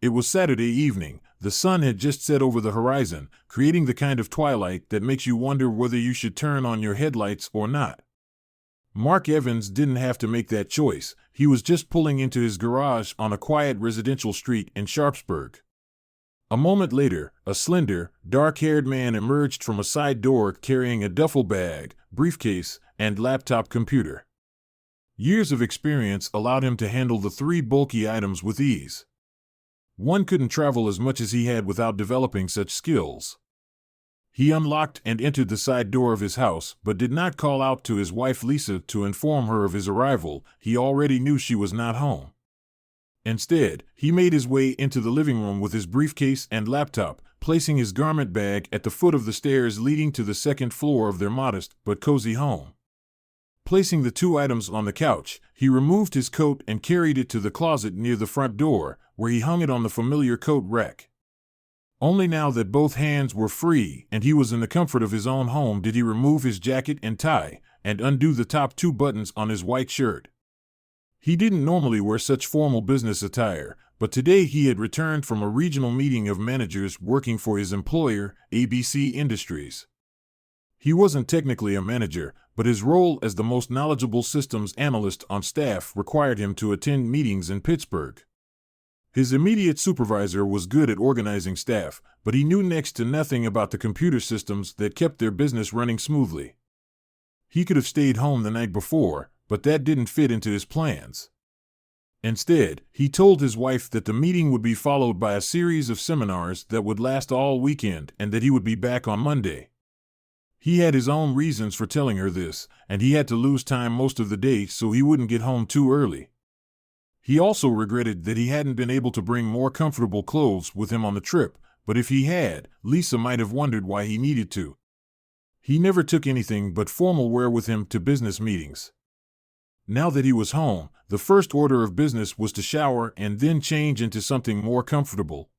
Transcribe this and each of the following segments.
It was Saturday evening. The sun had just set over the horizon, creating the kind of twilight that makes you wonder whether you should turn on your headlights or not. Mark Evans didn't have to make that choice. He was just pulling into his garage on a quiet residential street in Sharpsburg. A moment later, a slender, dark-haired man emerged from a side door carrying a duffel bag, briefcase, and laptop computer. Years of experience allowed him to handle the three bulky items with ease. One couldn't travel as much as he had without developing such skills. He unlocked and entered the side door of his house, but did not call out to his wife Lisa to inform her of his arrival. He already knew she was not home. Instead, he made his way into the living room with his briefcase and laptop, placing his garment bag at the foot of the stairs leading to the second floor of their modest but cozy home. Placing the two items on the couch, he removed his coat and carried it to the closet near the front door, where he hung it on the familiar coat rack. Only now that both hands were free and he was in the comfort of his own home did he remove his jacket and tie and undo the top two buttons on his white shirt. He didn't normally wear such formal business attire, but today he had returned from a regional meeting of managers working for his employer, ABC Industries. He wasn't technically a manager, but his role as the most knowledgeable systems analyst on staff required him to attend meetings in Pittsburgh. His immediate supervisor was good at organizing staff, but he knew next to nothing about the computer systems that kept their business running smoothly. He could have stayed home the night before, but that didn't fit into his plans. Instead, he told his wife that the meeting would be followed by a series of seminars that would last all weekend and that he would be back on Monday. He had his own reasons for telling her this, and he had to lose time most of the day so he wouldn't get home too early. He also regretted that he hadn't been able to bring more comfortable clothes with him on the trip, but if he had, Lisa might have wondered why he needed to. He never took anything but formal wear with him to business meetings. Now that he was home, the first order of business was to shower and then change into something more comfortable.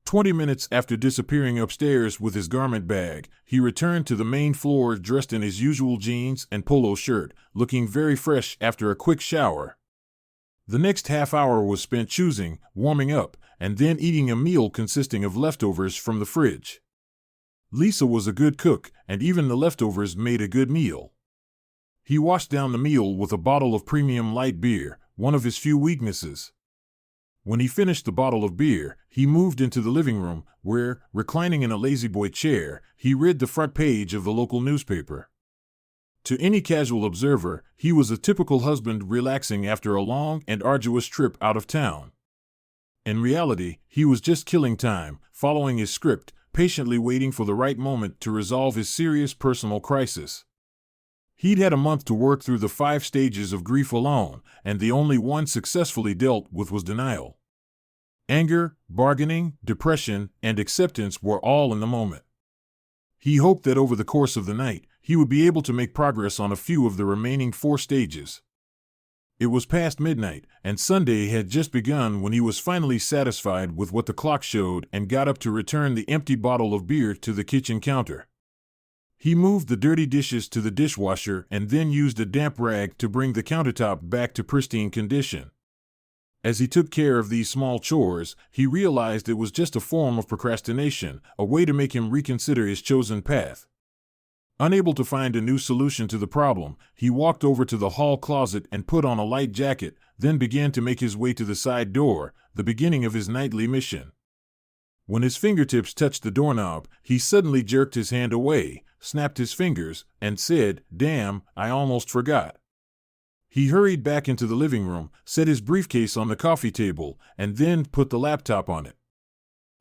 20 minutes after disappearing upstairs with his garment bag, he returned to the main floor dressed in his usual jeans and polo shirt, looking very fresh after a quick shower. The next half hour was spent choosing, warming up, and then eating a meal consisting of leftovers from the fridge. Lisa was a good cook, and even the leftovers made a good meal. He washed down the meal with a bottle of premium light beer, one of his few weaknesses. When he finished the bottle of beer, he moved into the living room, where, reclining in a lazy-boy chair, he read the front page of the local newspaper. To any casual observer, he was a typical husband relaxing after a long and arduous trip out of town. In reality, he was just killing time, following his script, patiently waiting for the right moment to resolve his serious personal crisis. He'd had a month to work through the 5 stages of grief alone, and the only one successfully dealt with was denial. Anger, bargaining, depression, and acceptance were all in the moment. He hoped that over the course of the night, he would be able to make progress on a few of the remaining 4 stages. It was past midnight, and Sunday had just begun when he was finally satisfied with what the clock showed and got up to return the empty bottle of beer to the kitchen counter. He moved the dirty dishes to the dishwasher and then used a damp rag to bring the countertop back to pristine condition. As he took care of these small chores, he realized it was just a form of procrastination, a way to make him reconsider his chosen path. Unable to find a new solution to the problem, he walked over to the hall closet and put on a light jacket, then began to make his way to the side door, the beginning of his nightly mission. When his fingertips touched the doorknob, he suddenly jerked his hand away, snapped his fingers, and said, "Damn, I almost forgot." He hurried back into the living room, set his briefcase on the coffee table, and then put the laptop on it.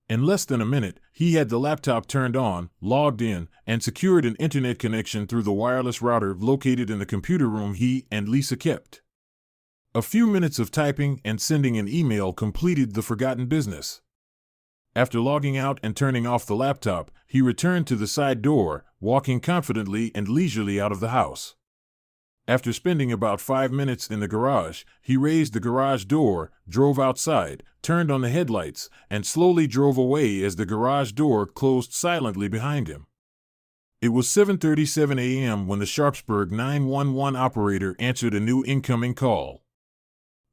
In less than a minute, he had the laptop turned on, logged in, and secured an internet connection through the wireless router located in the computer room he and Lisa kept. A few minutes of typing and sending an email completed the forgotten business. After logging out and turning off the laptop, he returned to the side door, walking confidently and leisurely out of the house. After spending about 5 minutes in the garage, he raised the garage door, drove outside, turned on the headlights, and slowly drove away as the garage door closed silently behind him. It was 7:37 a.m. when the Sharpsburg 911 operator answered a new incoming call.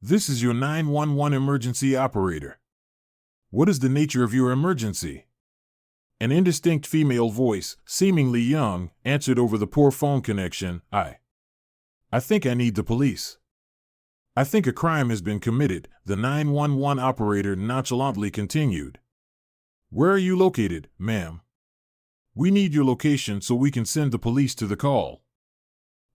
"This is your 911 emergency operator. What is the nature of your emergency? An indistinct female voice, seemingly young, answered over the poor phone connection. I think I need the police. I think a crime has been committed, the 911 operator nonchalantly continued. Where are you located, ma'am? We need your location so we can send the police to the call.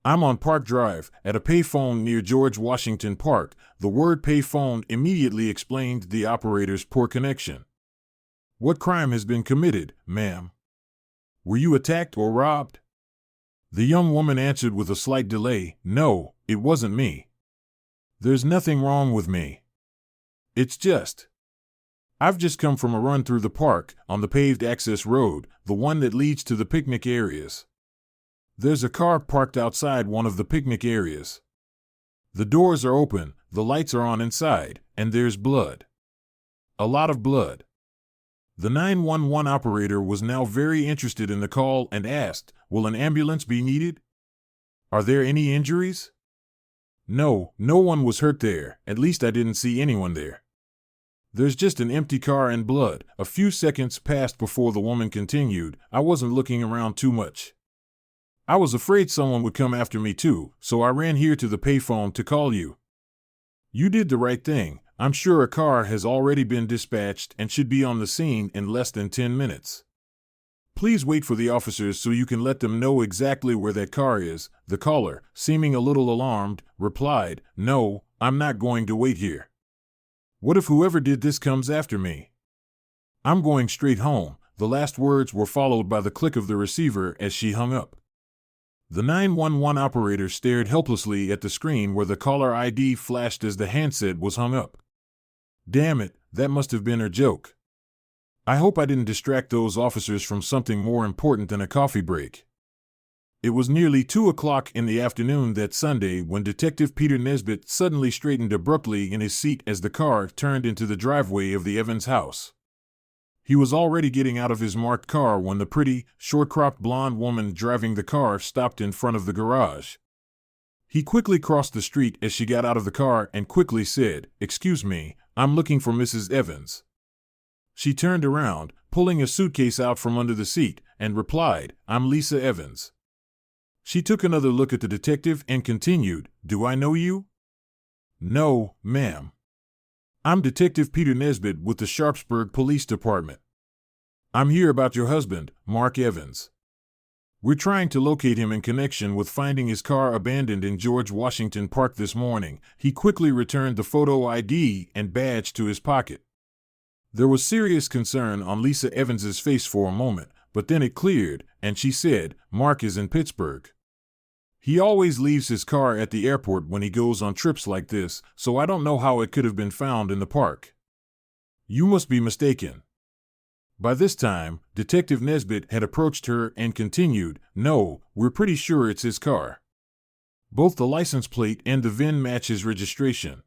I'm on Park Drive, at a payphone near George Washington Park. The word payphone immediately explained the operator's poor connection. What crime has been committed, ma'am? Were you attacked or robbed? The young woman answered with a slight delay, No, it wasn't me. There's nothing wrong with me. It's just, I've just come from a run through the park, on the paved access road, the one that leads to the picnic areas. There's a car parked outside one of the picnic areas. The doors are open, the lights are on inside, and there's blood. A lot of blood. The 911 operator was now very interested in the call and asked, Will an ambulance be needed? Are there any injuries? No, no one was hurt there, at least I didn't see anyone there. There's just an empty car and blood. A few seconds passed before the woman continued. I wasn't looking around too much. I was afraid someone would come after me too, so I ran here to the payphone to call you. You did the right thing. I'm sure a car has already been dispatched and should be on the scene in less than 10 minutes. Please wait for the officers so you can let them know exactly where that car is. The caller, seeming a little alarmed, replied, No, I'm not going to wait here. What if whoever did this comes after me? I'm going straight home. The last words were followed by the click of the receiver as she hung up. The 911 operator stared helplessly at the screen where the caller ID flashed as the handset was hung up. Damn it, that must have been her joke. I hope I didn't distract those officers from something more important than a coffee break. It was nearly 2:00 in the afternoon that Sunday when Detective Peter Nesbitt suddenly straightened abruptly in his seat as the car turned into the driveway of the Evans house. He was already getting out of his marked car when the pretty, short-cropped blonde woman driving the car stopped in front of the garage. He quickly crossed the street as she got out of the car and quickly said, Excuse me, I'm looking for Mrs. Evans. She turned around, pulling a suitcase out from under the seat, and replied, I'm Lisa Evans. She took another look at the detective and continued, Do I know you? No, ma'am. I'm Detective Peter Nesbitt with the Sharpsburg Police Department. I'm here about your husband, Mark Evans. We're trying to locate him in connection with finding his car abandoned in George Washington Park this morning. He quickly returned the photo ID and badge to his pocket. There was serious concern on Lisa Evans's face for a moment, but then it cleared, and she said, Mark is in Pittsburgh. He always leaves his car at the airport when he goes on trips like this, so I don't know how it could have been found in the park. You must be mistaken. By this time, Detective Nesbitt had approached her and continued, No, we're pretty sure it's his car. Both the license plate and the VIN match his registration.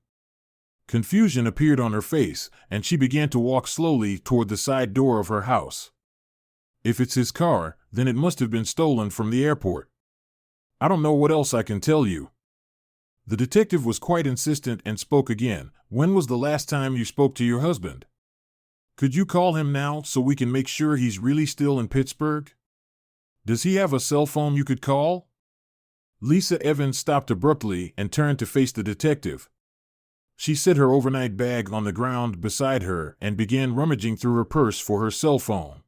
Confusion appeared on her face, and she began to walk slowly toward the side door of her house. If it's his car, then it must have been stolen from the airport. I don't know what else I can tell you. The detective was quite insistent and spoke again. When was the last time you spoke to your husband? Could you call him now so we can make sure he's really still in Pittsburgh? Does he have a cell phone you could call? Lisa Evans stopped abruptly and turned to face the detective. She set her overnight bag on the ground beside her and began rummaging through her purse for her cell phone.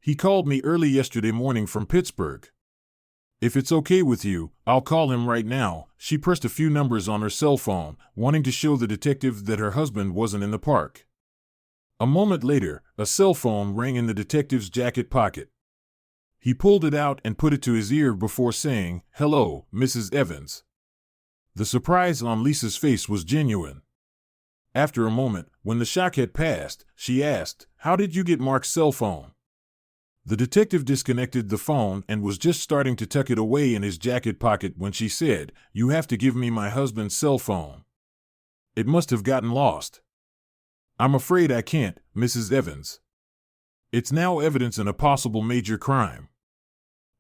He called me early yesterday morning from Pittsburgh. If it's okay with you, I'll call him right now. She pressed a few numbers on her cell phone, wanting to show the detective that her husband wasn't in the park. A moment later, a cell phone rang in the detective's jacket pocket. He pulled it out and put it to his ear before saying, Hello, Mrs. Evans. The surprise on Lisa's face was genuine. After a moment, when the shock had passed, she asked, How did you get Mark's cell phone? The detective disconnected the phone and was just starting to tuck it away in his jacket pocket when she said, You have to give me my husband's cell phone. It must have gotten lost. I'm afraid I can't, Mrs. Evans. It's now evidence in a possible major crime.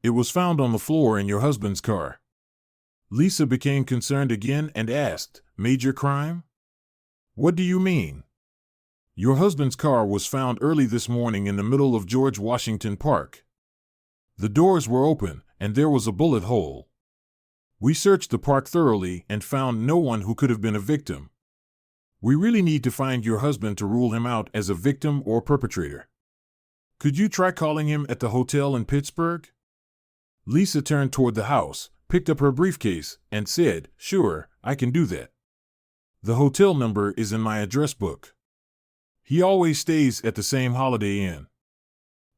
It was found on the floor in your husband's car. Lisa became concerned again and asked, Major crime? What do you mean? Your husband's car was found early this morning in the middle of George Washington Park. The doors were open, and there was a bullet hole. We searched the park thoroughly and found no one who could have been a victim. We really need to find your husband to rule him out as a victim or perpetrator. Could you try calling him at the hotel in Pittsburgh?" Lisa turned toward the house, picked up her briefcase, and said, "Sure, I can do that. The hotel number is in my address book. He always stays at the same Holiday Inn.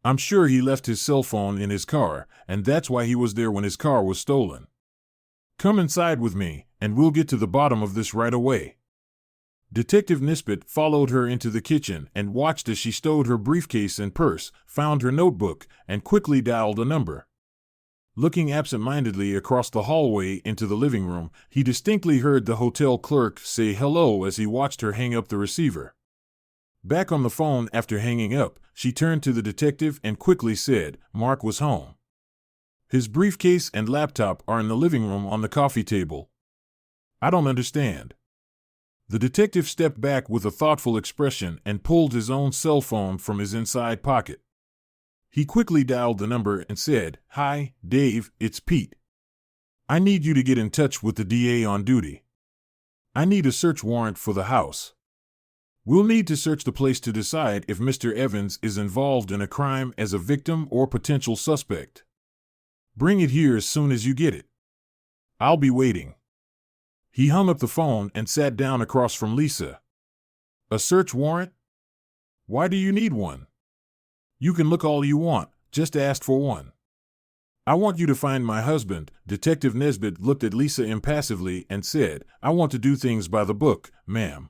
I'm sure he left his cell phone in his car, and that's why he was there when his car was stolen. Come inside with me, and we'll get to the bottom of this right away." Detective Nisbet followed her into the kitchen and watched as she stowed her briefcase and purse, found her notebook, and quickly dialed a number. Looking absent-mindedly across the hallway into the living room, he distinctly heard the hotel clerk say hello as he watched her hang up the receiver. Back on the phone after hanging up, she turned to the detective and quickly said, "Mark was home. His briefcase and laptop are in the living room on the coffee table." "I don't understand." The detective stepped back with a thoughtful expression and pulled his own cell phone from his inside pocket. He quickly dialed the number and said, "Hi, Dave, it's Pete. I need you to get in touch with the DA on duty. I need a search warrant for the house. We'll need to search the place to decide if Mr. Evans is involved in a crime as a victim or potential suspect. Bring it here as soon as you get it. I'll be waiting." He hung up the phone and sat down across from Lisa. "A search warrant? Why do you need one? You can look all you want, just ask for one. I want you to find my husband." Detective Nisbet looked at Lisa impassively and said, "I want to do things by the book, ma'am.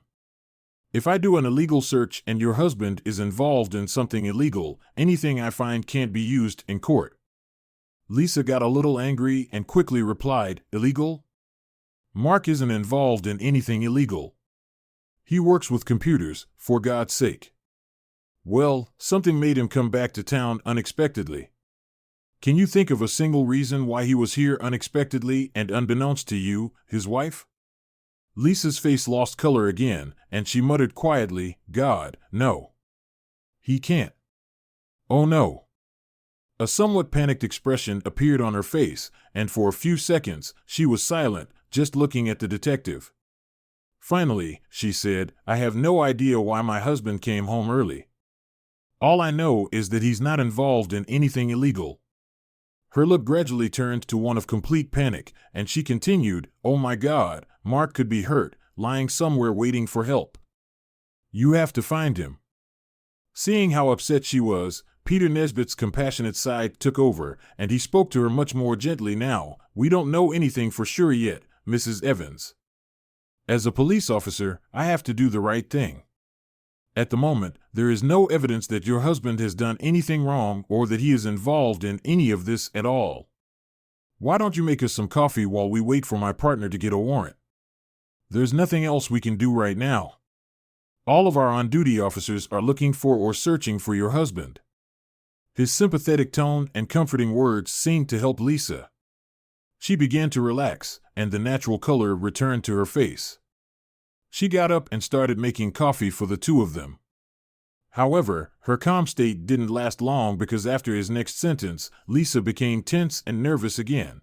If I do an illegal search and your husband is involved in something illegal, anything I find can't be used in court." Lisa got a little angry and quickly replied, "Illegal? Mark isn't involved in anything illegal. He works with computers, for God's sake. Well, something made him come back to town unexpectedly. Can you think of a single reason why he was here unexpectedly and unbeknownst to you, his wife?" Lisa's face lost color again, and she muttered quietly, "God, no. He can't. Oh no." A somewhat panicked expression appeared on her face, and for a few seconds she was silent, just looking at the detective. Finally, she said, "I have no idea why my husband came home early. All I know is that he's not involved in anything illegal." Her look gradually turned to one of complete panic, and she continued, "Oh my God, Mark could be hurt, lying somewhere waiting for help. You have to find him." Seeing how upset she was, Peter Nesbit's compassionate side took over, and he spoke to her much more gently now. "We don't know anything for sure yet, Mrs. Evans. As a police officer, I have to do the right thing. At the moment, there is no evidence that your husband has done anything wrong or that he is involved in any of this at all. Why don't you make us some coffee while we wait for my partner to get a warrant? There's nothing else we can do right now. All of our on-duty officers are looking for or searching for your husband." His sympathetic tone and comforting words seemed to help Lisa. She began to relax, and the natural color returned to her face. She got up and started making coffee for the two of them. However, her calm state didn't last long because after his next sentence, Lisa became tense and nervous again.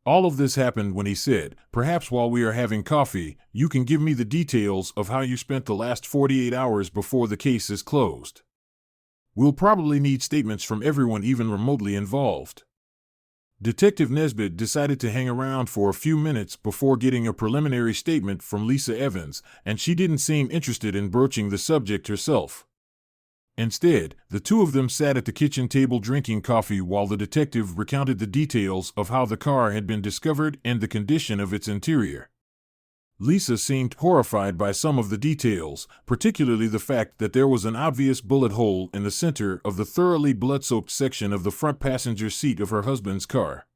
All of this happened when he said, "Perhaps while we are having coffee, you can give me the details of how you spent the last 48 hours before the case is closed. We'll probably need statements from everyone even remotely involved." Detective Nesbit decided to hang around for a few minutes before getting a preliminary statement from Lisa Evans, and she didn't seem interested in broaching the subject herself. Instead, the two of them sat at the kitchen table drinking coffee while the detective recounted the details of how the car had been discovered and the condition of its interior. Lisa seemed horrified by some of the details, particularly the fact that there was an obvious bullet hole in the center of the thoroughly blood-soaked section of the front passenger seat of her husband's car.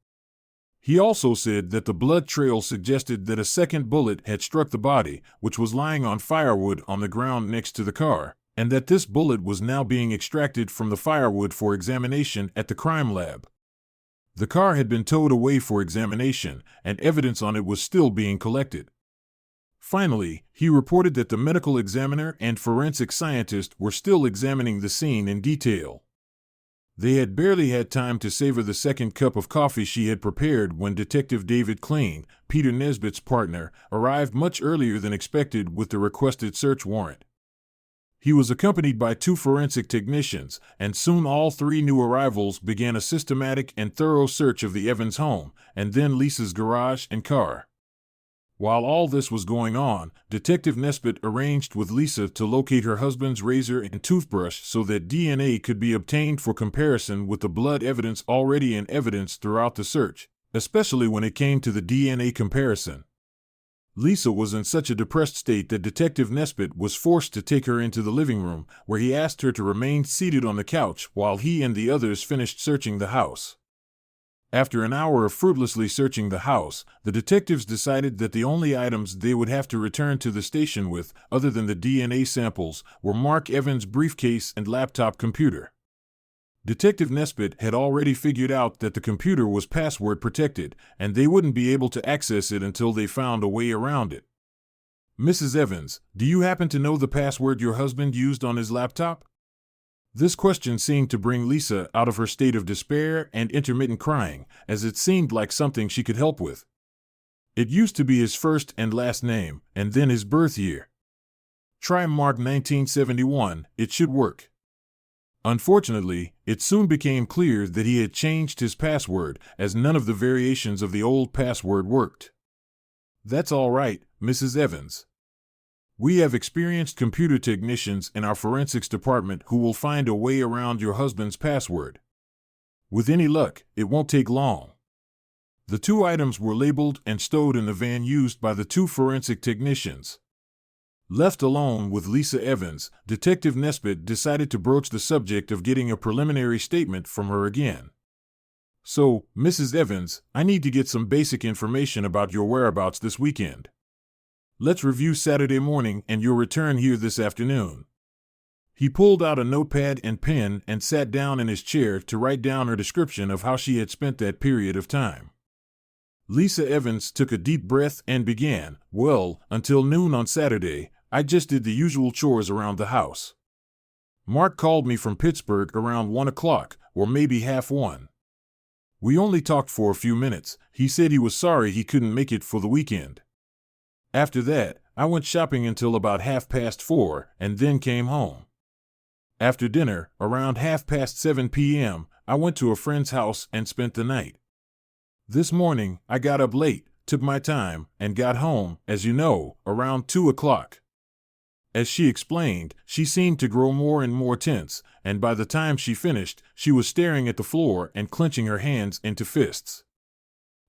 He also said that the blood trail suggested that a second bullet had struck the body, which was lying on firewood on the ground next to the car, and that this bullet was now being extracted from the firewood for examination at the crime lab. The car had been towed away for examination, and evidence on it was still being collected. Finally, he reported that the medical examiner and forensic scientist were still examining the scene in detail. They had barely had time to savor the second cup of coffee she had prepared when Detective David Klain, Peter Nesbitt's partner, arrived much earlier than expected with the requested search warrant. He was accompanied by 2 forensic technicians, and soon all 3 new arrivals began a systematic and thorough search of the Evans home, and then Lisa's garage and car. While all this was going on, Detective Nesbitt arranged with Lisa to locate her husband's razor and toothbrush so that DNA could be obtained for comparison with the blood evidence already in evidence throughout the search, especially when it came to the DNA comparison. Lisa was in such a depressed state that Detective Nesbitt was forced to take her into the living room, where he asked her to remain seated on the couch while he and the others finished searching the house. After an hour of fruitlessly searching the house, the detectives decided that the only items they would have to return to the station with, other than the DNA samples, were Mark Evans' briefcase and laptop computer. Detective Nesbitt had already figured out that the computer was password protected, and they wouldn't be able to access it until they found a way around it. "Mrs. Evans, do you happen to know the password your husband used on his laptop?" This question seemed to bring Lisa out of her state of despair and intermittent crying, as it seemed like something she could help with. "It used to be his first and last name, and then his birth year. Try Mark 1971, it should work." Unfortunately, it soon became clear that he had changed his password, as none of the variations of the old password worked. "That's all right, Mrs. Evans. We have experienced computer technicians in our forensics department who will find a way around your husband's password. With any luck, it won't take long." The 2 items were labeled and stowed in the van used by the 2 forensic technicians. Left alone with Lisa Evans, Detective Nesbitt decided to broach the subject of getting a preliminary statement from her again. "So, Mrs. Evans, I need to get some basic information about your whereabouts this weekend. Let's review Saturday morning and your return here this afternoon." He pulled out a notepad and pen and sat down in his chair to write down her description of how she had spent that period of time. Lisa Evans took a deep breath and began, "Well, until noon on Saturday, I just did the usual chores around the house. Mark called me from Pittsburgh around 1 o'clock, or maybe half 1. We only talked for a few minutes. He said he was sorry he couldn't make it for the weekend. After that, I went shopping until about 4:30 and then came home. After dinner, around 7:30 p.m., I went to a friend's house and spent the night. This morning, I got up late, took my time, and got home, as you know, around 2 o'clock. As she explained, she seemed to grow more and more tense, and by the time she finished, she was staring at the floor and clenching her hands into fists.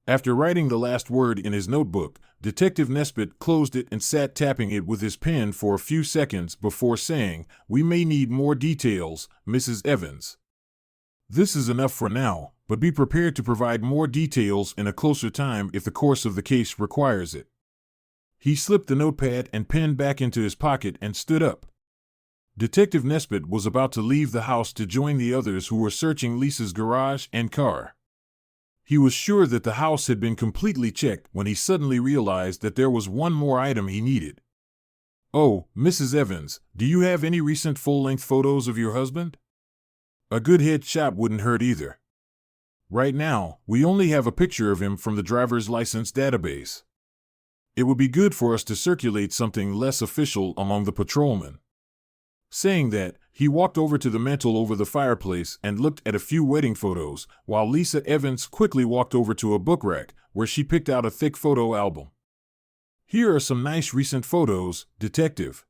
After writing the last word in his notebook, Detective Nesbitt closed it and sat tapping it with his pen for a few seconds before saying, "We may need more details, Mrs. Evans. This is enough for now, but be prepared to provide more details in a closer time if the course of the case requires it." He slipped the notepad and pen back into his pocket and stood up. Detective Nesbitt was about to leave the house to join the others who were searching Lisa's garage and car. He was sure that the house had been completely checked when he suddenly realized that there was one more item he needed. "Oh, Mrs. Evans, do you have any recent full-length photos of your husband? A good headshot wouldn't hurt either. Right now, we only have a picture of him from the driver's license database. It would be good for us to circulate something less official among the patrolmen." Saying that, he walked over to the mantel over the fireplace and looked at a few wedding photos, while Lisa Evans quickly walked over to a book rack, where she picked out a thick photo album. "Here are some nice recent photos, Detective.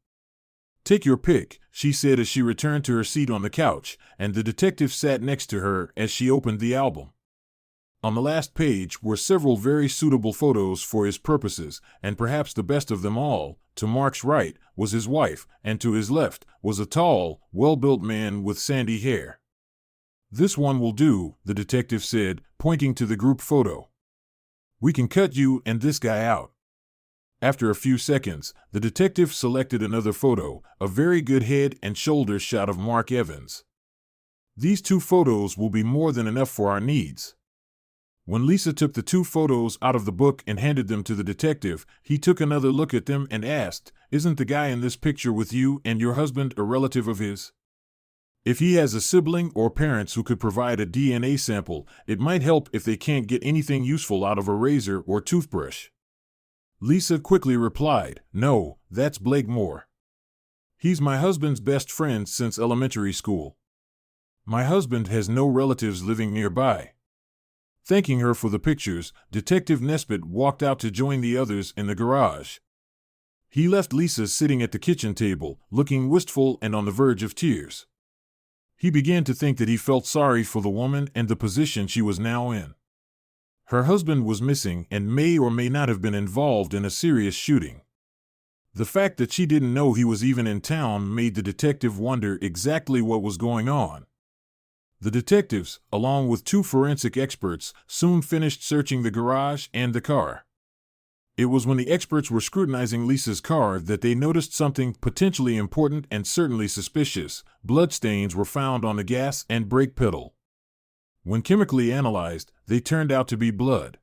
Take your pick," she said as she returned to her seat on the couch, and the detective sat next to her as she opened the album. On the last page were several very suitable photos for his purposes, and perhaps the best of them all, to Mark's right, was his wife, and to his left was a tall, well-built man with sandy hair. "This one will do," the detective said, pointing to the group photo. "We can cut you and this guy out." After a few seconds, the detective selected another photo, a very good head and shoulders shot of Mark Evans. "These 2 photos will be more than enough for our needs. When Lisa took the 2 photos out of the book and handed them to the detective, he took another look at them and asked, "Isn't the guy in this picture with you and your husband a relative of his? If he has a sibling or parents who could provide a DNA sample, it might help if they can't get anything useful out of a razor or toothbrush." Lisa quickly replied, "No, that's Blake Moore. He's my husband's best friend since elementary school. My husband has no relatives living nearby." Thanking her for the pictures, Detective Nesbitt walked out to join the others in the garage. He left Lisa sitting at the kitchen table, looking wistful and on the verge of tears. He began to think that he felt sorry for the woman and the position she was now in. Her husband was missing and may or may not have been involved in a serious shooting. The fact that she didn't know he was even in town made the detective wonder exactly what was going on. The detectives, along with 2 forensic experts, soon finished searching the garage and the car. It was when the experts were scrutinizing Lisa's car that they noticed something potentially important and certainly suspicious. Bloodstains were found on the gas and brake pedal. When chemically analyzed, they turned out to be blood.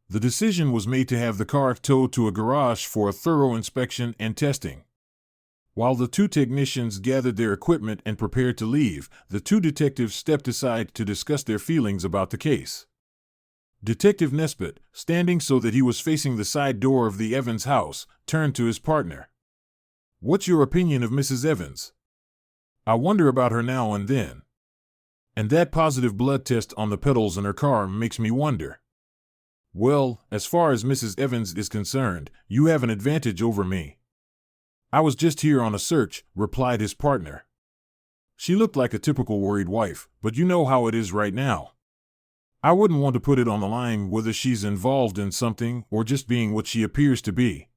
The decision was made to have the car towed to a garage for a thorough inspection and testing. While the 2 technicians gathered their equipment and prepared to leave, the 2 detectives stepped aside to discuss their feelings about the case. Detective Nesbitt, standing so that he was facing the side door of the Evans house, turned to his partner. "What's your opinion of Mrs. Evans? I wonder about her now and then. And that positive blood test on the pedals in her car makes me wonder." "Well, as far as Mrs. Evans is concerned, you have an advantage over me. I was just here on a search," replied his partner. "She looked like a typical worried wife, but you know how it is right now. I wouldn't want to put it on the line whether she's involved in something or just being what she appears to be."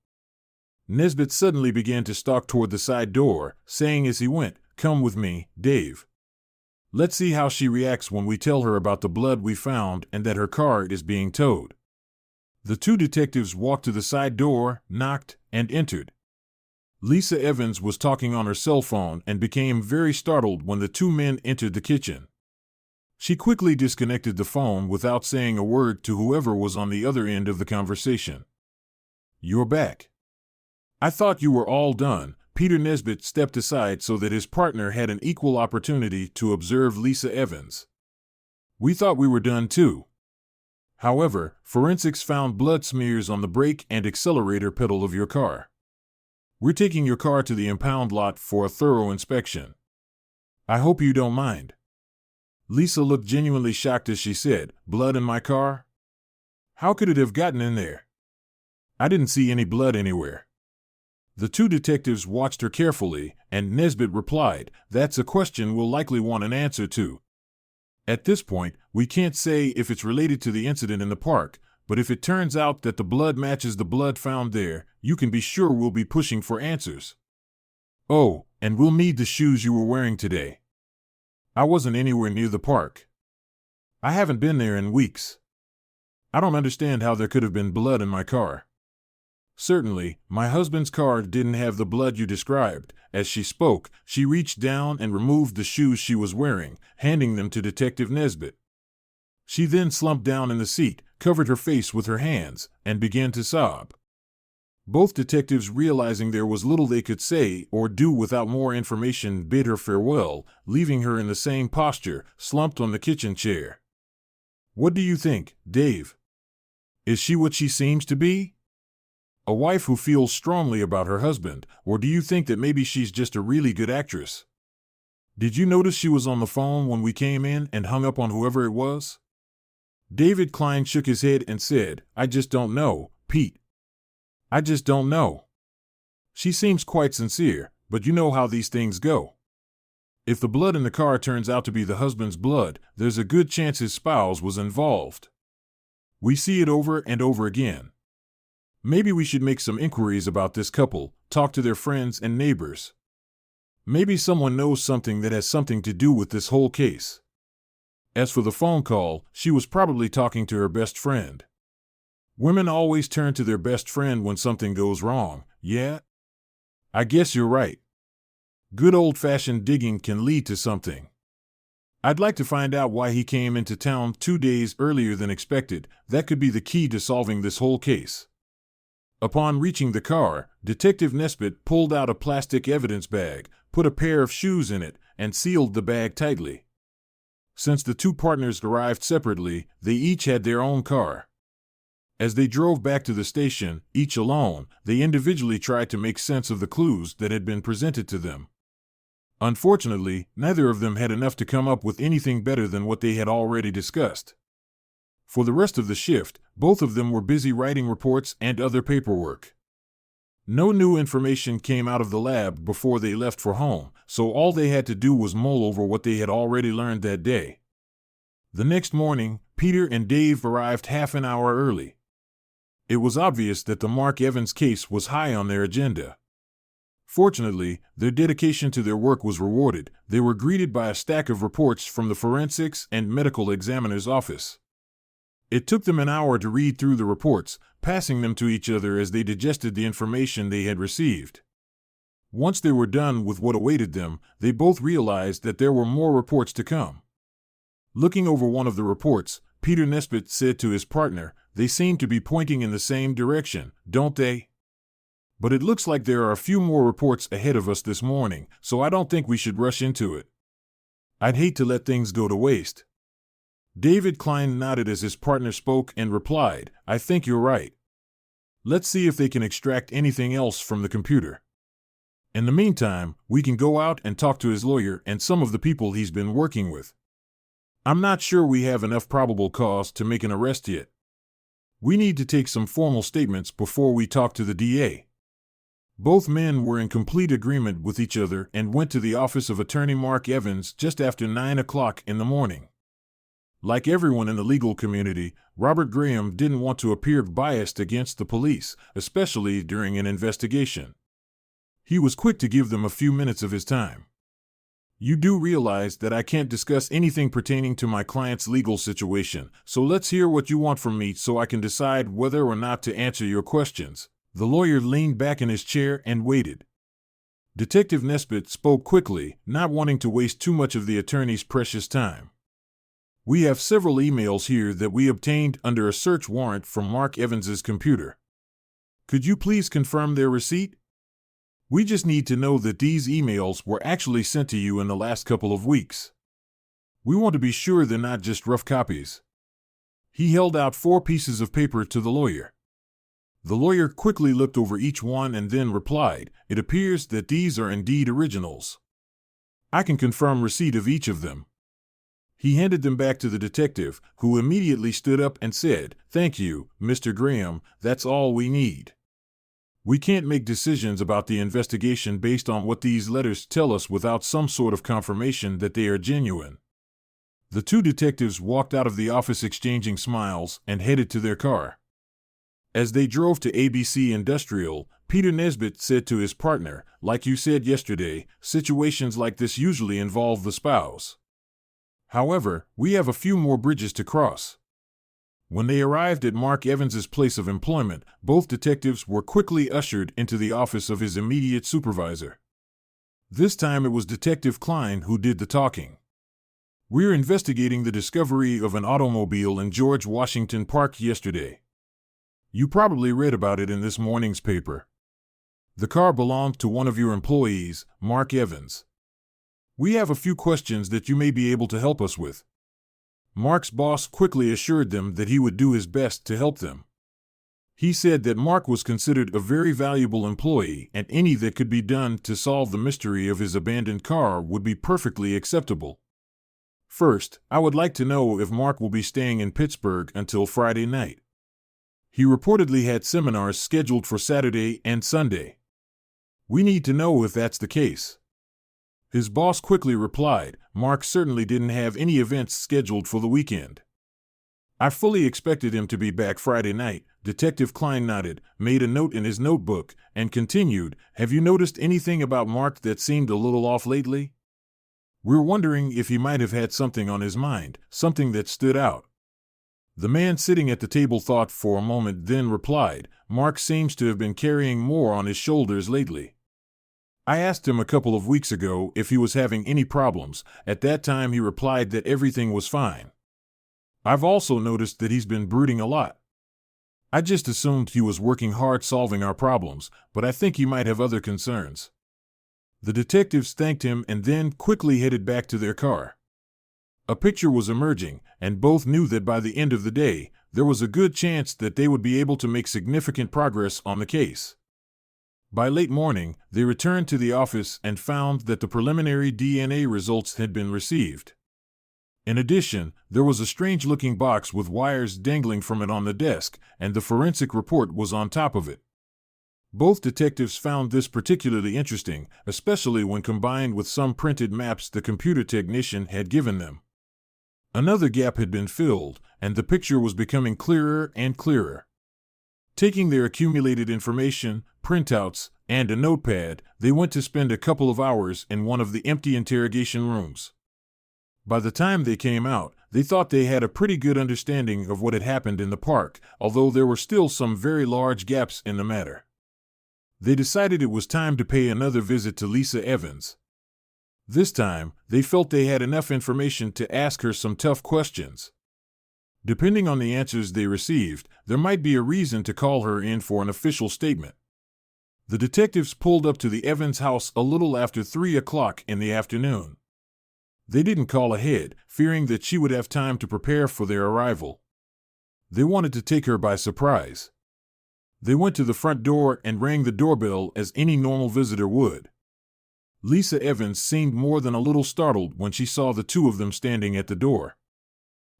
Nesbitt suddenly began to stalk toward the side door, saying as he went, "Come with me, Dave. Let's see how she reacts when we tell her about the blood we found and that her car is being towed." The 2 detectives walked to the side door, knocked, and entered. Lisa Evans was talking on her cell phone and became very startled when the 2 men entered the kitchen. She quickly disconnected the phone without saying a word to whoever was on the other end of the conversation. "You're back. I thought you were all done." Peter Nesbitt stepped aside so that his partner had an equal opportunity to observe Lisa Evans. "We thought we were done too. However, forensics found blood smears on the brake and accelerator pedal of your car. We're taking your car to the impound lot for a thorough inspection. I hope you don't mind." Lisa looked genuinely shocked as she said, "Blood in my car? How could it have gotten in there? I didn't see any blood anywhere." The 2 detectives watched her carefully, and Nesbitt replied, "That's a question we'll likely want an answer to. At this point, we can't say if it's related to the incident in the park, but if it turns out that the blood matches the blood found there, you can be sure we'll be pushing for answers. Oh, and we'll need the shoes you were wearing today. I wasn't anywhere near the park. I haven't been there in weeks. I don't understand how there could have been blood in my car. Certainly, my husband's car didn't have the blood you described." As she spoke, she reached down and removed the shoes she was wearing, handing them to Detective Nesbitt. She then slumped down in the seat, covered her face with her hands, and began to sob. Both detectives, realizing there was little they could say or do without more information, bid her farewell, leaving her in the same posture, slumped on the kitchen chair. "What do you think, Dave? Is she what she seems to be? A wife who feels strongly about her husband, or do you think that maybe she's just a really good actress? Did you notice she was on the phone when we came in and hung up on whoever it was?" David Klein shook his head and said, "I just don't know, Pete. I just don't know. She seems quite sincere, but you know how these things go. If the blood in the car turns out to be the husband's blood, there's a good chance his spouse was involved. We see it over and over again. Maybe we should make some inquiries about this couple, talk to their friends and neighbors. Maybe someone knows something that has something to do with this whole case." As for the phone call, she was probably talking to her best friend. Women always turn to their best friend when something goes wrong, yeah? I guess you're right. Good old-fashioned digging can lead to something. I'd like to find out why he came into town 2 days earlier than expected. That could be the key to solving this whole case. Upon reaching the car, Detective Nesbitt pulled out a plastic evidence bag, put a pair of shoes in it, and sealed the bag tightly. Since the two partners arrived separately, they each had their own car. As they drove back to the station, each alone, they individually tried to make sense of the clues that had been presented to them. Unfortunately, neither of them had enough to come up with anything better than what they had already discussed. For the rest of the shift, both of them were busy writing reports and other paperwork. No new information came out of the lab before they left for home, so all they had to do was mull over what they had already learned that day. The next morning, Peter and Dave arrived half an hour early. It was obvious that the Mark Evans case was high on their agenda. Fortunately, their dedication to their work was rewarded. They were greeted by a stack of reports from the forensics and medical examiner's office. It took them an hour to read through the reports, passing them to each other as they digested the information they had received. Once they were done with what awaited them, they both realized that there were more reports to come. Looking over one of the reports, Peter Nesbitt said to his partner, "They seem to be pointing in the same direction, don't they? But it looks like there are a few more reports ahead of us this morning, so I don't think we should rush into it. I'd hate to let things go to waste." David Klein nodded as his partner spoke and replied, "I think you're right. Let's see if they can extract anything else from the computer. In the meantime, we can go out and talk to his lawyer and some of the people he's been working with. I'm not sure we have enough probable cause to make an arrest yet. We need to take some formal statements before we talk to the DA." Both men were in complete agreement with each other and went to the office of Attorney Mark Evans just after 9 o'clock in the morning. Like everyone in the legal community, Robert Graham didn't want to appear biased against the police, especially during an investigation. He was quick to give them a few minutes of his time. "You do realize that I can't discuss anything pertaining to my client's legal situation, so let's hear what you want from me so I can decide whether or not to answer your questions." The lawyer leaned back in his chair and waited. Detective Nesbitt spoke quickly, not wanting to waste too much of the attorney's precious time. "We have several emails here that we obtained under a search warrant from Mark Evans's computer. Could you please confirm their receipt? We just need to know that these emails were actually sent to you in the last couple of weeks. We want to be sure they're not just rough copies." He held out 4 pieces of paper to the lawyer. The lawyer quickly looked over each one and then replied, "It appears that these are indeed originals. I can confirm receipt of each of them." He handed them back to the detective, who immediately stood up and said, "Thank you, Mr. Graham, that's all we need. We can't make decisions about the investigation based on what these letters tell us without some sort of confirmation that they are genuine." The two detectives walked out of the office exchanging smiles and headed to their car. As they drove to ABC Industrial, Peter Nesbitt said to his partner, "Like you said yesterday, situations like this usually involve the spouse. However, we have a few more bridges to cross." When they arrived at Mark Evans's place of employment, both detectives were quickly ushered into the office of his immediate supervisor. This time it was Detective Klein who did the talking. "We're investigating the discovery of an automobile in George Washington Park yesterday. You probably read about it in this morning's paper. The car belonged to one of your employees, Mark Evans. We have a few questions that you may be able to help us with." Mark's boss quickly assured them that he would do his best to help them. He said that Mark was considered a very valuable employee and any that could be done to solve the mystery of his abandoned car would be perfectly acceptable. "First, I would like to know if Mark will be staying in Pittsburgh until Friday night. He reportedly had seminars scheduled for Saturday and Sunday. We need to know if that's the case." His boss quickly replied, "Mark certainly didn't have any events scheduled for the weekend." "I fully expected him to be back Friday night." Detective Klein nodded, made a note in his notebook, and continued, "Have you noticed anything about Mark that seemed a little off lately? We're wondering if he might have had something on his mind, something that stood out." The man sitting at the table thought for a moment, then replied, "Mark seems to have been carrying more on his shoulders lately." I asked him a couple of weeks ago if he was having any problems. At that time, he replied that everything was fine. I've also noticed that he's been brooding a lot. I just assumed he was working hard solving our problems, but I think he might have other concerns." The detectives thanked him and then quickly headed back to their car. A picture was emerging, and both knew that by the end of the day, there was a good chance that they would be able to make significant progress on the case. By late morning, they returned to the office and found that the preliminary DNA results had been received. In addition, there was a strange-looking box with wires dangling from it on the desk, and the forensic report was on top of it. Both detectives found this particularly interesting, especially when combined with some printed maps the computer technician had given them. Another gap had been filled, and the picture was becoming clearer and clearer. Taking their accumulated information, printouts, and a notepad, they went to spend a couple of hours in one of the empty interrogation rooms. By the time they came out, they thought they had a pretty good understanding of what had happened in the park, although there were still some very large gaps in the matter. They decided it was time to pay another visit to Lisa Evans. This time, they felt they had enough information to ask her some tough questions. Depending on the answers they received, there might be a reason to call her in for an official statement. The detectives pulled up to the Evans house a little after 3 o'clock in the afternoon. They didn't call ahead, fearing that she would have time to prepare for their arrival. They wanted to take her by surprise. They went to the front door and rang the doorbell as any normal visitor would. Lisa Evans seemed more than a little startled when she saw the two of them standing at the door.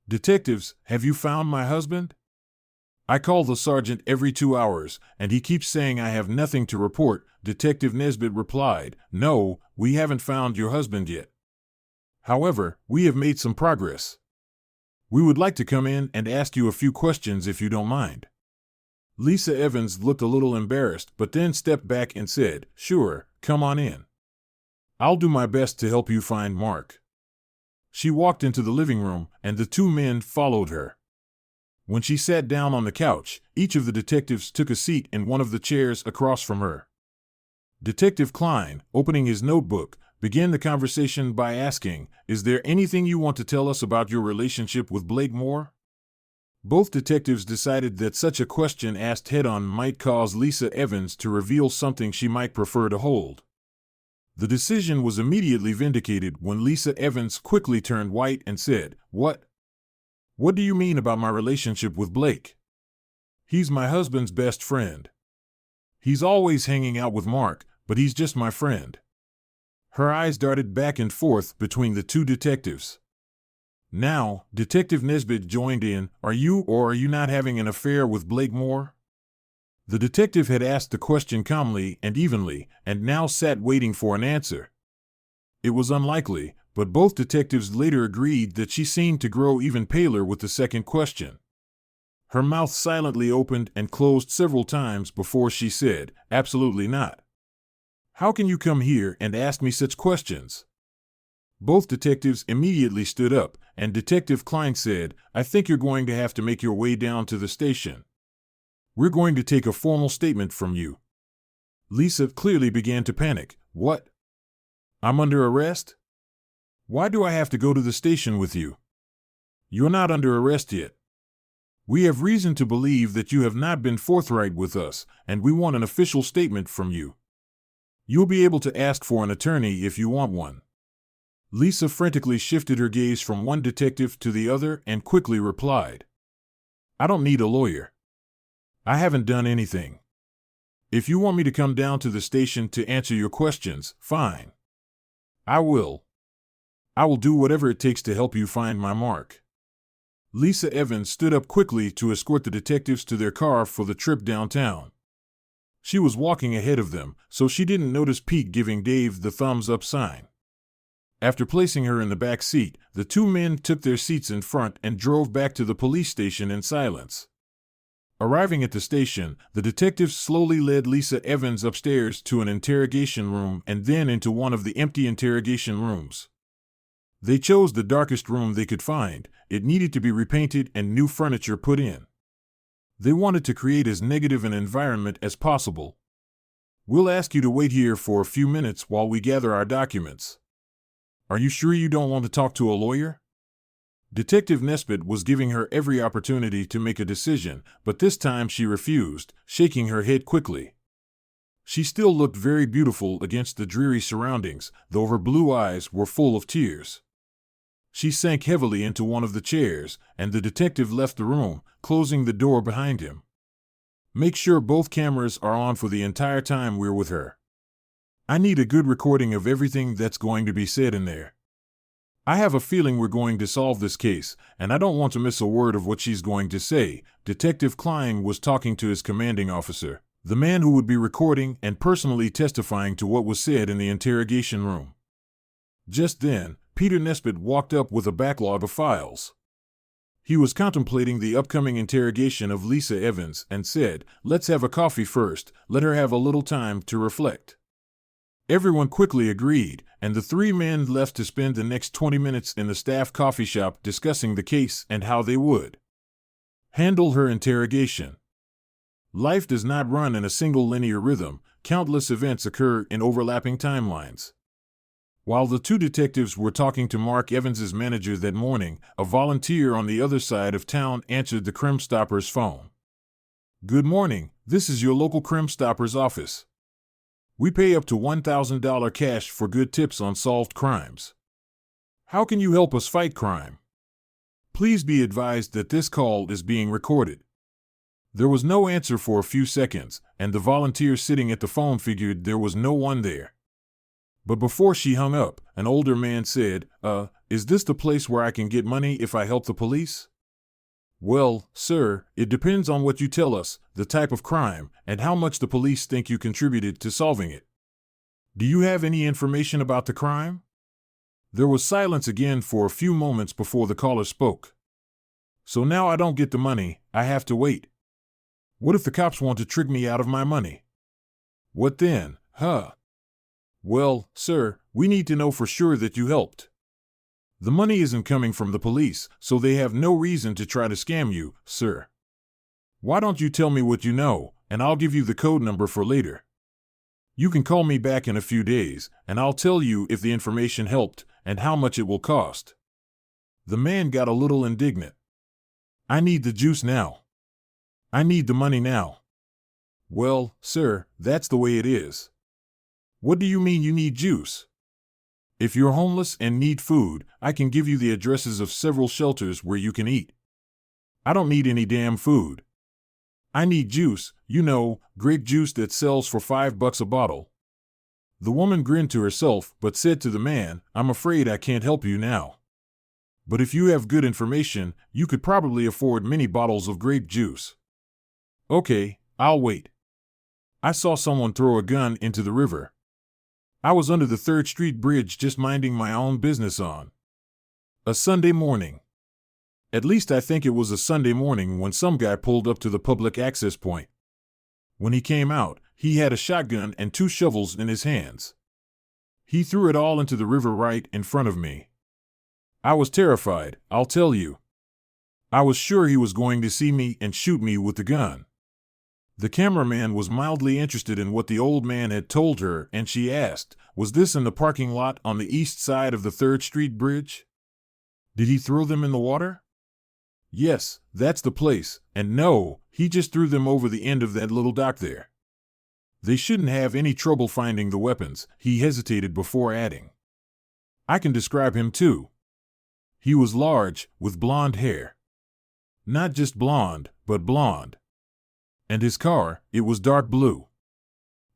"Detectives, have you found my husband? I call the sergeant every 2 hours, and he keeps saying I have nothing to report," Detective Nesbitt replied. "No, we haven't found your husband yet. However, we have made some progress. We would like to come in and ask you a few questions if you don't mind." Lisa Evans looked a little embarrassed, but then stepped back and said, "Sure, come on in. I'll do my best to help you find Mark." She walked into the living room, and the two men followed her. When she sat down on the couch, each of the detectives took a seat in one of the chairs across from her. Detective Klein, opening his notebook, began the conversation by asking, "Is there anything you want to tell us about your relationship with Blake Moore?" Both detectives decided that such a question asked head-on might cause Lisa Evans to reveal something she might prefer to hold. The decision was immediately vindicated when Lisa Evans quickly turned white and said, What do you mean about my relationship with Blake? He's my husband's best friend. He's always hanging out with Mark, but he's just my friend." Her eyes darted back and forth between the two detectives. Now, Detective Nesbitt joined in. "Are you or are you not having an affair with Blake Moore?" The detective had asked the question calmly and evenly, and now sat waiting for an answer. It was unlikely, but both detectives later agreed that she seemed to grow even paler with the second question. Her mouth silently opened and closed several times before she said, "Absolutely not. How can you come here and ask me such questions?" Both detectives immediately stood up, and Detective Klein said, "I think you're going to have to make your way down to the station. We're going to take a formal statement from you." Lisa clearly began to panic. "What? I'm under arrest? Why do I have to go to the station with you?" "You're not under arrest yet. We have reason to believe that you have not been forthright with us, and we want an official statement from you. You'll be able to ask for an attorney if you want one." Lisa frantically shifted her gaze from one detective to the other and quickly replied, "I don't need a lawyer. I haven't done anything. If you want me to come down to the station to answer your questions, fine. I will. I will do whatever it takes to help you find my Mark." Lisa Evans stood up quickly to escort the detectives to their car for the trip downtown. She was walking ahead of them, so she didn't notice Pete giving Dave the thumbs-up sign. After placing her in the back seat, the two men took their seats in front and drove back to the police station in silence. Arriving at the station, the detectives slowly led Lisa Evans upstairs to an interrogation room and then into one of the empty interrogation rooms. They chose the darkest room they could find. It needed to be repainted and new furniture put in. They wanted to create as negative an environment as possible. We'll ask you to wait here for a few minutes while we gather our documents. Are you sure you don't want to talk to a lawyer? Detective Nesbitt was giving her every opportunity to make a decision, but this time she refused, shaking her head quickly. She still looked very beautiful against the dreary surroundings, though her blue eyes were full of tears. She sank heavily into one of the chairs, and the detective left the room, closing the door behind him. Make sure both cameras are on for the entire time we're with her. I need a good recording of everything that's going to be said in there. I have a feeling we're going to solve this case, and I don't want to miss a word of what she's going to say. Detective Klein was talking to his commanding officer, the man who would be recording and personally testifying to what was said in the interrogation room. Just then, Peter Nesbitt walked up with a backlog of files. He was contemplating the upcoming interrogation of Lisa Evans and said, "Let's have a coffee first, let her have a little time to reflect." Everyone quickly agreed, and the three men left to spend the next 20 minutes in the staff coffee shop discussing the case and how they would handle her interrogation. Life does not run in a single linear rhythm. Countless events occur in overlapping timelines. While the two detectives were talking to Mark Evans's manager that morning, a volunteer on the other side of town answered the Crime Stoppers phone. "Good morning, this is your local Crime Stoppers office. We pay up to $1,000 cash for good tips on solved crimes. How can you help us fight crime? Please be advised that this call is being recorded." There was no answer for a few seconds, and the volunteer sitting at the phone figured there was no one there. But before she hung up, an older man said, Is this the place where I can get money if I help the police?" "Well, sir, it depends on what you tell us, the type of crime, and how much the police think you contributed to solving it. Do you have any information about the crime?" There was silence again for a few moments before the caller spoke. "So now I don't get the money, I have to wait. What if the cops want to trick me out of my money? What then, huh?" "Well, sir, we need to know for sure that you helped. The money isn't coming from the police, so they have no reason to try to scam you, sir. Why don't you tell me what you know, and I'll give you the code number for later. You can call me back in a few days, and I'll tell you if the information helped and how much it will cost." The man got a little indignant. "I need the juice now. I need the money now." "Well, sir, that's the way it is." "What do you mean you need juice?" "If you're homeless and need food, I can give you the addresses of several shelters where you can eat." "I don't need any damn food. I need juice, you know, grape juice that sells for $5 a bottle." The woman grinned to herself but said to the man, "I'm afraid I can't help you now. But if you have good information, you could probably afford many bottles of grape juice." "Okay, I'll wait. I saw someone throw a gun into the river. I was under the 3rd Street Bridge just minding my own business on a Sunday morning. At least I think it was a Sunday morning when some guy pulled up to the public access point. When he came out, he had a shotgun and 2 shovels in his hands. He threw it all into the river right in front of me. I was terrified, I'll tell you. I was sure he was going to see me and shoot me with the gun." The cameraman was mildly interested in what the old man had told her, and she asked, "Was this in the parking lot on the east side of the 3rd Street Bridge? Did he throw them in the water?" "Yes, that's the place, and no, he just threw them over the end of that little dock there. They shouldn't have any trouble finding the weapons." He hesitated before adding, "I can describe him too. He was large, with blonde hair. Not just blonde, but blonde. And his car, it was dark blue.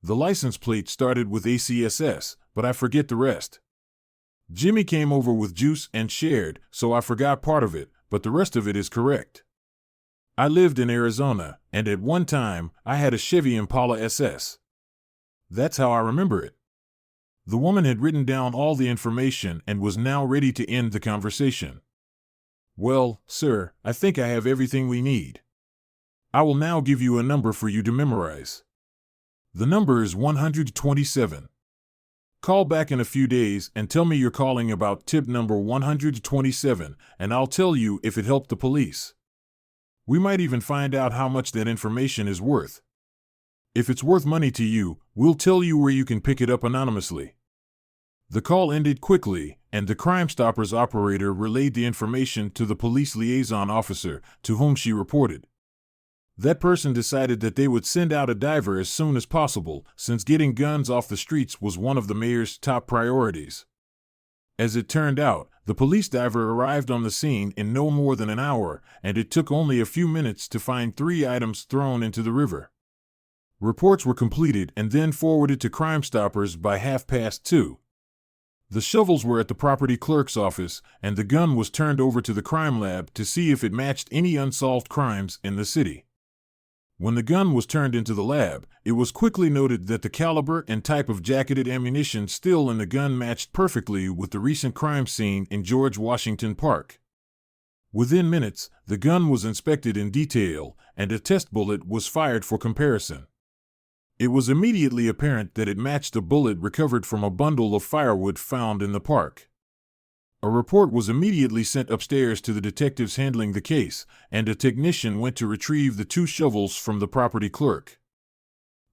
The license plate started with ACSS, but I forget the rest. Jimmy came over with juice and shared, so I forgot part of it, but the rest of it is correct. I lived in Arizona, and at one time, I had a Chevy Impala SS. That's how I remember it." The woman had written down all the information and was now ready to end the conversation. "Well, sir, I think I have everything we need. I will now give you a number for you to memorize. The number is 127. Call back in a few days and tell me you're calling about tip number 127, and I'll tell you if it helped the police. We might even find out how much that information is worth. If it's worth money to you, we'll tell you where you can pick it up anonymously." The call ended quickly, and the Crime Stoppers operator relayed the information to the police liaison officer, to whom she reported. That person decided that they would send out a diver as soon as possible, since getting guns off the streets was one of the mayor's top priorities. As it turned out, the police diver arrived on the scene in no more than an hour, and it took only a few minutes to find 3 items thrown into the river. Reports were completed and then forwarded to Crime Stoppers by 2:30. The shovels were at the property clerk's office, and the gun was turned over to the crime lab to see if it matched any unsolved crimes in the city. When the gun was turned into the lab, it was quickly noted that the caliber and type of jacketed ammunition still in the gun matched perfectly with the recent crime scene in George Washington Park. Within minutes, the gun was inspected in detail, and a test bullet was fired for comparison. It was immediately apparent that it matched a bullet recovered from a bundle of firewood found in the park. A report was immediately sent upstairs to the detectives handling the case, and a technician went to retrieve the 2 shovels from the property clerk.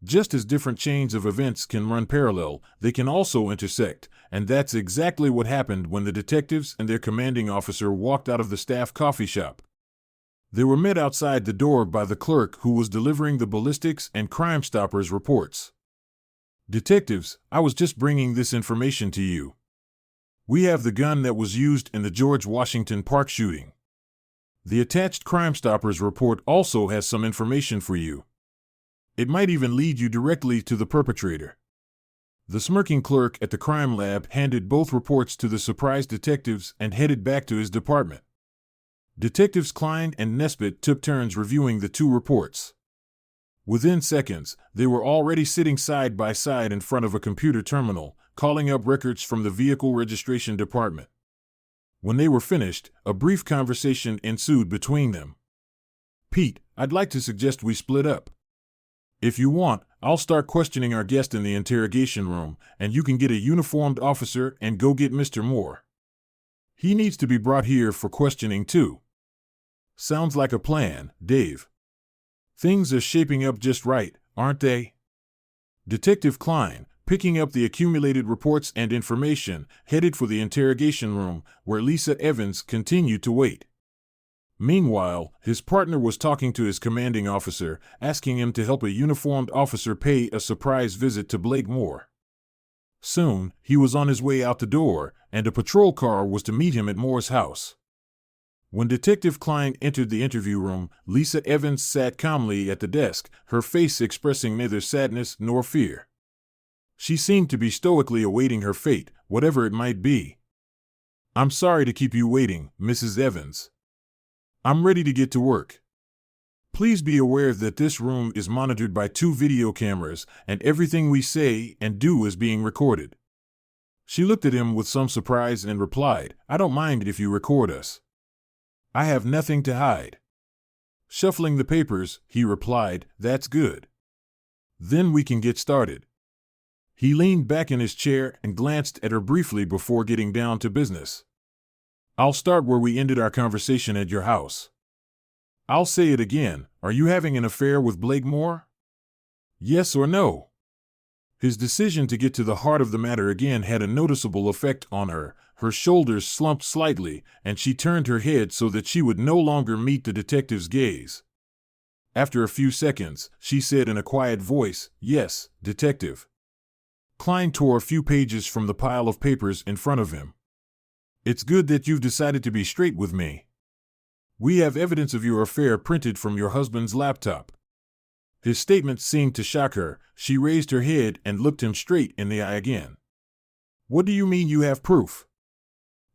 Just as different chains of events can run parallel, they can also intersect, and that's exactly what happened when the detectives and their commanding officer walked out of the staff coffee shop. They were met outside the door by the clerk who was delivering the ballistics and Crime Stoppers reports. "Detectives, I was just bringing this information to you. We have the gun that was used in the George Washington Park shooting. The attached Crime Stoppers report also has some information for you. It might even lead you directly to the perpetrator." The smirking clerk at the crime lab handed both reports to the surprised detectives and headed back to his department. Detectives Klein and Nesbitt took turns reviewing the 2 reports. Within seconds, they were already sitting side by side in front of a computer terminal, calling up records from the vehicle registration department. When they were finished, a brief conversation ensued between them. "Pete, I'd like to suggest we split up. If you want, I'll start questioning our guest in the interrogation room, and you can get a uniformed officer and go get Mr. Moore. He needs to be brought here for questioning too." "Sounds like a plan, Dave. Things are shaping up just right, aren't they?" Detective Klein, picking up the accumulated reports and information, headed for the interrogation room, where Lisa Evans continued to wait. Meanwhile, his partner was talking to his commanding officer, asking him to help a uniformed officer pay a surprise visit to Blake Moore. Soon, he was on his way out the door, and a patrol car was to meet him at Moore's house. When Detective Klein entered the interview room, Lisa Evans sat calmly at the desk, her face expressing neither sadness nor fear. She seemed to be stoically awaiting her fate, whatever it might be. "I'm sorry to keep you waiting, Mrs. Evans. I'm ready to get to work. Please be aware that this room is monitored by 2 video cameras, and everything we say and do is being recorded." She looked at him with some surprise and replied, "I don't mind if you record us. I have nothing to hide." Shuffling the papers, he replied, "That's good. Then we can get started." He leaned back in his chair and glanced at her briefly before getting down to business. "I'll start where we ended our conversation at your house. I'll say it again, are you having an affair with Blake Moore? Yes or no?" His decision to get to the heart of the matter again had a noticeable effect on her. Her shoulders slumped slightly, and she turned her head so that she would no longer meet the detective's gaze. After a few seconds, she said in a quiet voice, "Yes, Detective." Klein tore a few pages from the pile of papers in front of him. "It's good that you've decided to be straight with me. We have evidence of your affair printed from your husband's laptop." His statement seemed to shock her. She raised her head and looked him straight in the eye again. "What do you mean you have proof?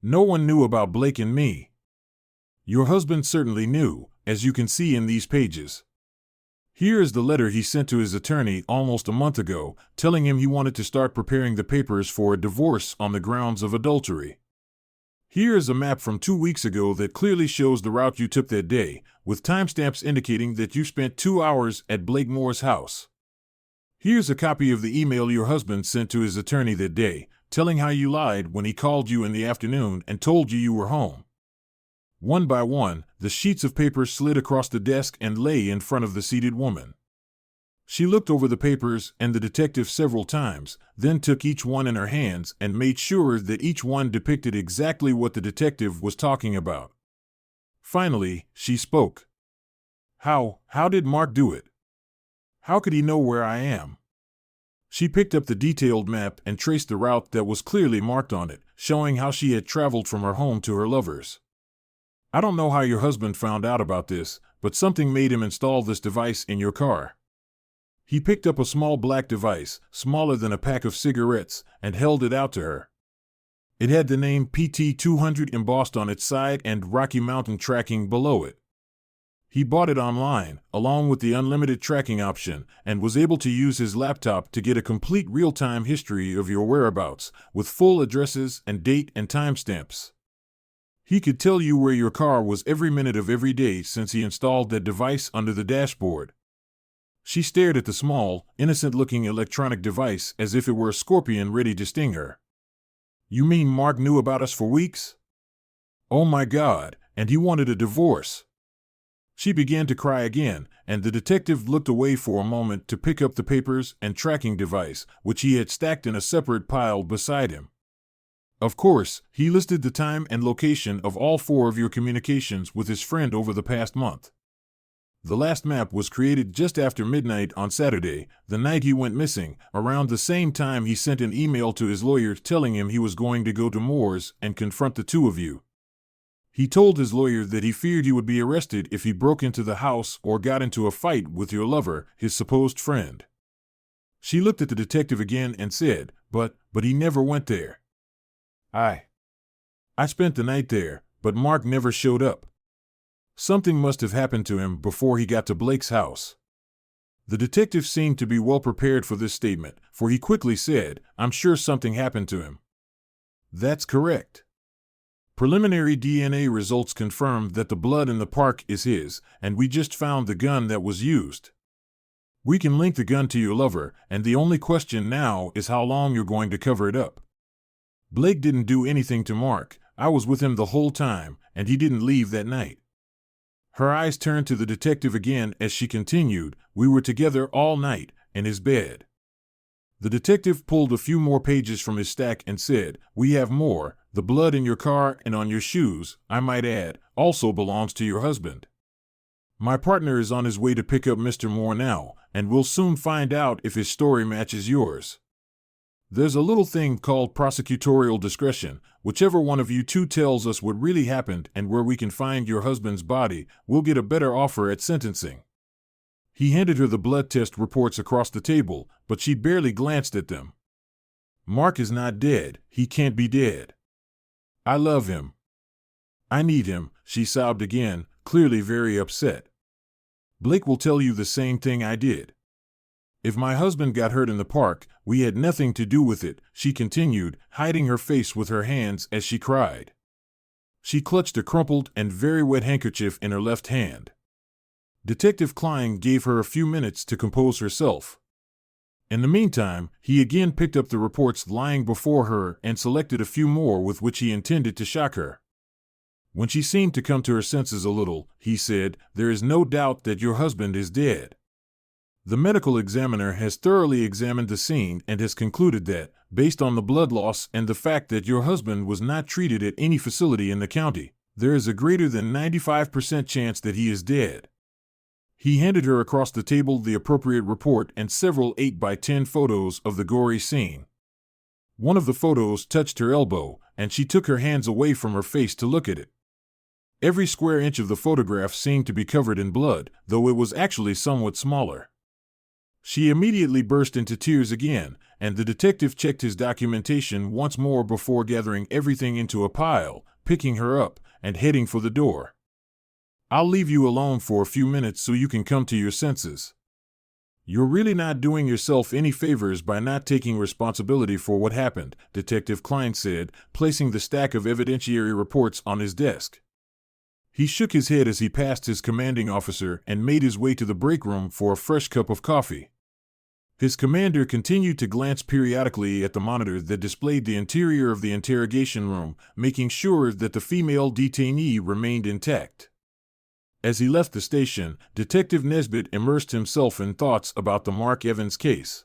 No one knew about Blake and me." "Your husband certainly knew, as you can see in these pages. Here is the letter he sent to his attorney almost a month ago, telling him he wanted to start preparing the papers for a divorce on the grounds of adultery. Here is a map from 2 weeks ago that clearly shows the route you took that day, with timestamps indicating that you spent 2 hours at Blake Moore's house. Here's a copy of the email your husband sent to his attorney that day, telling how you lied when he called you in the afternoon and told you were home." One by one, the sheets of paper slid across the desk and lay in front of the seated woman. She looked over the papers and the detective several times, then took each one in her hands and made sure that each one depicted exactly what the detective was talking about. Finally, she spoke. How did Mark do it? How could he know where I am? She picked up the detailed map and traced the route that was clearly marked on it, showing how she had traveled from her home to her lover's. I don't know how your husband found out about this, but something made him install this device in your car. He picked up a small black device, smaller than a pack of cigarettes, and held it out to her. It had the name PT-200 embossed on its side and Rocky Mountain tracking below it. He bought it online, along with the unlimited tracking option, and was able to use his laptop to get a complete real-time history of your whereabouts, with full addresses and date and timestamps. He could tell you where your car was every minute of every day since he installed that device under the dashboard. She stared at the small, innocent-looking electronic device as if it were a scorpion ready to sting her. You mean Mark knew about us for weeks? Oh my God, and he wanted a divorce. She began to cry again, and the detective looked away for a moment to pick up the papers and tracking device, which he had stacked in a separate pile beside him. Of course, he listed the time and location of all 4 of your communications with his friend over the past month. The last map was created just after midnight on Saturday, the night he went missing, around the same time he sent an email to his lawyer telling him he was going to go to Moore's and confront the 2 of you. He told his lawyer that he feared he would be arrested if he broke into the house or got into a fight with your lover, his supposed friend. She looked at the detective again and said, but he never went there. I spent the night there, but Mark never showed up. Something must have happened to him before he got to Blake's house. The detective seemed to be well prepared for this statement, for he quickly said, I'm sure something happened to him. That's correct. Preliminary DNA results confirmed that the blood in the park is his, and we just found the gun that was used. We can link the gun to your lover, and the only question now is how long you're going to cover it up. Blake didn't do anything to Mark. I was with him the whole time, and he didn't leave that night. Her eyes turned to the detective again as she continued, we were together all night, in his bed. The detective pulled a few more pages from his stack and said, we have more. The blood in your car and on your shoes, I might add, also belongs to your husband. My partner is on his way to pick up Mr. Moore now, and we'll soon find out if his story matches yours. There's a little thing called prosecutorial discretion. Whichever one of you 2 tells us what really happened and where we can find your husband's body, we'll get a better offer at sentencing. He handed her the blood test reports across the table, but she barely glanced at them. Mark is not dead. He can't be dead. I love him. I need him, she sobbed again, clearly very upset. Blake will tell you the same thing I did. If my husband got hurt in the park, we had nothing to do with it, she continued, hiding her face with her hands as she cried. She clutched a crumpled and very wet handkerchief in her left hand. Detective Klein gave her a few minutes to compose herself. In the meantime, he again picked up the reports lying before her and selected a few more with which he intended to shock her. When she seemed to come to her senses a little, he said, there is no doubt that your husband is dead. The medical examiner has thoroughly examined the scene and has concluded that, based on the blood loss and the fact that your husband was not treated at any facility in the county, there is a greater than 95% chance that he is dead. He handed her across the table the appropriate report and several 8x10 photos of the gory scene. One of the photos touched her elbow, and she took her hands away from her face to look at it. Every square inch of the photograph seemed to be covered in blood, though it was actually somewhat smaller. She immediately burst into tears again, and the detective checked his documentation once more before gathering everything into a pile, picking her up, and heading for the door. I'll leave you alone for a few minutes so you can come to your senses. You're really not doing yourself any favors by not taking responsibility for what happened, Detective Klein said, placing the stack of evidentiary reports on his desk. He shook his head as he passed his commanding officer and made his way to the break room for a fresh cup of coffee. His commander continued to glance periodically at the monitor that displayed the interior of the interrogation room, making sure that the female detainee remained intact. As he left the station, Detective Nesbitt immersed himself in thoughts about the Mark Evans case.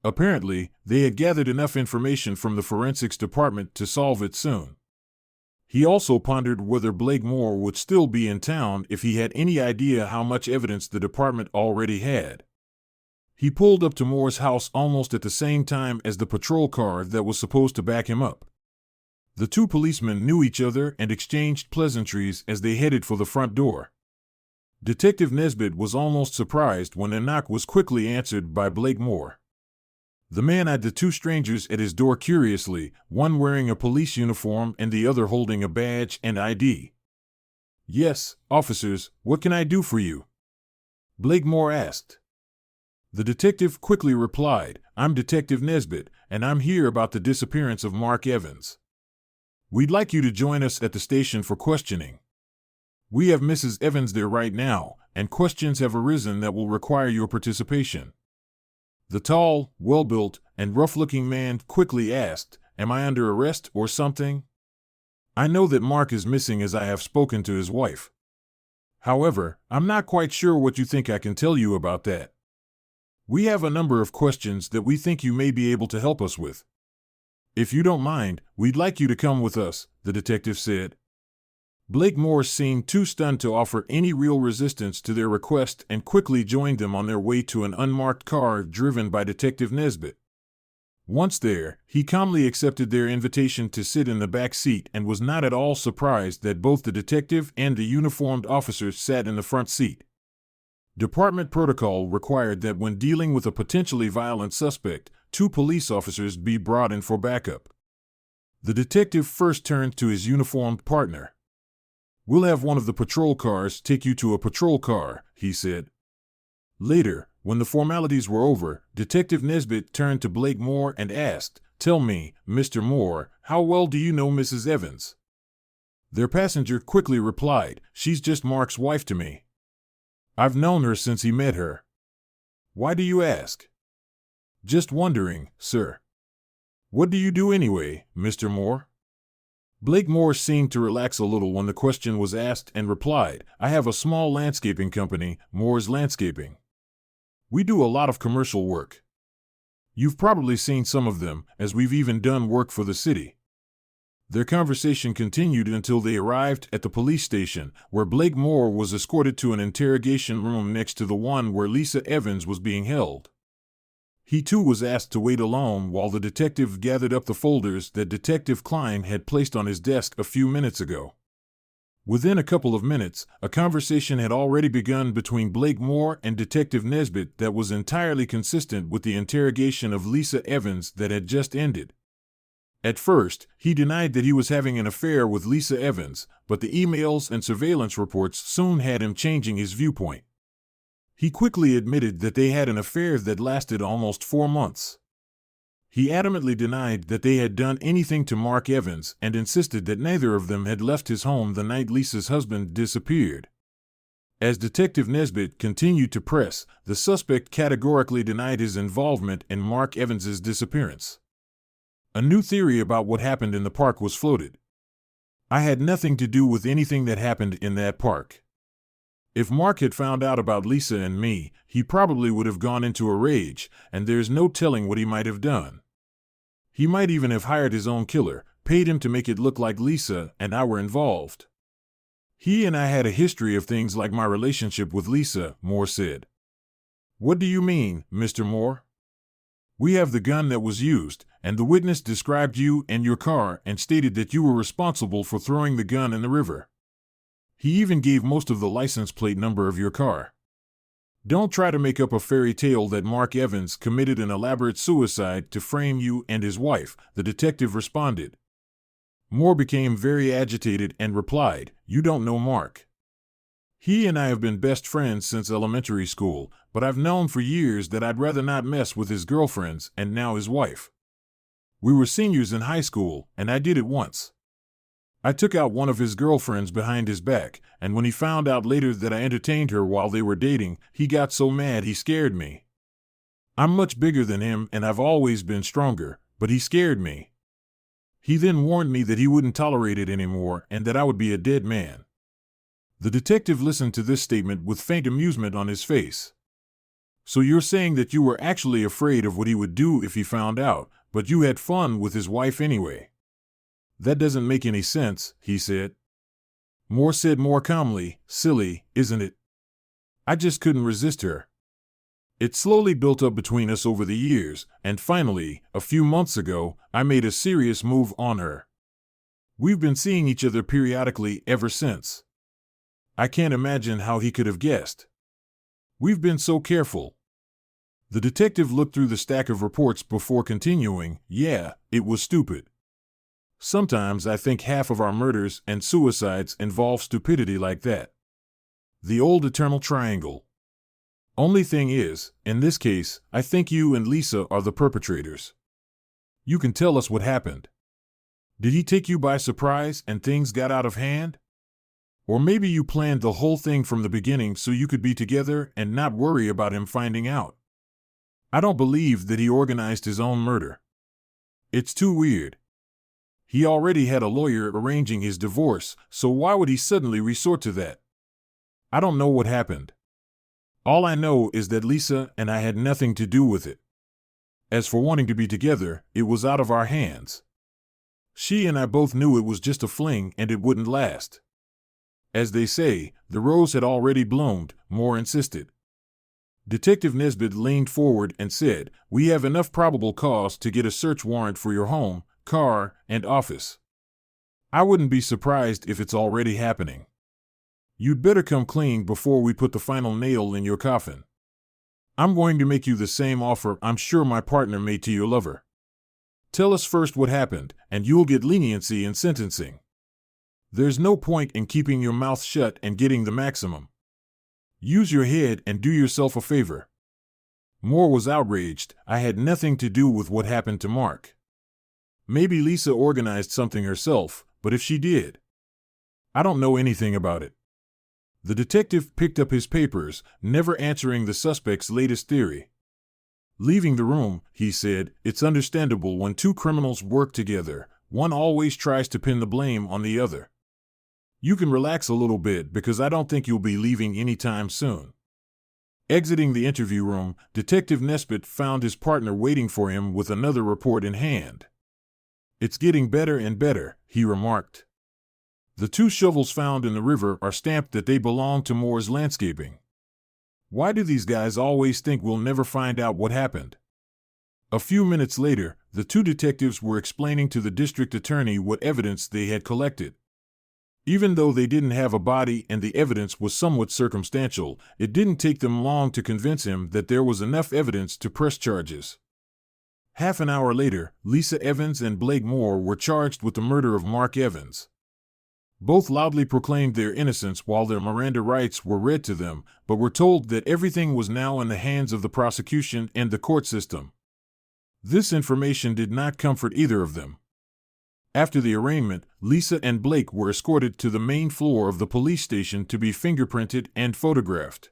Apparently, they had gathered enough information from the forensics department to solve it soon. He also pondered whether Blake Moore would still be in town if he had any idea how much evidence the department already had. He pulled up to Moore's house almost at the same time as the patrol car that was supposed to back him up. The two policemen knew each other and exchanged pleasantries as they headed for the front door. Detective Nesbitt was almost surprised when a knock was quickly answered by Blake Moore. The man eyed the two strangers at his door curiously, one wearing a police uniform and the other holding a badge and ID. "Yes, officers, what can I do for you?" Blake Moore asked. The detective quickly replied, "I'm Detective Nesbitt, and I'm here about the disappearance of Mark Evans. We'd like you to join us at the station for questioning. We have Mrs. Evans there right now, and questions have arisen that will require your participation." The tall, well-built, and rough-looking man quickly asked, "Am I under arrest or something? I know that Mark is missing as I have spoken to his wife. However, I'm not quite sure what you think I can tell you about that. We have a number of questions that we think you may be able to help us with. If you don't mind, we'd like you to come with us," the detective said. Blake Moore seemed too stunned to offer any real resistance to their request and quickly joined them on their way to an unmarked car driven by Detective Nesbitt. Once there, he calmly accepted their invitation to sit in the back seat and was not at all surprised that both the detective and the uniformed officers sat in the front seat. Department protocol required that when dealing with a potentially violent suspect, two police officers be brought in for backup. The detective first turned to his uniformed partner. "We'll have one of the patrol cars take you to a patrol car," he said. Later, when the formalities were over, Detective Nesbitt turned to Blake Moore and asked, "Tell me, Mr. Moore, how well do you know Mrs. Evans?" Their passenger quickly replied, "She's just Mark's wife to me. I've known her since he met her." "Why do you ask?" "Just wondering, sir." "What do you do anyway, Mr. Moore?" Blake Moore seemed to relax a little when the question was asked and replied, "I have a small landscaping company, Moore's Landscaping. We do a lot of commercial work. You've probably seen some of them, as we've even done work for the city." Their conversation continued until they arrived at the police station, where Blake Moore was escorted to an interrogation room next to the one where Lisa Evans was being held. He too was asked to wait alone while the detective gathered up the folders that Detective Klein had placed on his desk a few minutes ago. Within a couple of minutes, a conversation had already begun between Blake Moore and Detective Nesbitt that was entirely consistent with the interrogation of Lisa Evans that had just ended. At first, he denied that he was having an affair with Lisa Evans, but the emails and surveillance reports soon had him changing his viewpoint. He quickly admitted that they had an affair that lasted almost 4 months. He adamantly denied that they had done anything to Mark Evans and insisted that neither of them had left his home the night Lisa's husband disappeared. As Detective Nesbitt continued to press, the suspect categorically denied his involvement in Mark Evans's disappearance. A new theory about what happened in the park was floated. "I had nothing to do with anything that happened in that park. If Mark had found out about Lisa and me, he probably would have gone into a rage, and there's no telling what he might have done. He might even have hired his own killer, paid him to make it look like Lisa and I were involved. He and I had a history of things like my relationship with Lisa," Moore said. "What do you mean, Mr. Moore?" "We have the gun that was used, and the witness described you and your car and stated that you were responsible for throwing the gun in the river. He even gave most of the license plate number of your car. Don't try to make up a fairy tale that Mark Evans committed an elaborate suicide to frame you and his wife," the detective responded. Moore became very agitated and replied, "You don't know Mark. He and I have been best friends since elementary school, but I've known for years that I'd rather not mess with his girlfriends and now his wife. We were seniors in high school, and I did it once. I took out one of his girlfriends behind his back, and when he found out later that I entertained her while they were dating, he got so mad he scared me. I'm much bigger than him and I've always been stronger, but he scared me. He then warned me that he wouldn't tolerate it anymore and that I would be a dead man. The detective listened to this statement with faint amusement on his face. So you're saying that you were actually afraid of what he would do if he found out, but you had fun with his wife anyway. That doesn't make any sense, he said. Moore said more calmly, silly, isn't it? I just couldn't resist her. It slowly built up between us over the years, and finally, a few months ago, I made a serious move on her. We've been seeing each other periodically ever since. I can't imagine how he could have guessed. We've been so careful. The detective looked through the stack of reports before continuing, yeah, it was stupid. Sometimes I think half of our murders and suicides involve stupidity like that. The old eternal triangle. Only thing is, in this case, I think you and Lisa are the perpetrators. You can tell us what happened. Did he take you by surprise and things got out of hand? Or maybe you planned the whole thing from the beginning so you could be together and not worry about him finding out. I don't believe that he organized his own murder. It's too weird. He already had a lawyer arranging his divorce, so why would he suddenly resort to that? I don't know what happened. All I know is that Lisa and I had nothing to do with it. As for wanting to be together, it was out of our hands. She and I both knew it was just a fling and it wouldn't last. As they say, the rose had already bloomed, Moore insisted. Detective Nesbitt leaned forward and said, we have enough probable cause to get a search warrant for your home, car, and office. I wouldn't be surprised if it's already happening. You'd better come clean before we put the final nail in your coffin. I'm going to make you the same offer I'm sure my partner made to your lover. Tell us first what happened, and you'll get leniency in sentencing. There's no point in keeping your mouth shut and getting the maximum. Use your head and do yourself a favor. Moore was outraged. I had nothing to do with what happened to Mark. Maybe Lisa organized something herself, but if she did, I don't know anything about it. The detective picked up his papers, never answering the suspect's latest theory. Leaving the room, he said, it's understandable when two criminals work together, one always tries to pin the blame on the other. You can relax a little bit because I don't think you'll be leaving anytime soon. Exiting the interview room, Detective Nesbitt found his partner waiting for him with another report in hand. It's getting better and better, he remarked. The two shovels found in the river are stamped that they belong to Moore's Landscaping. Why do these guys always think we'll never find out what happened? A few minutes later, the two detectives were explaining to the district attorney what evidence they had collected. Even though they didn't have a body and the evidence was somewhat circumstantial, it didn't take them long to convince him that there was enough evidence to press charges. Half an hour later, Lisa Evans and Blake Moore were charged with the murder of Mark Evans. Both loudly proclaimed their innocence while their Miranda rights were read to them, but were told that everything was now in the hands of the prosecution and the court system. This information did not comfort either of them. After the arraignment, Lisa and Blake were escorted to the main floor of the police station to be fingerprinted and photographed.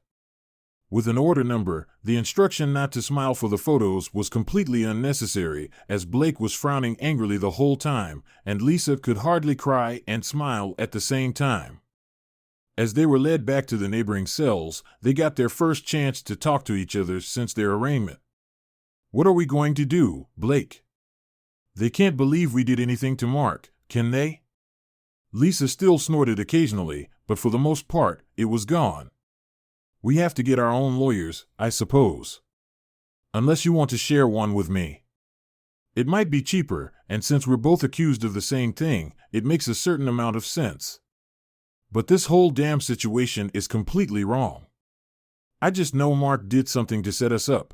With an order number, the instruction not to smile for the photos was completely unnecessary, as Blake was frowning angrily the whole time, and Lisa could hardly cry and smile at the same time. As they were led back to the neighboring cells, they got their first chance to talk to each other since their arraignment. What are we going to do, Blake? They can't believe we did anything to Mark, can they? Lisa still snorted occasionally, but for the most part, it was gone. We have to get our own lawyers, I suppose. Unless you want to share one with me. It might be cheaper, and since we're both accused of the same thing, it makes a certain amount of sense. But this whole damn situation is completely wrong. I just know Mark did something to set us up.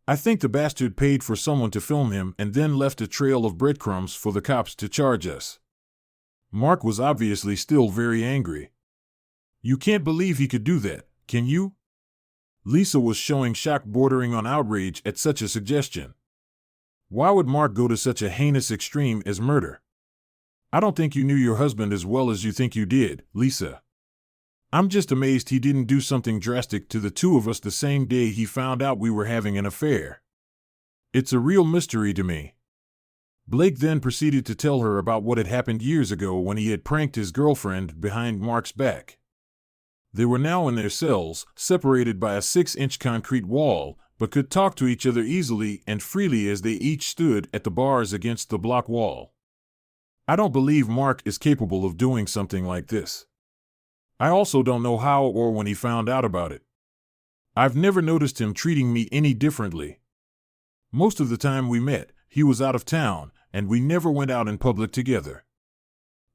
I think the bastard paid for someone to film him and then left a trail of breadcrumbs for the cops to charge us. Mark was obviously still very angry. You can't believe he could do that, can you? Lisa was showing shock bordering on outrage at such a suggestion. Why would Mark go to such a heinous extreme as murder? I don't think you knew your husband as well as you think you did, Lisa. I'm just amazed he didn't do something drastic to the two of us the same day he found out we were having an affair. It's a real mystery to me. Blake then proceeded to tell her about what had happened years ago when he had pranked his girlfriend behind Mark's back. They were now in their cells, separated by a 6-inch concrete wall, but could talk to each other easily and freely as they each stood at the bars against the block wall. I don't believe Mark is capable of doing something like this. I also don't know how or when he found out about it. I've never noticed him treating me any differently. Most of the time we met, he was out of town, and we never went out in public together.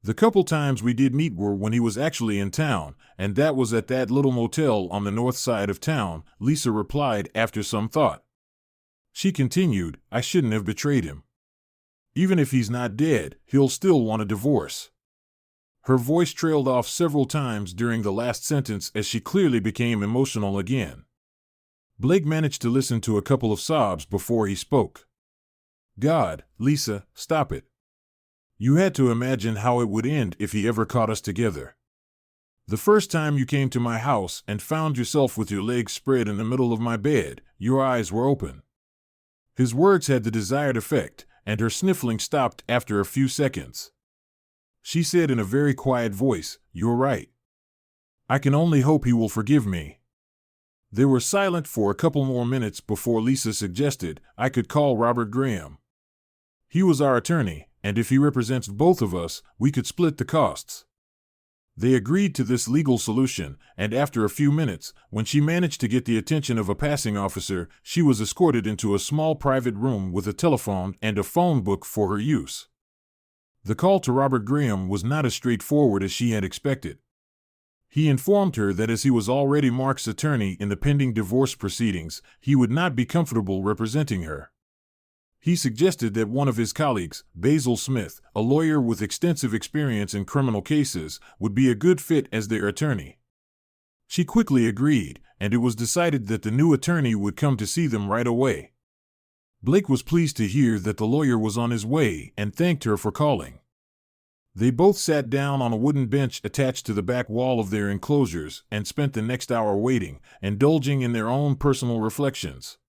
The couple times we did meet were when he was actually in town, and that was at that little motel on the north side of town, Lisa replied after some thought. She continued, I shouldn't have betrayed him. Even if he's not dead, he'll still want a divorce. Her voice trailed off several times during the last sentence as she clearly became emotional again. Blake managed to listen to a couple of sobs before he spoke. God, Lisa, stop it. You had to imagine how it would end if he ever caught us together. The first time you came to my house and found yourself with your legs spread in the middle of my bed, your eyes were open. His words had the desired effect, and her sniffling stopped after a few seconds. She said in a very quiet voice, You're right. I can only hope he will forgive me. They were silent for a couple more minutes before Lisa suggested, I could call Robert Graham. He was our attorney, and if he represents both of us, we could split the costs. They agreed to this legal solution, and after a few minutes, when she managed to get the attention of a passing officer, she was escorted into a small private room with a telephone and a phone book for her use. The call to Robert Graham was not as straightforward as she had expected. He informed her that as he was already Mark's attorney in the pending divorce proceedings, he would not be comfortable representing her. He suggested that one of his colleagues, Basil Smith, a lawyer with extensive experience in criminal cases, would be a good fit as their attorney. She quickly agreed, and it was decided that the new attorney would come to see them right away. Blake was pleased to hear that the lawyer was on his way and thanked her for calling. They both sat down on a wooden bench attached to the back wall of their enclosures and spent the next hour waiting, indulging in their own personal reflections.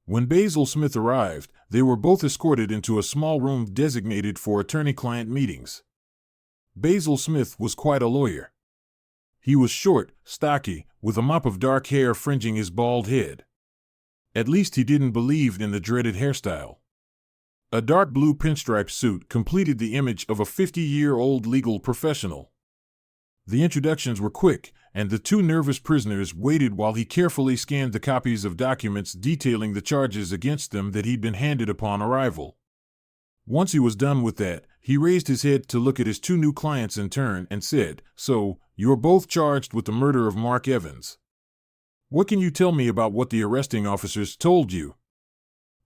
When Basil Smith arrived, they were both escorted into a small room designated for attorney-client meetings. Basil Smith was quite a lawyer. He was short, stocky, with a mop of dark hair fringing his bald head. At least he didn't believe in the dreaded hairstyle. A dark blue pinstripe suit completed the image of a 50-year-old legal professional. The introductions were quick, and the two nervous prisoners waited while he carefully scanned the copies of documents detailing the charges against them that he'd been handed upon arrival. Once he was done with that, he raised his head to look at his two new clients in turn and said, So, you're both charged with the murder of Mark Evans. What can you tell me about what the arresting officers told you?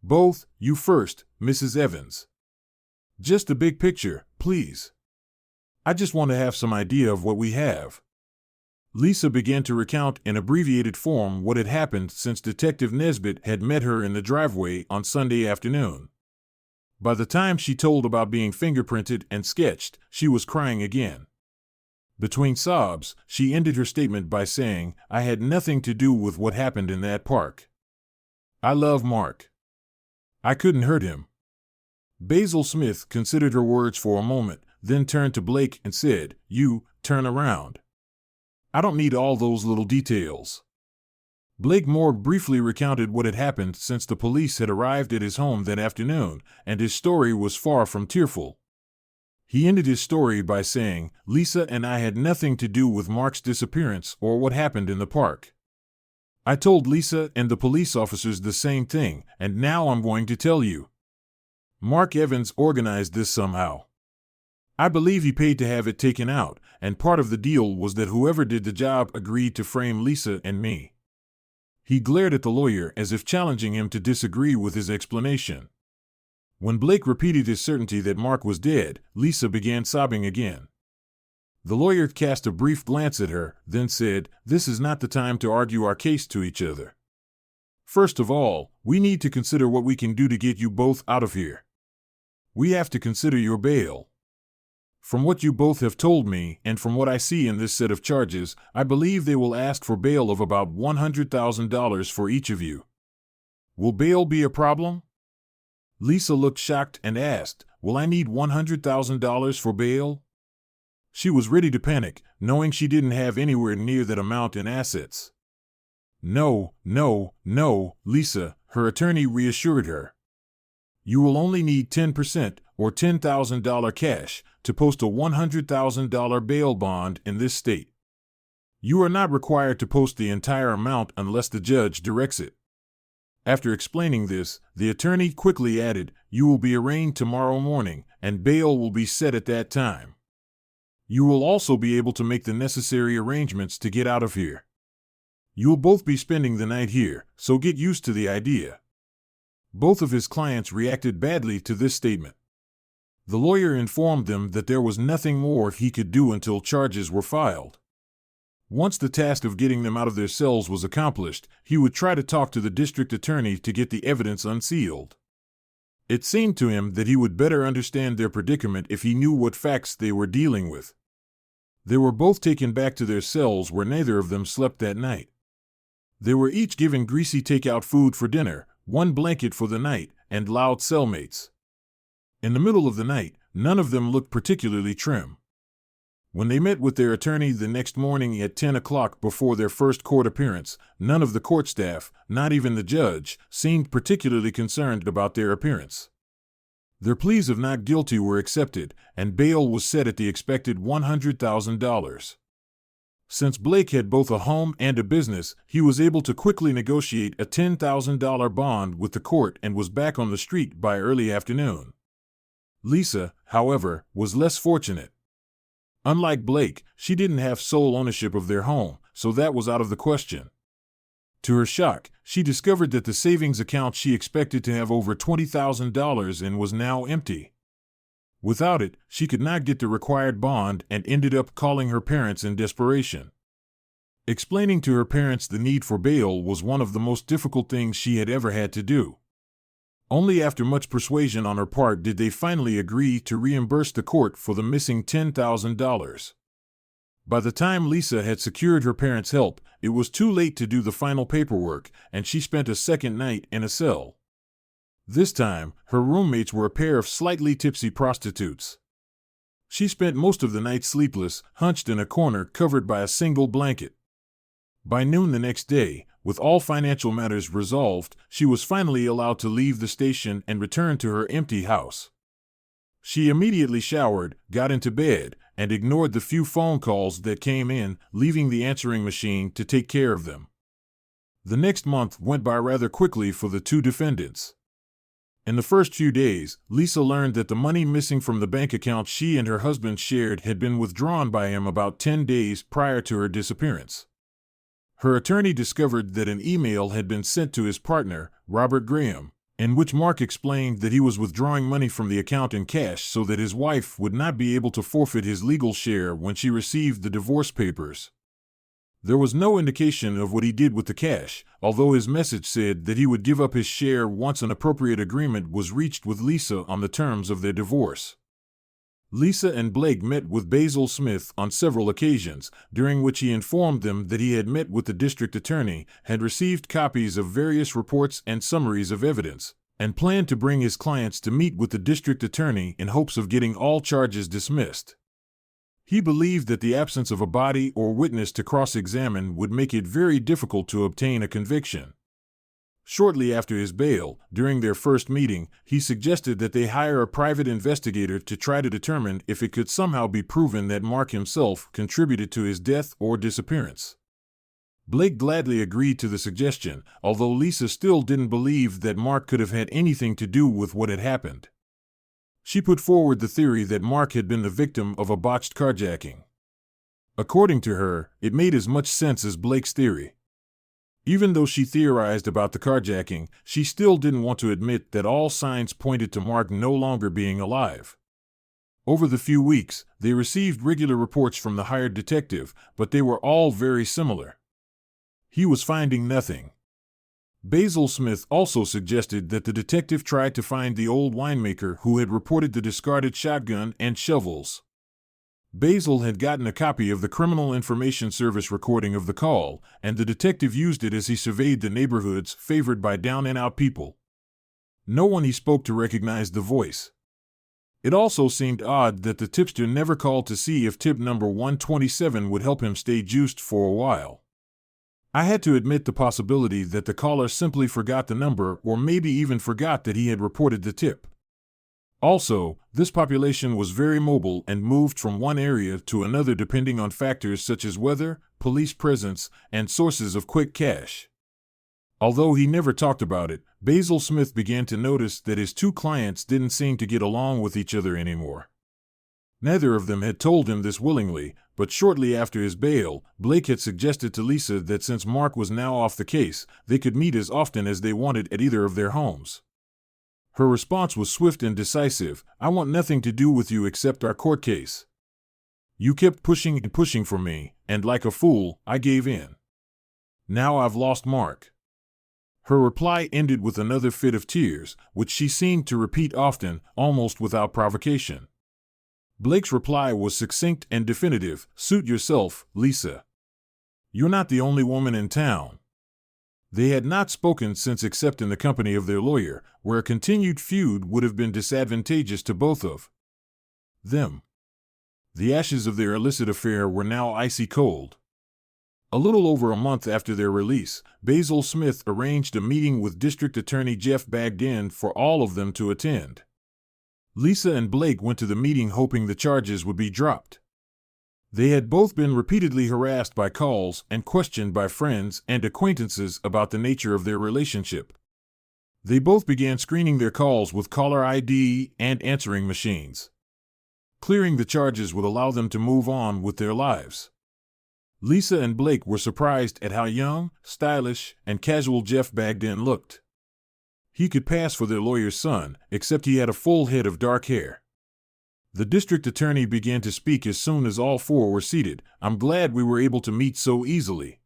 Both, you first, Mrs. Evans. Just the big picture, please. I just want to have some idea of what we have. Lisa began to recount in abbreviated form what had happened since Detective Nesbitt had met her in the driveway on Sunday afternoon. By the time she told about being fingerprinted and sketched, she was crying again. Between sobs, she ended her statement by saying, I had nothing to do with what happened in that park. I love Mark. I couldn't hurt him. Basil Smith considered her words for a moment, then turned to Blake and said, You, turn around. I don't need all those little details. Blake Moore briefly recounted what had happened since the police had arrived at his home that afternoon, and his story was far from tearful. He ended his story by saying, Lisa and I had nothing to do with Mark's disappearance or what happened in the park. I told Lisa and the police officers the same thing, and now I'm going to tell you. Mark Evans organized this somehow. I believe he paid to have it taken out, and part of the deal was that whoever did the job agreed to frame Lisa and me. He glared at the lawyer as if challenging him to disagree with his explanation. When Blake repeated his certainty that Mark was dead, Lisa began sobbing again. The lawyer cast a brief glance at her, then said, This is not the time to argue our case to each other. First of all, we need to consider what we can do to get you both out of here. We have to consider your bail. From what you both have told me, and from what I see in this set of charges, I believe they will ask for bail of about $100,000 for each of you. Will bail be a problem? Lisa looked shocked and asked, Will I need $100,000 for bail? She was ready to panic, knowing she didn't have anywhere near that amount in assets. No, Lisa, her attorney reassured her. You will only need 10% or $10,000 cash to post a $100,000 bail bond in this state. You are not required to post the entire amount unless the judge directs it. After explaining this, the attorney quickly added, you will be arraigned tomorrow morning, and bail will be set at that time. You will also be able to make the necessary arrangements to get out of here. You will both be spending the night here, so get used to the idea. Both of his clients reacted badly to this statement. The lawyer informed them that there was nothing more he could do until charges were filed. Once the task of getting them out of their cells was accomplished, he would try to talk to the district attorney to get the evidence unsealed. It seemed to him that he would better understand their predicament if he knew what facts they were dealing with. They were both taken back to their cells where neither of them slept that night. They were each given greasy takeout food for dinner, one blanket for the night, and loud cellmates. In the middle of the night, none of them looked particularly trim. When they met with their attorney the next morning at 10 o'clock before their first court appearance, none of the court staff, not even the judge, seemed particularly concerned about their appearance. Their pleas of not guilty were accepted, and bail was set at the expected $100,000. Since Blake had both a home and a business, he was able to quickly negotiate a $10,000 bond with the court and was back on the street by early afternoon. Lisa, however, was less fortunate. Unlike Blake, she didn't have sole ownership of their home, so that was out of the question. To her shock, she discovered that the savings account she expected to have over $20,000 in was now empty. Without it, she could not get the required bond and ended up calling her parents in desperation. Explaining to her parents the need for bail was one of the most difficult things she had ever had to do. Only after much persuasion on her part did they finally agree to reimburse the court for the missing $10,000. By the time Lisa had secured her parents' help, it was too late to do the final paperwork, and she spent a second night in a cell. This time, her roommates were a pair of slightly tipsy prostitutes. She spent most of the night sleepless, hunched in a corner covered by a single blanket. By noon the next day, with all financial matters resolved, she was finally allowed to leave the station and return to her empty house. She immediately showered, got into bed, and ignored the few phone calls that came in, leaving the answering machine to take care of them. The next month went by rather quickly for the two defendants. In the first few days, Lisa learned that the money missing from the bank account she and her husband shared had been withdrawn by him about 10 days prior to her disappearance. Her attorney discovered that an email had been sent to his partner, Robert Graham, in which Mark explained that he was withdrawing money from the account in cash so that his wife would not be able to forfeit his legal share when she received the divorce papers. There was no indication of what he did with the cash, although his message said that he would give up his share once an appropriate agreement was reached with Lisa on the terms of their divorce. Lisa and Blake met with Basil Smith on several occasions, during which he informed them that he had met with the district attorney, had received copies of various reports and summaries of evidence, and planned to bring his clients to meet with the district attorney in hopes of getting all charges dismissed. He believed that the absence of a body or witness to cross-examine would make it very difficult to obtain a conviction. Shortly after his bail, during their first meeting, he suggested that they hire a private investigator to try to determine if it could somehow be proven that Mark himself contributed to his death or disappearance. Blake gladly agreed to the suggestion, although Lisa still didn't believe that Mark could have had anything to do with what had happened. She put forward the theory that Mark had been the victim of a botched carjacking. According to her, it made as much sense as Blake's theory. Even though she theorized about the carjacking, she still didn't want to admit that all signs pointed to Mark no longer being alive. Over the few weeks, they received regular reports from the hired detective, but they were all very similar. He was finding nothing. Basil Smith also suggested that the detective tried to find the old winemaker who had reported the discarded shotgun and shovels. Basil had gotten a copy of the Criminal Information Service recording of the call, and the detective used it as he surveyed the neighborhoods favored by down-and-out people. No one he spoke to recognized the voice. It also seemed odd that the tipster never called to see if tip number 127 would help him stay juiced for a while. I had to admit the possibility that the caller simply forgot the number or maybe even forgot that he had reported the tip. Also, this population was very mobile and moved from one area to another depending on factors such as weather, police presence, and sources of quick cash. Although he never talked about it, Basil Smith began to notice that his two clients didn't seem to get along with each other anymore. Neither of them had told him this willingly, but shortly after his bail, Blake had suggested to Lisa that since Mark was now off the case, they could meet as often as they wanted at either of their homes. Her response was swift and decisive. "I want nothing to do with you except our court case. You kept pushing and pushing for me, and like a fool, I gave in. Now I've lost Mark." Her reply ended with another fit of tears, which she seemed to repeat often, almost without provocation. Blake's reply was succinct and definitive. "Suit yourself, Lisa. You're not the only woman in town." They had not spoken since except in the company of their lawyer, where a continued feud would have been disadvantageous to both of them. The ashes of their illicit affair were now icy cold. A little over a month after their release, Basil Smith arranged a meeting with District Attorney Jeff Bagden for all of them to attend. Lisa and Blake went to the meeting hoping the charges would be dropped. They had both been repeatedly harassed by calls and questioned by friends and acquaintances about the nature of their relationship. They both began screening their calls with caller ID and answering machines. Clearing the charges would allow them to move on with their lives. Lisa and Blake were surprised at how young, stylish, and casual Jeff Bagden looked. He could pass for their lawyer's son, except he had a full head of dark hair. The district attorney began to speak as soon as all four were seated. "I'm glad we were able to meet so easily.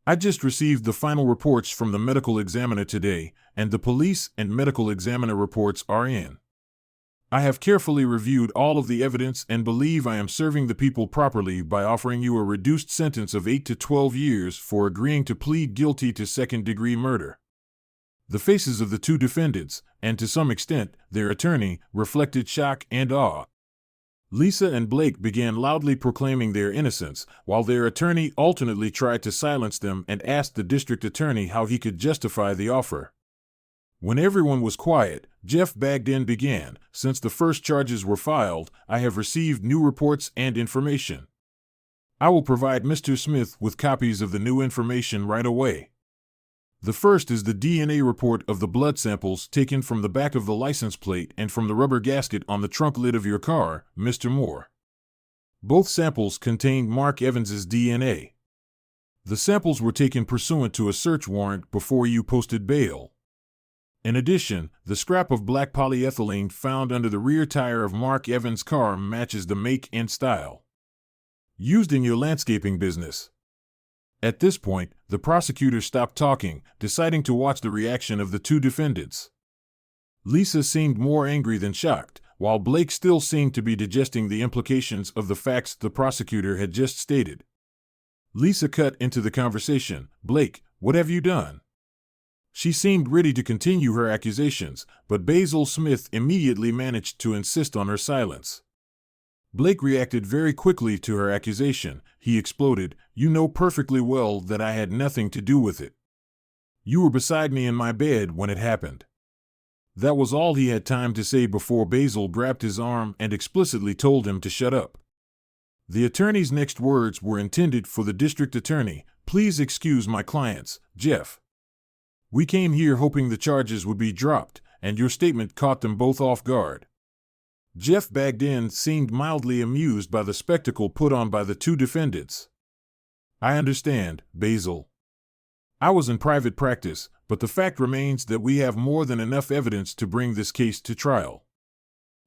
I just received the final reports from the medical examiner today, and the police and medical examiner reports are in. I have carefully reviewed all of the evidence and believe I am serving the people properly by offering you a reduced sentence of 8 to 12 years for agreeing to plead guilty to second-degree murder." The faces of the two defendants, and to some extent, their attorney, reflected shock and awe. Lisa and Blake began loudly proclaiming their innocence, while their attorney alternately tried to silence them and asked the district attorney how he could justify the offer. When everyone was quiet, Jeff Bagden began. "Since the first charges were filed, I have received new reports and information. I will provide Mr. Smith with copies of the new information right away. The first is the DNA report of the blood samples taken from the back of the license plate and from the rubber gasket on the trunk lid of your car, Mr. Moore. Both samples contained Mark Evans's DNA. The samples were taken pursuant to a search warrant before you posted bail. In addition, the scrap of black polyethylene found under the rear tire of Mark Evans' car matches the make and style used in your landscaping business." At this point, the prosecutor stopped talking, deciding to watch the reaction of the two defendants. Lisa seemed more angry than shocked, while Blake still seemed to be digesting the implications of the facts the prosecutor had just stated. Lisa cut into the conversation. "Blake, what have you done?" She seemed ready to continue her accusations, but Basil Smith immediately managed to insist on her silence. Blake reacted very quickly to her accusation. He exploded, "You know perfectly well that I had nothing to do with it. You were beside me in my bed when it happened." That was all he had time to say before Basil grabbed his arm and explicitly told him to shut up. The attorney's next words were intended for the district attorney. "Please excuse my clients, Jeff. We came here hoping the charges would be dropped, and your statement caught them both off guard." Jeff Bagden seemed mildly amused by the spectacle put on by the two defendants. "I understand, Basil. I was in private practice, but the fact remains that we have more than enough evidence to bring this case to trial.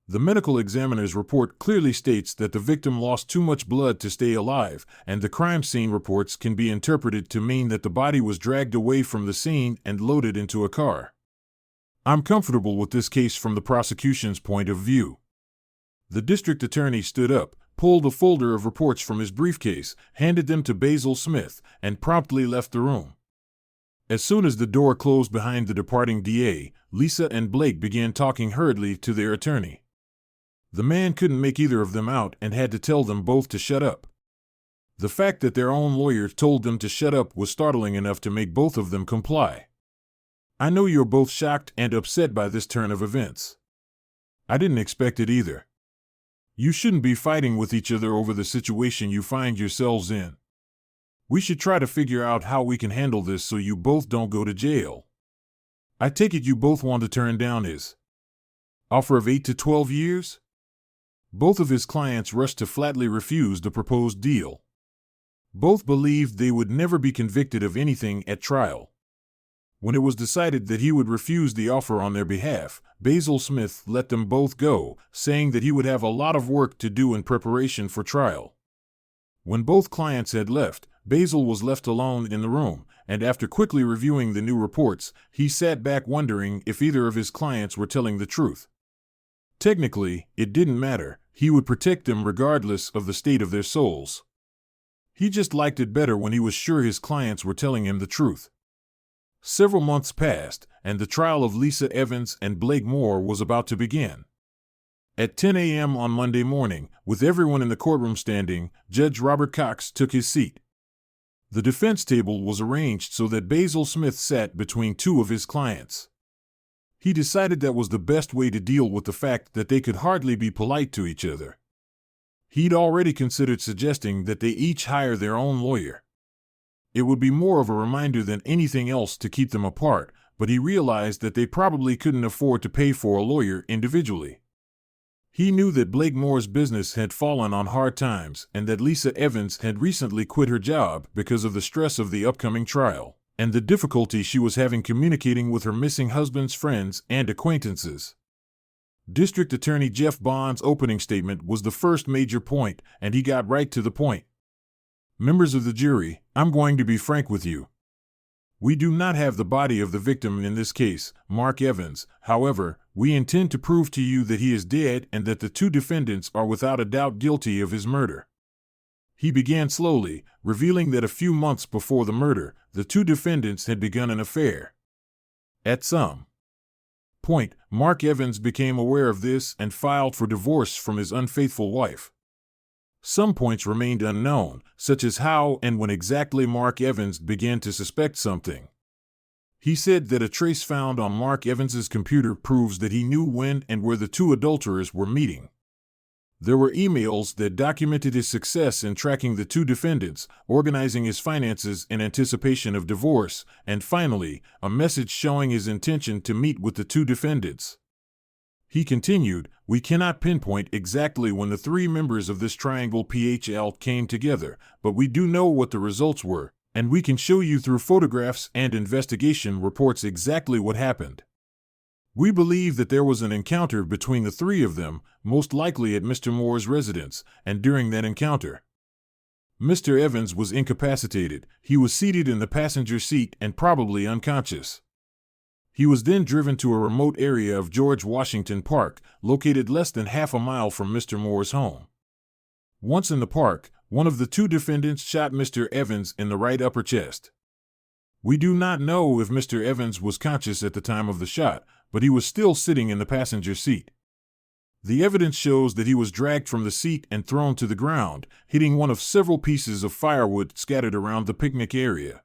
The medical examiner's report clearly states that the victim lost too much blood to stay alive, and the crime scene reports can be interpreted to mean that the body was dragged away from the scene and loaded into a car. I'm comfortable with this case from the prosecution's point of view." The district attorney stood up, pulled a folder of reports from his briefcase, handed them to Basil Smith, and promptly left the room. As soon as the door closed behind the departing DA, Lisa and Blake began talking hurriedly to their attorney. The man couldn't make either of them out and had to tell them both to shut up. The fact that their own lawyer told them to shut up was startling enough to make both of them comply. I know you're both shocked and upset by this turn of events. I didn't expect it either. You shouldn't be fighting with each other over the situation you find yourselves in. We should try to figure out how we can handle this so you both don't go to jail. I take it you both want to turn down his offer of 8 to 12 years? Both of his clients rushed to flatly refuse the proposed deal. Both believed they would never be convicted of anything at trial. When it was decided that he would refuse the offer on their behalf, Basil Smith let them both go, saying that he would have a lot of work to do in preparation for trial. When both clients had left, Basil was left alone in the room, and after quickly reviewing the new reports, he sat back wondering if either of his clients were telling the truth. Technically, it didn't matter. He would protect them regardless of the state of their souls. He just liked it better when he was sure his clients were telling him the truth. Several months passed, and the trial of Lisa Evans and Blake Moore was about to begin. At 10 a.m. on Monday morning, with everyone in the courtroom standing, Judge Robert Cox took his seat. The defense table was arranged so that Basil Smith sat between two of his clients. He decided that was the best way to deal with the fact that they could hardly be polite to each other. He'd already considered suggesting that they each hire their own lawyer. It would be more of a reminder than anything else to keep them apart, but he realized that they probably couldn't afford to pay for a lawyer individually. He knew that Blake Moore's business had fallen on hard times and that Lisa Evans had recently quit her job because of the stress of the upcoming trial and the difficulty she was having communicating with her missing husband's friends and acquaintances. District Attorney Jeff Bond's opening statement was the first major point, and he got right to the point. Members of the jury, I'm going to be frank with you. We do not have the body of the victim in this case, Mark Evans. However, we intend to prove to you that he is dead and that the two defendants are without a doubt guilty of his murder. He began slowly, revealing that a few months before the murder, the two defendants had begun an affair. At some point, Mark Evans became aware of this and filed for divorce from his unfaithful wife. Some points remained unknown, such as how and when exactly Mark Evans began to suspect something. He said that a trace found on Mark Evans's computer proves that he knew when and where the two adulterers were meeting. There were emails that documented his success in tracking the two defendants, organizing his finances in anticipation of divorce, and finally, a message showing his intention to meet with the two defendants. He continued, we cannot pinpoint exactly when the three members of this triangle PHL came together, but we do know what the results were, and we can show you through photographs and investigation reports exactly what happened. We believe that there was an encounter between the three of them, most likely at Mr. Moore's residence, and during that encounter, Mr. Evans was incapacitated. He was seated in the passenger seat and probably unconscious. He was then driven to a remote area of George Washington Park, located less than half a mile from Mr. Moore's home. Once in the park, one of the two defendants shot Mr. Evans in the right upper chest. We do not know if Mr. Evans was conscious at the time of the shot, but he was still sitting in the passenger seat. The evidence shows that he was dragged from the seat and thrown to the ground, hitting one of several pieces of firewood scattered around the picnic area.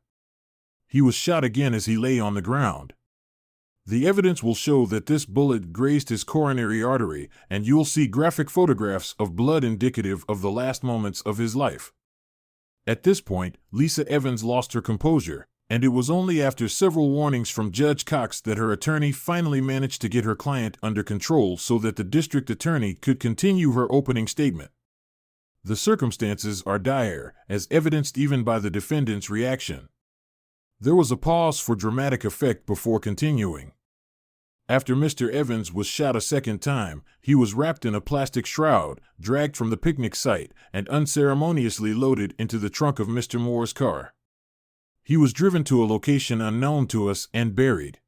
He was shot again as he lay on the ground. The evidence will show that this bullet grazed his coronary artery, and you'll see graphic photographs of blood indicative of the last moments of his life. At this point, Lisa Evans lost her composure, and it was only after several warnings from Judge Cox that her attorney finally managed to get her client under control so that the district attorney could continue her opening statement. The circumstances are dire, as evidenced even by the defendant's reaction. There was a pause for dramatic effect before continuing. After Mr. Evans was shot a second time, he was wrapped in a plastic shroud, dragged from the picnic site, and unceremoniously loaded into the trunk of Mr. Moore's car. He was driven to a location unknown to us and buried.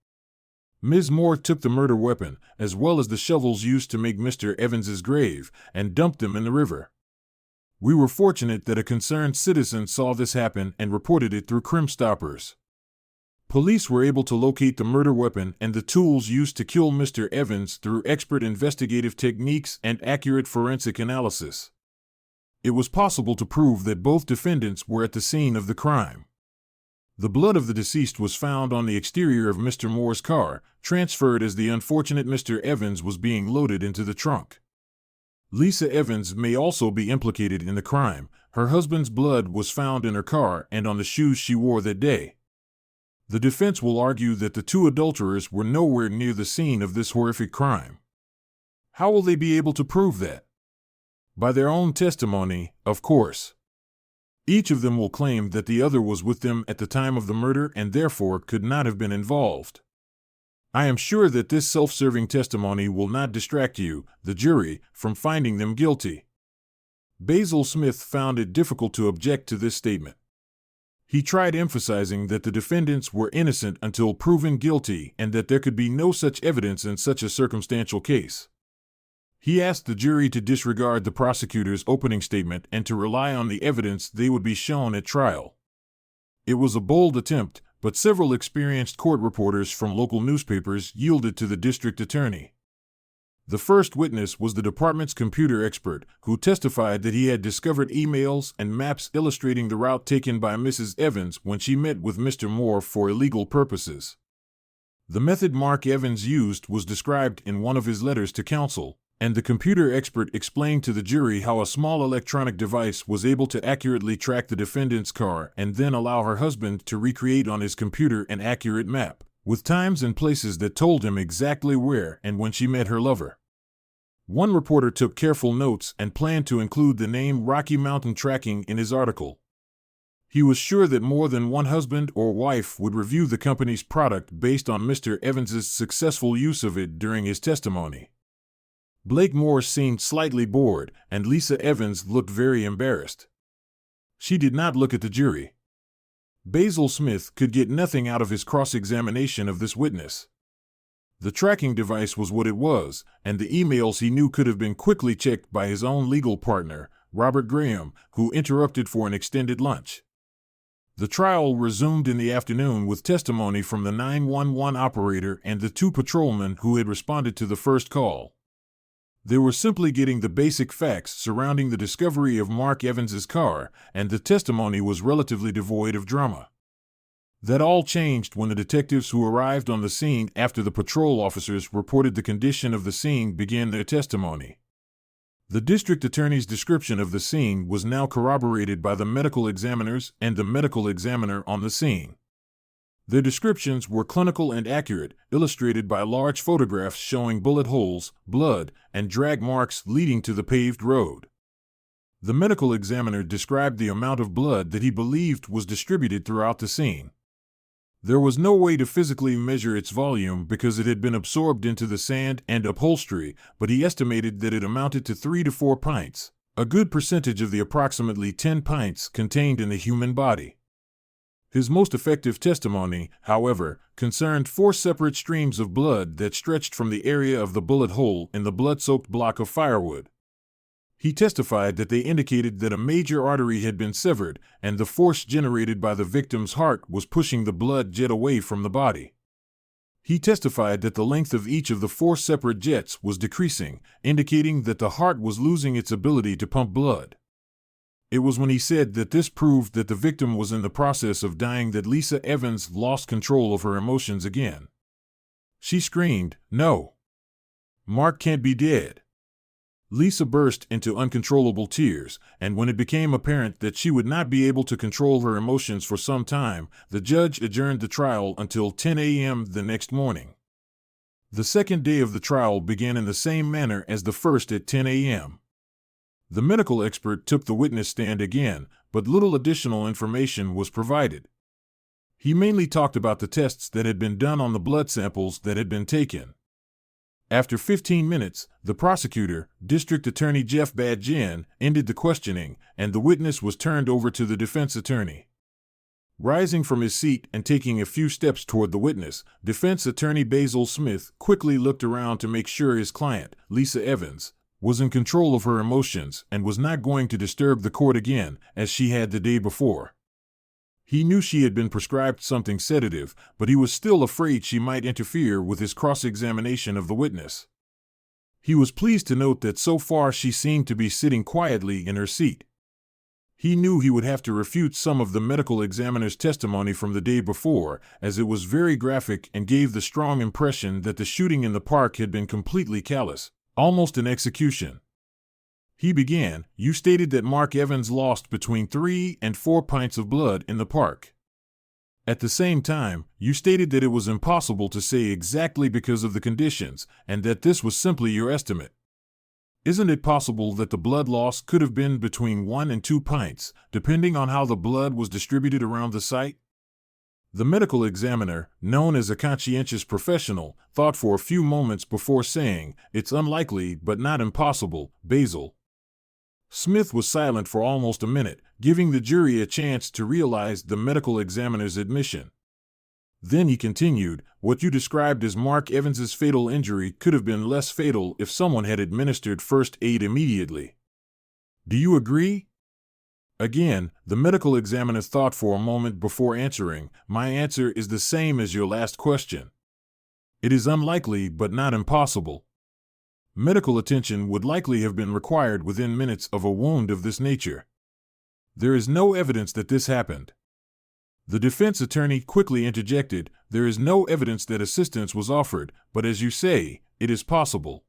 Ms. Moore took the murder weapon, as well as the shovels used to make Mr. Evans's grave, and dumped them in the river. We were fortunate that a concerned citizen saw this happen and reported it through Crime Stoppers. Police were able to locate the murder weapon and the tools used to kill Mr. Evans through expert investigative techniques and accurate forensic analysis. It was possible to prove that both defendants were at the scene of the crime. The blood of the deceased was found on the exterior of Mr. Moore's car, transferred as the unfortunate Mr. Evans was being loaded into the trunk. Lisa Evans may also be implicated in the crime. Her husband's blood was found in her car and on the shoes she wore that day. The defense will argue that the two adulterers were nowhere near the scene of this horrific crime. How will they be able to prove that? By their own testimony, of course. Each of them will claim that the other was with them at the time of the murder and therefore could not have been involved. I am sure that this self-serving testimony will not distract you, the jury, from finding them guilty. Basil Smith found it difficult to object to this statement. He tried emphasizing that the defendants were innocent until proven guilty and that there could be no such evidence in such a circumstantial case. He asked the jury to disregard the prosecutor's opening statement and to rely on the evidence they would be shown at trial. It was a bold attempt, but several experienced court reporters from local newspapers yielded to the district attorney. The first witness was the department's computer expert, who testified that he had discovered emails and maps illustrating the route taken by Mrs. Evans when she met with Mr. Moore for illegal purposes. The method Mark Evans used was described in one of his letters to counsel, and the computer expert explained to the jury how a small electronic device was able to accurately track the defendant's car and then allow her husband to recreate on his computer an accurate map, with times and places that told him exactly where and when she met her lover. One reporter took careful notes and planned to include the name Rocky Mountain Tracking in his article. He was sure that more than one husband or wife would review the company's product based on Mr. Evans's successful use of it during his testimony. Blake Moore seemed slightly bored, and Lisa Evans looked very embarrassed. She did not look at the jury. Basil Smith could get nothing out of his cross-examination of this witness. The tracking device was what it was, and the emails he knew could have been quickly checked by his own legal partner, Robert Graham, who interrupted for an extended lunch. The trial resumed in the afternoon with testimony from the 911 operator and the two patrolmen who had responded to the first call. They were simply getting the basic facts surrounding the discovery of Mark Evans's car, and the testimony was relatively devoid of drama. That all changed when the detectives who arrived on the scene after the patrol officers reported the condition of the scene began their testimony. The district attorney's description of the scene was now corroborated by the medical examiners and the medical examiner on the scene. Their descriptions were clinical and accurate, illustrated by large photographs showing bullet holes, blood, and drag marks leading to the paved road. The medical examiner described the amount of blood that he believed was distributed throughout the scene. There was no way to physically measure its volume because it had been absorbed into the sand and upholstery, but he estimated that it amounted to 3 to 4 pints, a good percentage of the approximately 10 pints contained in the human body. His most effective testimony, however, concerned 4 separate streams of blood that stretched from the area of the bullet hole in the blood-soaked block of firewood. He testified that they indicated that a major artery had been severed, and the force generated by the victim's heart was pushing the blood jet away from the body. He testified that the length of each of the 4 separate jets was decreasing, indicating that the heart was losing its ability to pump blood. It was when he said that this proved that the victim was in the process of dying that Lisa Evans lost control of her emotions again. She screamed, "No! Mark can't be dead!" Lisa burst into uncontrollable tears, and when it became apparent that she would not be able to control her emotions for some time, the judge adjourned the trial until 10 a.m. the next morning. The second day of the trial began in the same manner as the first at 10 a.m. The medical expert took the witness stand again, but little additional information was provided. He mainly talked about the tests that had been done on the blood samples that had been taken. After 15 minutes, the prosecutor, District Attorney Jeff Badgen, ended the questioning, and the witness was turned over to the defense attorney. Rising from his seat and taking a few steps toward the witness, defense attorney Basil Smith quickly looked around to make sure his client, Lisa Evans, was in control of her emotions and was not going to disturb the court again, as she had the day before. He knew she had been prescribed something sedative, but he was still afraid she might interfere with his cross-examination of the witness. He was pleased to note that so far she seemed to be sitting quietly in her seat. He knew he would have to refute some of the medical examiner's testimony from the day before, as it was very graphic and gave the strong impression that the shooting in the park had been completely callous, almost an execution. He began, "You stated that Mark Evans lost between 3 and 4 pints of blood in the park. At the same time, you stated that it was impossible to say exactly because of the conditions, and that this was simply your estimate. Isn't it possible that the blood loss could have been between 1 and 2 pints, depending on how the blood was distributed around the site?" The medical examiner, known as a conscientious professional, thought for a few moments before saying, "It's unlikely, but not impossible, Basil." Smith was silent for almost a minute, giving the jury a chance to realize the medical examiner's admission. Then he continued, "What you described as Mark Evans's fatal injury could have been less fatal if someone had administered first aid immediately. Do you agree?" Again, the medical examiner thought for a moment before answering. "My answer is the same as your last question. It is unlikely, but not impossible. Medical attention would likely have been required within minutes of a wound of this nature. There is no evidence that this happened." The defense attorney quickly interjected, "There is no evidence that assistance was offered, but as you say, it is possible."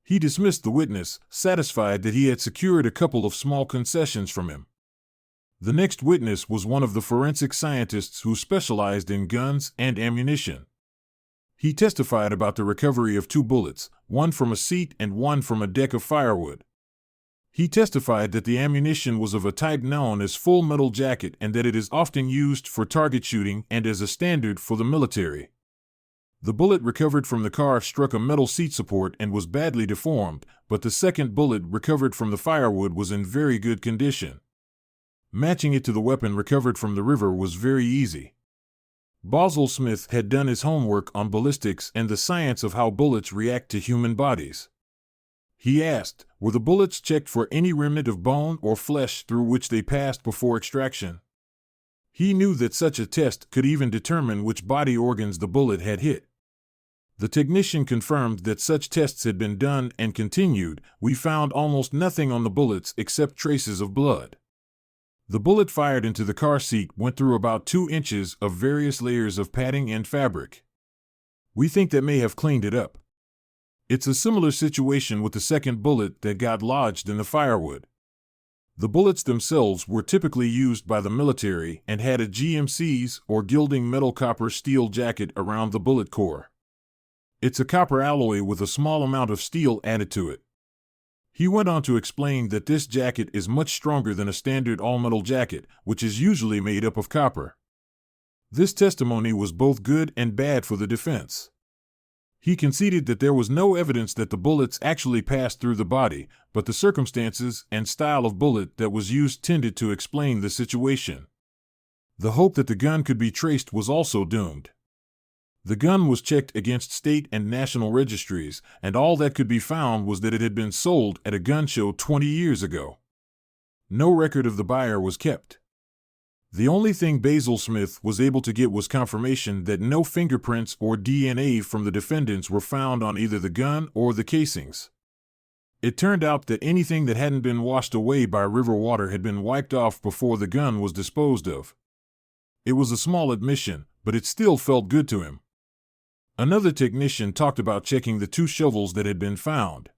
He dismissed the witness, satisfied that he had secured a couple of small concessions from him. The next witness was one of the forensic scientists who specialized in guns and ammunition. He testified about the recovery of 2 bullets, one from a seat and one from a deck of firewood. He testified that the ammunition was of a type known as full metal jacket and that it is often used for target shooting and as a standard for the military. The bullet recovered from the car struck a metal seat support and was badly deformed, but the second bullet recovered from the firewood was in very good condition. Matching it to the weapon recovered from the river was very easy. Basil Smith had done his homework on ballistics and the science of how bullets react to human bodies. He asked, "Were the bullets checked for any remnant of bone or flesh through which they passed before extraction?" He knew that such a test could even determine which body organs the bullet had hit. The technician confirmed that such tests had been done and continued, "We found almost nothing on the bullets except traces of blood. The bullet fired into the car seat went through about 2 inches of various layers of padding and fabric. We think that may have cleaned it up. It's a similar situation with the second bullet that got lodged in the firewood. The bullets themselves were typically used by the military and had a GMC's or gilding metal copper steel jacket around the bullet core. It's a copper alloy with a small amount of steel added to it." He went on to explain that this jacket is much stronger than a standard all-metal jacket, which is usually made up of copper. This testimony was both good and bad for the defense. He conceded that there was no evidence that the bullets actually passed through the body, but the circumstances and style of bullet that was used tended to explain the situation. The hope that the gun could be traced was also doomed. The gun was checked against state and national registries, and all that could be found was that it had been sold at a gun show 20 years ago. No record of the buyer was kept. The only thing Basil Smith was able to get was confirmation that no fingerprints or DNA from the defendants were found on either the gun or the casings. It turned out that anything that hadn't been washed away by river water had been wiped off before the gun was disposed of. It was a small admission, but it still felt good to him. Another technician talked about checking the 2 shovels that had been found.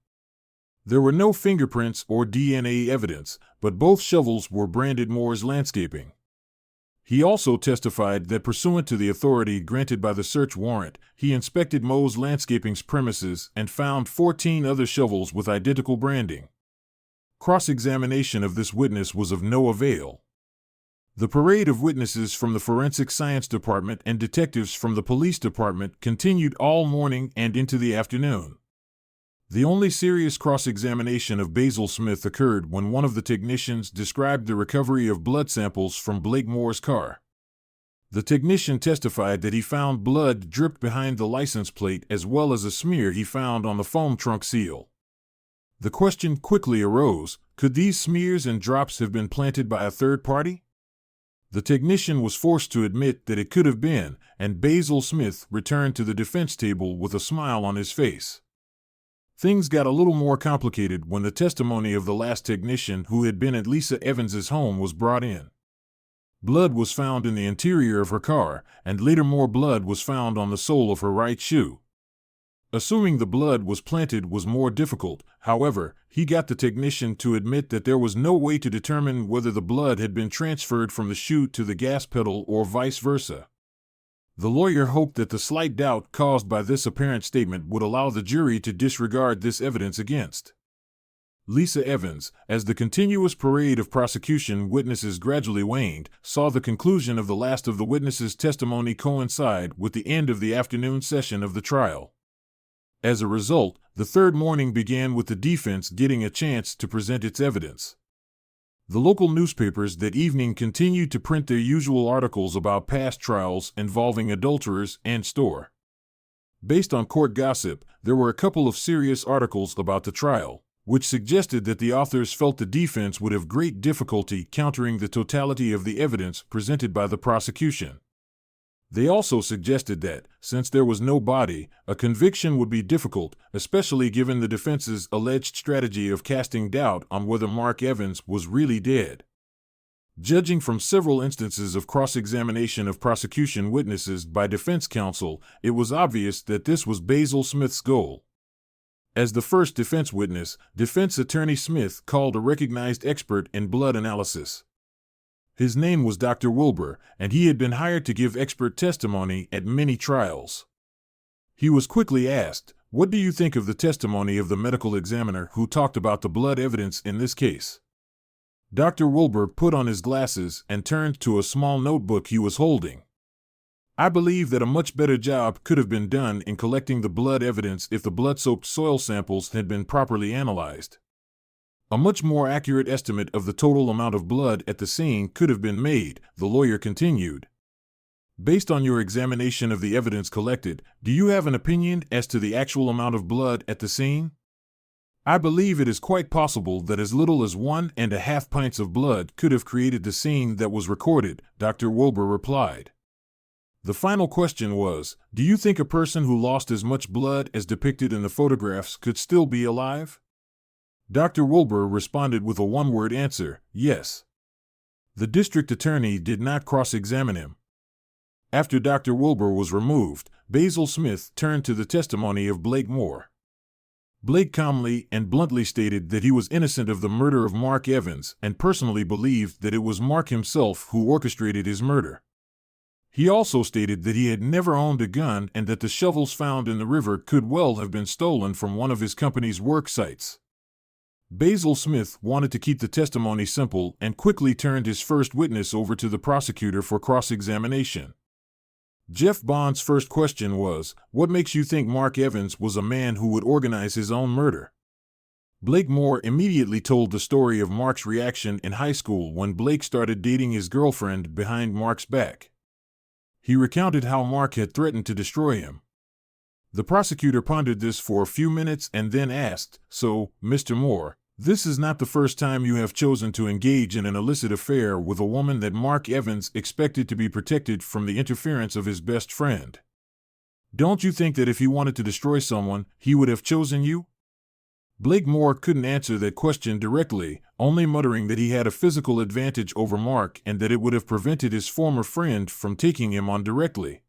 There were no fingerprints or DNA evidence, but both shovels were branded Moore's Landscaping. He also testified that pursuant to the authority granted by the search warrant, he inspected Moore's Landscaping's premises and found 14 other shovels with identical branding. Cross-examination of this witness was of no avail. The parade of witnesses from the Forensic Science Department and detectives from the Police Department continued all morning and into the afternoon. The only serious cross-examination of Basil Smith occurred when one of the technicians described the recovery of blood samples from Blake Moore's car. The technician testified that he found blood dripped behind the license plate as well as a smear he found on the foam trunk seal. The question quickly arose, could these smears and drops have been planted by a third party? The technician was forced to admit that it could have been, and Basil Smith returned to the defense table with a smile on his face. Things got a little more complicated when the testimony of the last technician who had been at Lisa Evans's home was brought in. Blood was found in the interior of her car, and later more blood was found on the sole of her right shoe. Assuming the blood was planted was more difficult, however, he got the technician to admit that there was no way to determine whether the blood had been transferred from the shoe to the gas pedal or vice versa. The lawyer hoped that the slight doubt caused by this apparent statement would allow the jury to disregard this evidence against Lisa Evans. As the continuous parade of prosecution witnesses gradually waned, saw the conclusion of the last of the witnesses' testimony coincide with the end of the afternoon session of the trial. As a result, the third morning began with the defense getting a chance to present its evidence. The local newspapers that evening continued to print their usual articles about past trials involving adulterers and store. Based on court gossip, there were a couple of serious articles about the trial, which suggested that the authors felt the defense would have great difficulty countering the totality of the evidence presented by the prosecution. They also suggested that, since there was no body, a conviction would be difficult, especially given the defense's alleged strategy of casting doubt on whether Mark Evans was really dead. Judging from several instances of cross-examination of prosecution witnesses by defense counsel, it was obvious that this was Basil Smith's goal. As the first defense witness, defense attorney Smith called a recognized expert in blood analysis. His name was Dr. Wilbur, and he had been hired to give expert testimony at many trials. He was quickly asked, "What do you think of the testimony of the medical examiner who talked about the blood evidence in this case?" Dr. Wilbur put on his glasses and turned to a small notebook he was holding. "I believe that a much better job could have been done in collecting the blood evidence if the blood-soaked soil samples had been properly analyzed. A much more accurate estimate of the total amount of blood at the scene could have been made," the lawyer continued. "Based on your examination of the evidence collected, do you have an opinion as to the actual amount of blood at the scene?" "I believe it is quite possible that as little as 1.5 pints of blood could have created the scene that was recorded," Dr. Wilbur replied. The final question was, "Do you think a person who lost as much blood as depicted in the photographs could still be alive?" Dr. Wilbur responded with a one-word answer, "Yes." The district attorney did not cross-examine him. After Dr. Wilbur was removed, Basil Smith turned to the testimony of Blake Moore. Blake calmly and bluntly stated that he was innocent of the murder of Mark Evans and personally believed that it was Mark himself who orchestrated his murder. He also stated that he had never owned a gun and that the shovels found in the river could well have been stolen from one of his company's work sites. Basil Smith wanted to keep the testimony simple and quickly turned his first witness over to the prosecutor for cross-examination. Jeff Bond's first question was, "What makes you think Mark Evans was a man who would organize his own murder?" Blake Moore immediately told the story of Mark's reaction in high school when Blake started dating his girlfriend behind Mark's back. He recounted how Mark had threatened to destroy him. The prosecutor pondered this for a few minutes and then asked, "So, Mr. Moore, this is not the first time you have chosen to engage in an illicit affair with a woman that Mark Evans expected to be protected from the interference of his best friend. Don't you think that if he wanted to destroy someone, he would have chosen you?" Blake Moore couldn't answer that question directly, only muttering that he had a physical advantage over Mark and that it would have prevented his former friend from taking him on directly.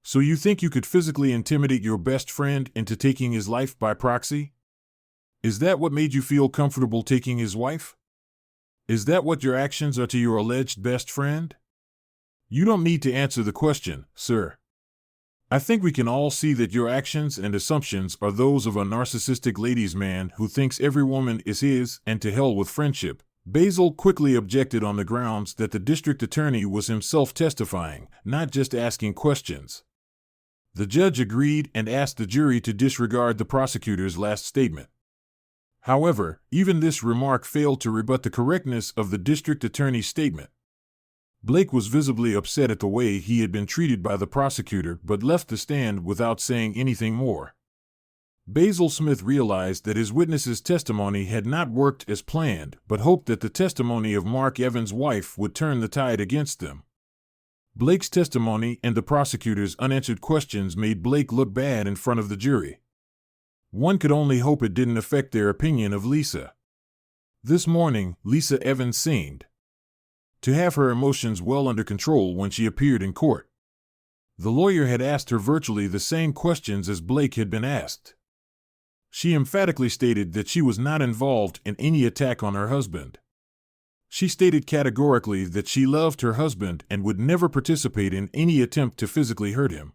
"So you think you could physically intimidate your best friend into taking his life by proxy? Is that what made you feel comfortable taking his wife? Is that what your actions are to your alleged best friend? You don't need to answer the question, sir. I think we can all see that your actions and assumptions are those of a narcissistic ladies' man who thinks every woman is his, and to hell with friendship." Basil quickly objected on the grounds that the district attorney was himself testifying, not just asking questions. The judge agreed and asked the jury to disregard the prosecutor's last statement. However, even this remark failed to rebut the correctness of the district attorney's statement. Blake was visibly upset at the way he had been treated by the prosecutor but left the stand without saying anything more. Basil Smith realized that his witness's testimony had not worked as planned, but hoped that the testimony of Mark Evans' wife would turn the tide against them. Blake's testimony and the prosecutor's unanswered questions made Blake look bad in front of the jury. One could only hope it didn't affect their opinion of Lisa. This morning, Lisa Evans seemed to have her emotions well under control when she appeared in court. The lawyer had asked her virtually the same questions as Blake had been asked. She emphatically stated that she was not involved in any attack on her husband. She stated categorically that she loved her husband and would never participate in any attempt to physically hurt him.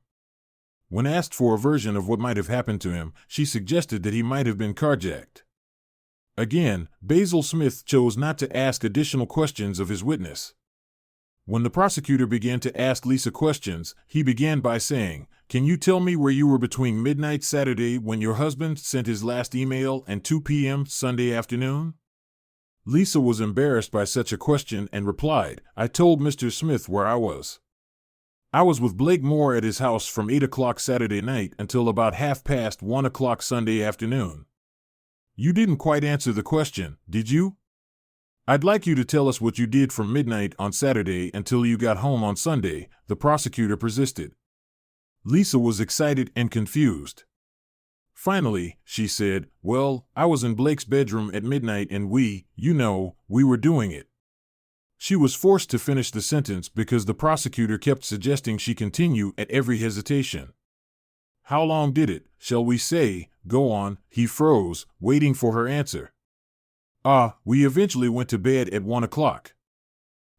When asked for a version of what might have happened to him, she suggested that he might have been carjacked. Again, Basil Smith chose not to ask additional questions of his witness. When the prosecutor began to ask Lisa questions, he began by saying, "Can you tell me where you were between midnight Saturday when your husband sent his last email and 2 p.m. Sunday afternoon?" Lisa was embarrassed by such a question and replied, "I told Mr. Smith where I was. I was with Blake Moore at his house from 8 o'clock Saturday night until about 1:30 o'clock Sunday afternoon." "You didn't quite answer the question, did you? I'd like you to tell us what you did from midnight on Saturday until you got home on Sunday," the prosecutor persisted. Lisa was excited and confused. Finally, she said, "Well, I was in Blake's bedroom at midnight and we were doing it." She was forced to finish the sentence because the prosecutor kept suggesting she continue at every hesitation. "How long did it, shall we say, go on?" He froze, waiting for her answer. We eventually went to bed at 1 o'clock.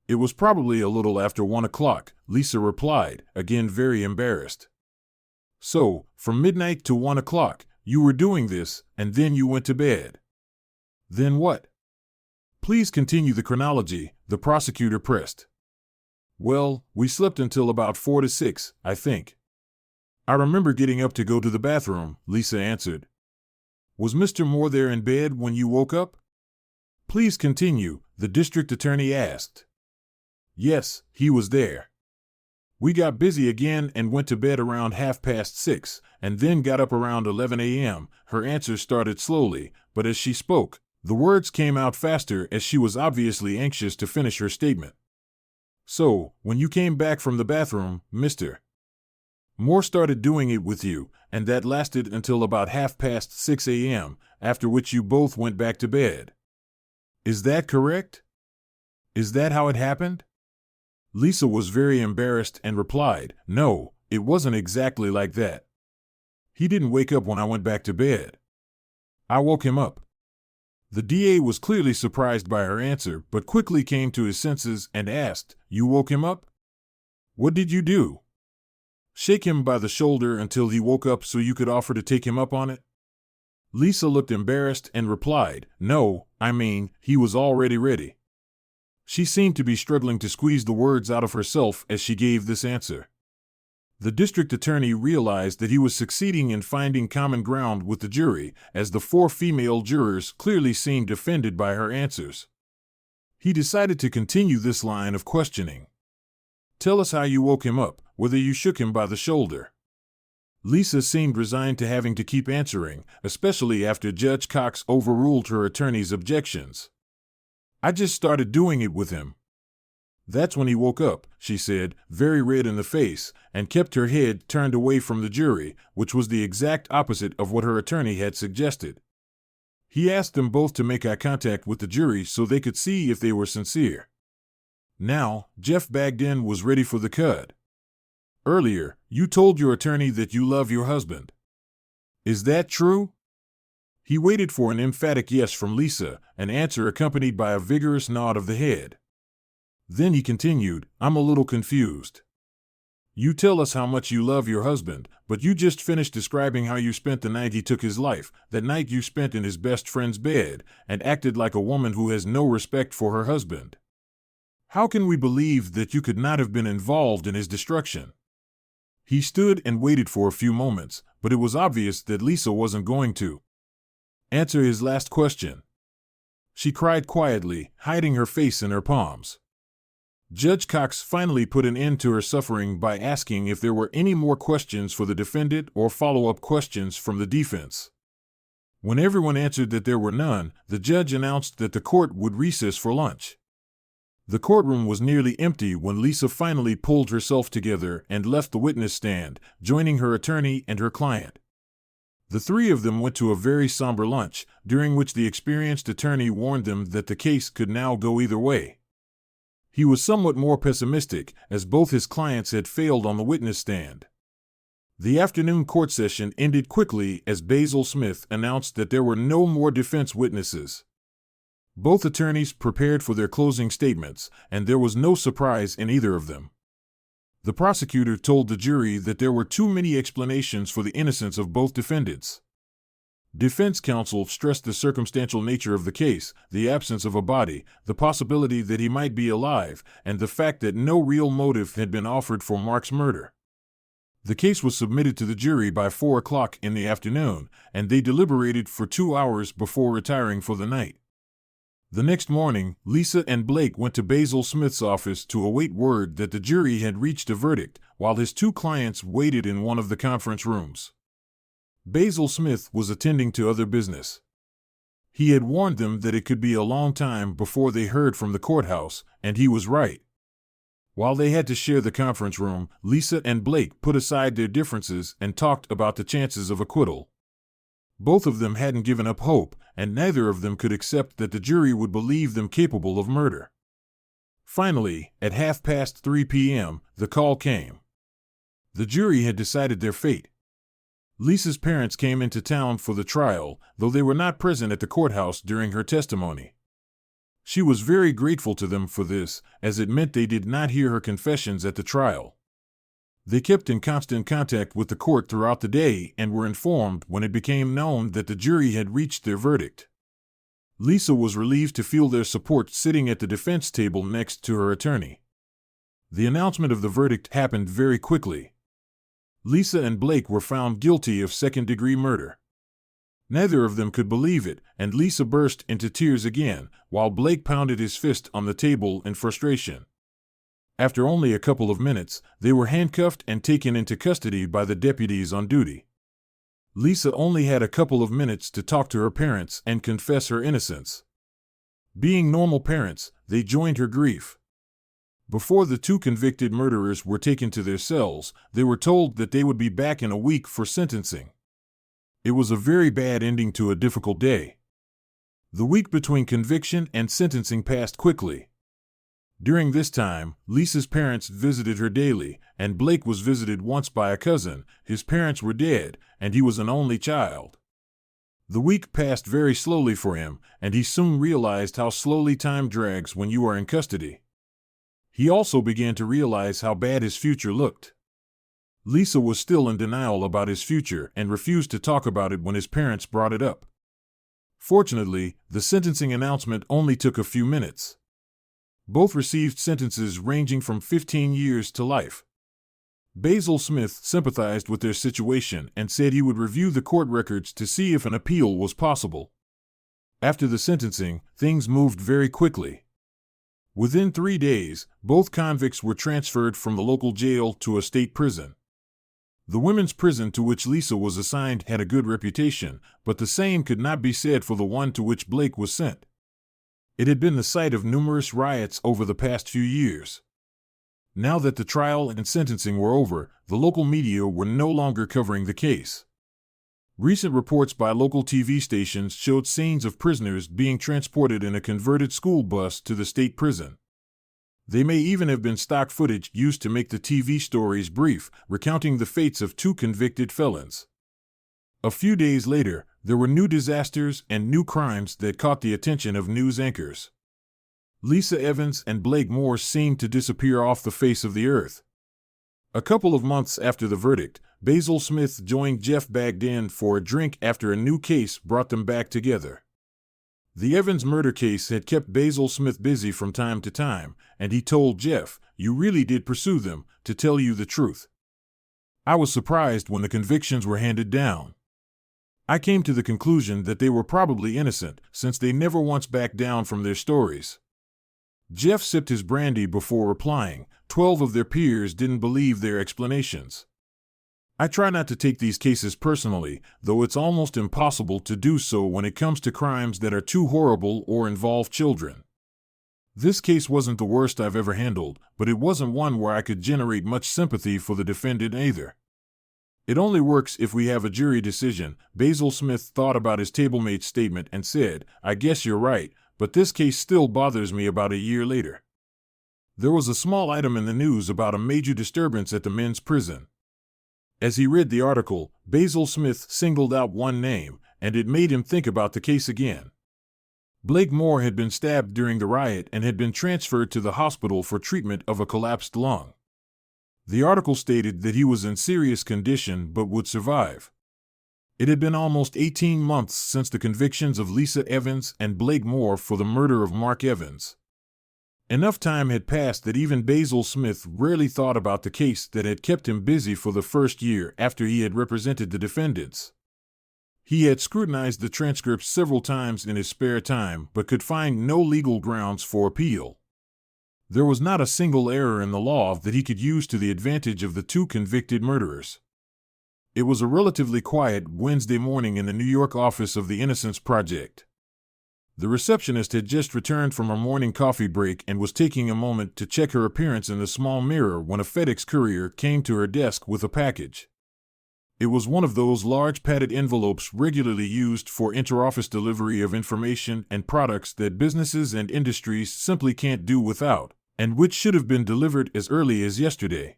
"It was probably a little after 1 o'clock, Lisa replied, again very embarrassed. "So, from midnight to 1 o'clock, you were doing this, and then you went to bed. Then what?" "Please continue the chronology," the prosecutor pressed. "Well, we slept until about 4 to 6, I think. I remember getting up to go to the bathroom," Lisa answered. "Was Mr. Moore there in bed when you woke up?" "Please continue," the district attorney asked. "Yes, he was there. We got busy again and went to bed around 6:30, and then got up around 11 a.m. Her answer started slowly, but as she spoke, the words came out faster as she was obviously anxious to finish her statement. "So, when you came back from the bathroom, Mr. Moore started doing it with you, and that lasted until about 6:30 a.m., after which you both went back to bed. Is that correct? Is that how it happened?" Lisa was very embarrassed and replied, "No, it wasn't exactly like that. He didn't wake up when I went back to bed. I woke him up." The DA was clearly surprised by her answer, but quickly came to his senses and asked, "You woke him up? What did you do? Shake him by the shoulder until he woke up so you could offer to take him up on it?" Lisa looked embarrassed and replied, "No, he was already ready." She seemed to be struggling to squeeze the words out of herself as she gave this answer. The district attorney realized that he was succeeding in finding common ground with the jury, as the 4 female jurors clearly seemed offended by her answers. He decided to continue this line of questioning. "Tell us how you woke him up, whether you shook him by the shoulder." Lisa seemed resigned to having to keep answering, especially after Judge Cox overruled her attorney's objections. "I just started doing it with him. That's when he woke up," she said, very red in the face, and kept her head turned away from the jury, which was the exact opposite of what her attorney had suggested. He asked them both to make eye contact with the jury so they could see if they were sincere. Now, Jeff Bagden was ready for the cud. "Earlier, you told your attorney that you love your husband. Is that true?" He waited for an emphatic yes from Lisa, an answer accompanied by a vigorous nod of the head. Then he continued, "I'm a little confused. You tell us how much you love your husband, but you just finished describing how you spent the night he took his life, that night you spent in his best friend's bed, and acted like a woman who has no respect for her husband. How can we believe that you could not have been involved in his destruction?" He stood and waited for a few moments, but it was obvious that Lisa wasn't going to answer his last question. She cried quietly, hiding her face in her palms. Judge Cox finally put an end to her suffering by asking if there were any more questions for the defendant or follow-up questions from the defense. When everyone answered that there were none, the judge announced that the court would recess for lunch. The courtroom was nearly empty when Lisa finally pulled herself together and left the witness stand, joining her attorney and her client. The three of them went to a very somber lunch, during which the experienced attorney warned them that the case could now go either way. He was somewhat more pessimistic, as both his clients had failed on the witness stand. The afternoon court session ended quickly as Basil Smith announced that there were no more defense witnesses. Both attorneys prepared for their closing statements, and there was no surprise in either of them. The prosecutor told the jury that there were too many explanations for the innocence of both defendants. Defense counsel stressed the circumstantial nature of the case, the absence of a body, the possibility that he might be alive, and the fact that no real motive had been offered for Mark's murder. The case was submitted to the jury by 4 o'clock in the afternoon, and they deliberated for 2 hours before retiring for the night. The next morning, Lisa and Blake went to Basil Smith's office to await word that the jury had reached a verdict, while his two clients waited in one of the conference rooms. Basil Smith was attending to other business. He had warned them that it could be a long time before they heard from the courthouse, and he was right. While they had to share the conference room, Lisa and Blake put aside their differences and talked about the chances of acquittal. Both of them hadn't given up hope, and neither of them could accept that the jury would believe them capable of murder. Finally, at 3:30 p.m., the call came. The jury had decided their fate. Lisa's parents came into town for the trial, though they were not present at the courthouse during her testimony. She was very grateful to them for this, as it meant they did not hear her confessions at the trial. They kept in constant contact with the court throughout the day and were informed when it became known that the jury had reached their verdict. Lisa was relieved to feel their support sitting at the defense table next to her attorney. The announcement of the verdict happened very quickly. Lisa and Blake were found guilty of second-degree murder. Neither of them could believe it, and Lisa burst into tears again, while Blake pounded his fist on the table in frustration. After only a couple of minutes, they were handcuffed and taken into custody by the deputies on duty. Lisa only had a couple of minutes to talk to her parents and confess her innocence. Being normal parents, they joined her grief. Before the two convicted murderers were taken to their cells, they were told that they would be back in a week for sentencing. It was a very bad ending to a difficult day. The week between conviction and sentencing passed quickly. During this time, Lisa's parents visited her daily, and Blake was visited once by a cousin. His parents were dead, and he was an only child. The week passed very slowly for him, and he soon realized how slowly time drags when you are in custody. He also began to realize how bad his future looked. Lisa was still in denial about his future and refused to talk about it when his parents brought it up. Fortunately, the sentencing announcement only took a few minutes. Both received sentences ranging from 15 years to life. Basil Smith sympathized with their situation and said he would review the court records to see if an appeal was possible. After the sentencing, things moved very quickly. Within 3 days, both convicts were transferred from the local jail to a state prison. The women's prison to which Lisa was assigned had a good reputation, but the same could not be said for the one to which Blake was sent. It had been the site of numerous riots over the past few years. Now that the trial and sentencing were over, the local media were no longer covering the case. Recent reports by local TV stations showed scenes of prisoners being transported in a converted school bus to the state prison. They may even have been stock footage used to make the TV stories brief, recounting the fates of two convicted felons. A few days later, there were new disasters and new crimes that caught the attention of news anchors. Lisa Evans and Blake Morse seemed to disappear off the face of the earth. A couple of months after the verdict, Basil Smith joined Jeff Bagden for a drink after a new case brought them back together. The Evans murder case had kept Basil Smith busy from time to time, and he told Jeff, "You really did pursue them, to tell you the truth. I was surprised when the convictions were handed down. I came to the conclusion that they were probably innocent, since they never once backed down from their stories." Jeff sipped his brandy before replying, 12 of their peers didn't believe their explanations. I try not to take these cases personally, though it's almost impossible to do so when it comes to crimes that are too horrible or involve children. This case wasn't the worst I've ever handled, but it wasn't one where I could generate much sympathy for the defendant either. It only works if we have a jury decision. Basil Smith thought about his tablemate's statement and said, "I guess you're right, but this case still bothers me about a year later." There was a small item in the news about a major disturbance at the men's prison. As he read the article, Basil Smith singled out one name, and it made him think about the case again. Blake Moore had been stabbed during the riot and had been transferred to the hospital for treatment of a collapsed lung. The article stated that he was in serious condition but would survive. It had been almost 18 months since the convictions of Lisa Evans and Blake Moore for the murder of Mark Evans. Enough time had passed that even Basil Smith rarely thought about the case that had kept him busy for the first year after he had represented the defendants. He had scrutinized the transcripts several times in his spare time but could find no legal grounds for appeal. There was not a single error in the law that he could use to the advantage of the two convicted murderers. It was a relatively quiet Wednesday morning in the New York office of the Innocence Project. The receptionist had just returned from her morning coffee break and was taking a moment to check her appearance in the small mirror when a FedEx courier came to her desk with a package. It was one of those large padded envelopes regularly used for interoffice delivery of information and products that businesses and industries simply can't do without, and which should have been delivered as early as yesterday.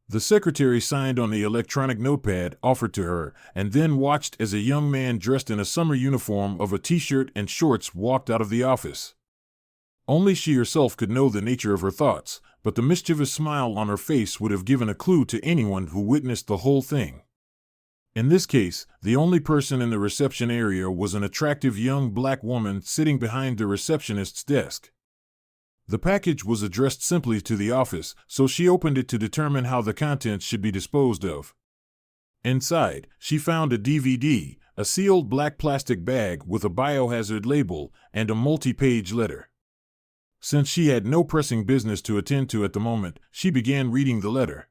The secretary signed on the electronic notepad offered to her, and then watched as a young man dressed in a summer uniform of a t-shirt and shorts walked out of the office. Only she herself could know the nature of her thoughts, but the mischievous smile on her face would have given a clue to anyone who witnessed the whole thing. In this case, the only person in the reception area was an attractive young black woman sitting behind the receptionist's desk. The package was addressed simply to the office, so she opened it to determine how the contents should be disposed of. Inside, she found a DVD, a sealed black plastic bag with a biohazard label, and a multi-page letter. Since she had no pressing business to attend to at the moment, she began reading the letter.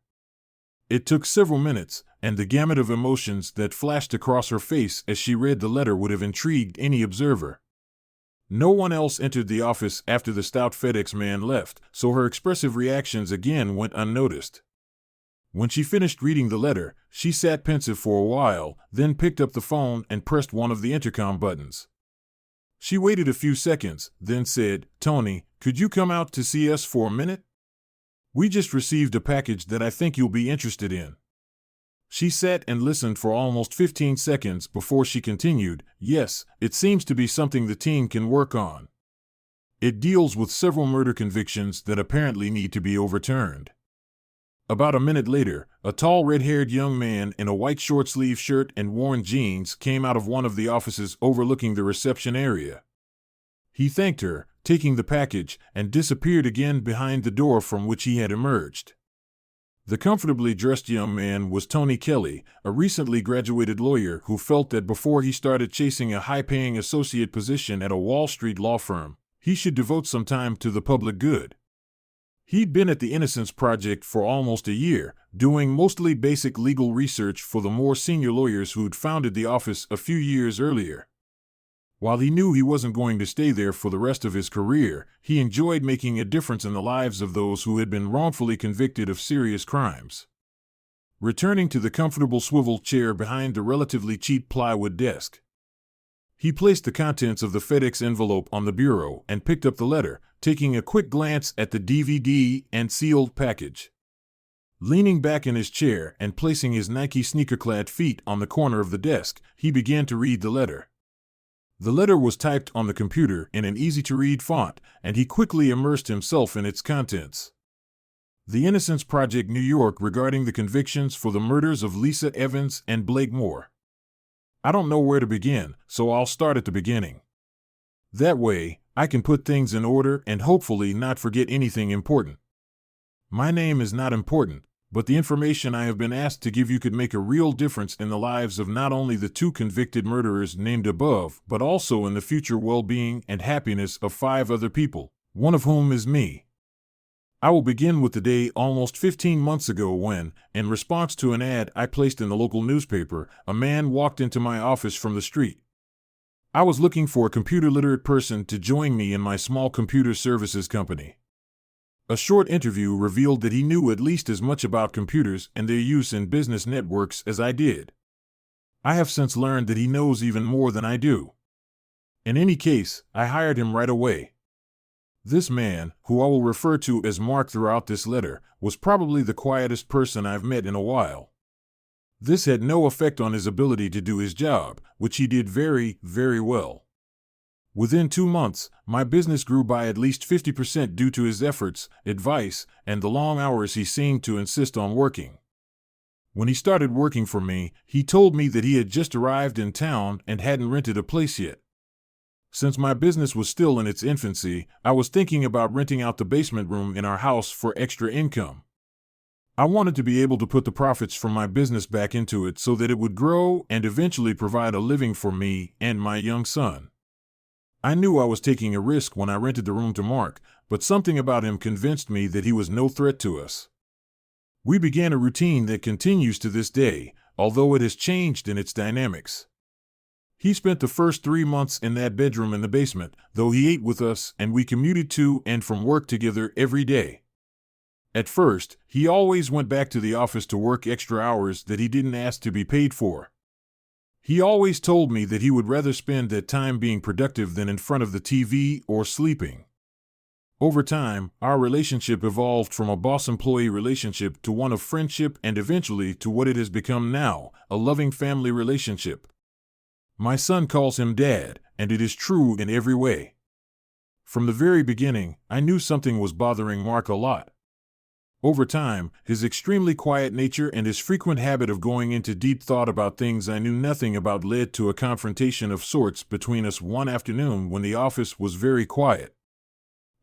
It took several minutes, and the gamut of emotions that flashed across her face as she read the letter would have intrigued any observer. No one else entered the office after the stout FedEx man left, so her expressive reactions again went unnoticed. When she finished reading the letter, she sat pensive for a while, then picked up the phone and pressed one of the intercom buttons. She waited a few seconds, then said, "Tony, could you come out to see us for a minute? We just received a package that I think you'll be interested in." She sat and listened for almost 15 seconds before she continued, "Yes, it seems to be something the team can work on. It deals with several murder convictions that apparently need to be overturned." About a minute later, a tall red-haired young man in a white short-sleeve shirt and worn jeans came out of one of the offices overlooking the reception area. He thanked her, taking the package, and disappeared again behind the door from which he had emerged. The comfortably dressed young man was Tony Kelly, a recently graduated lawyer who felt that before he started chasing a high-paying associate position at a Wall Street law firm, he should devote some time to the public good. He'd been at the Innocence Project for almost a year, doing mostly basic legal research for the more senior lawyers who'd founded the office a few years earlier. While he knew he wasn't going to stay there for the rest of his career, he enjoyed making a difference in the lives of those who had been wrongfully convicted of serious crimes. Returning to the comfortable swivel chair behind the relatively cheap plywood desk, he placed the contents of the FedEx envelope on the bureau and picked up the letter, taking a quick glance at the DVD and sealed package. Leaning back in his chair and placing his Nike sneaker-clad feet on the corner of the desk, he began to read the letter. The letter was typed on the computer in an easy-to-read font, and he quickly immersed himself in its contents. The Innocence Project, New York, regarding the convictions for the murders of Lisa Evans and Blake Moore. I don't know where to begin, so I'll start at the beginning. That way, I can put things in order and hopefully not forget anything important. My name is not important, but the information I have been asked to give you could make a real difference in the lives of not only the two convicted murderers named above, but also in the future well-being and happiness of 5 other people, one of whom is me. I will begin with the day almost 15 months ago when, in response to an ad I placed in the local newspaper, a man walked into my office from the street. I was looking for a computer-literate person to join me in my small computer services company. A short interview revealed that he knew at least as much about computers and their use in business networks as I did. I have since learned that he knows even more than I do. In any case, I hired him right away. This man, who I will refer to as Mark throughout this letter, was probably the quietest person I've met in a while. This had no effect on his ability to do his job, which he did very, very well. Within 2 months, my business grew by at least 50% due to his efforts, advice, and the long hours he seemed to insist on working. When he started working for me, he told me that he had just arrived in town and hadn't rented a place yet. Since my business was still in its infancy, I was thinking about renting out the basement room in our house for extra income. I wanted to be able to put the profits from my business back into it so that it would grow and eventually provide a living for me and my young son. I knew I was taking a risk when I rented the room to Mark, but something about him convinced me that he was no threat to us. We began a routine that continues to this day, although it has changed in its dynamics. He spent the first 3 months in that bedroom in the basement, though he ate with us and we commuted to and from work together every day. At first, he always went back to the office to work extra hours that he didn't ask to be paid for. He always told me that he would rather spend that time being productive than in front of the TV or sleeping. Over time, our relationship evolved from a boss-employee relationship to one of friendship and eventually to what it has become now, a loving family relationship. My son calls him Dad, and it is true in every way. From the very beginning, I knew something was bothering Mark a lot. Over time, his extremely quiet nature and his frequent habit of going into deep thought about things I knew nothing about led to a confrontation of sorts between us one afternoon when the office was very quiet.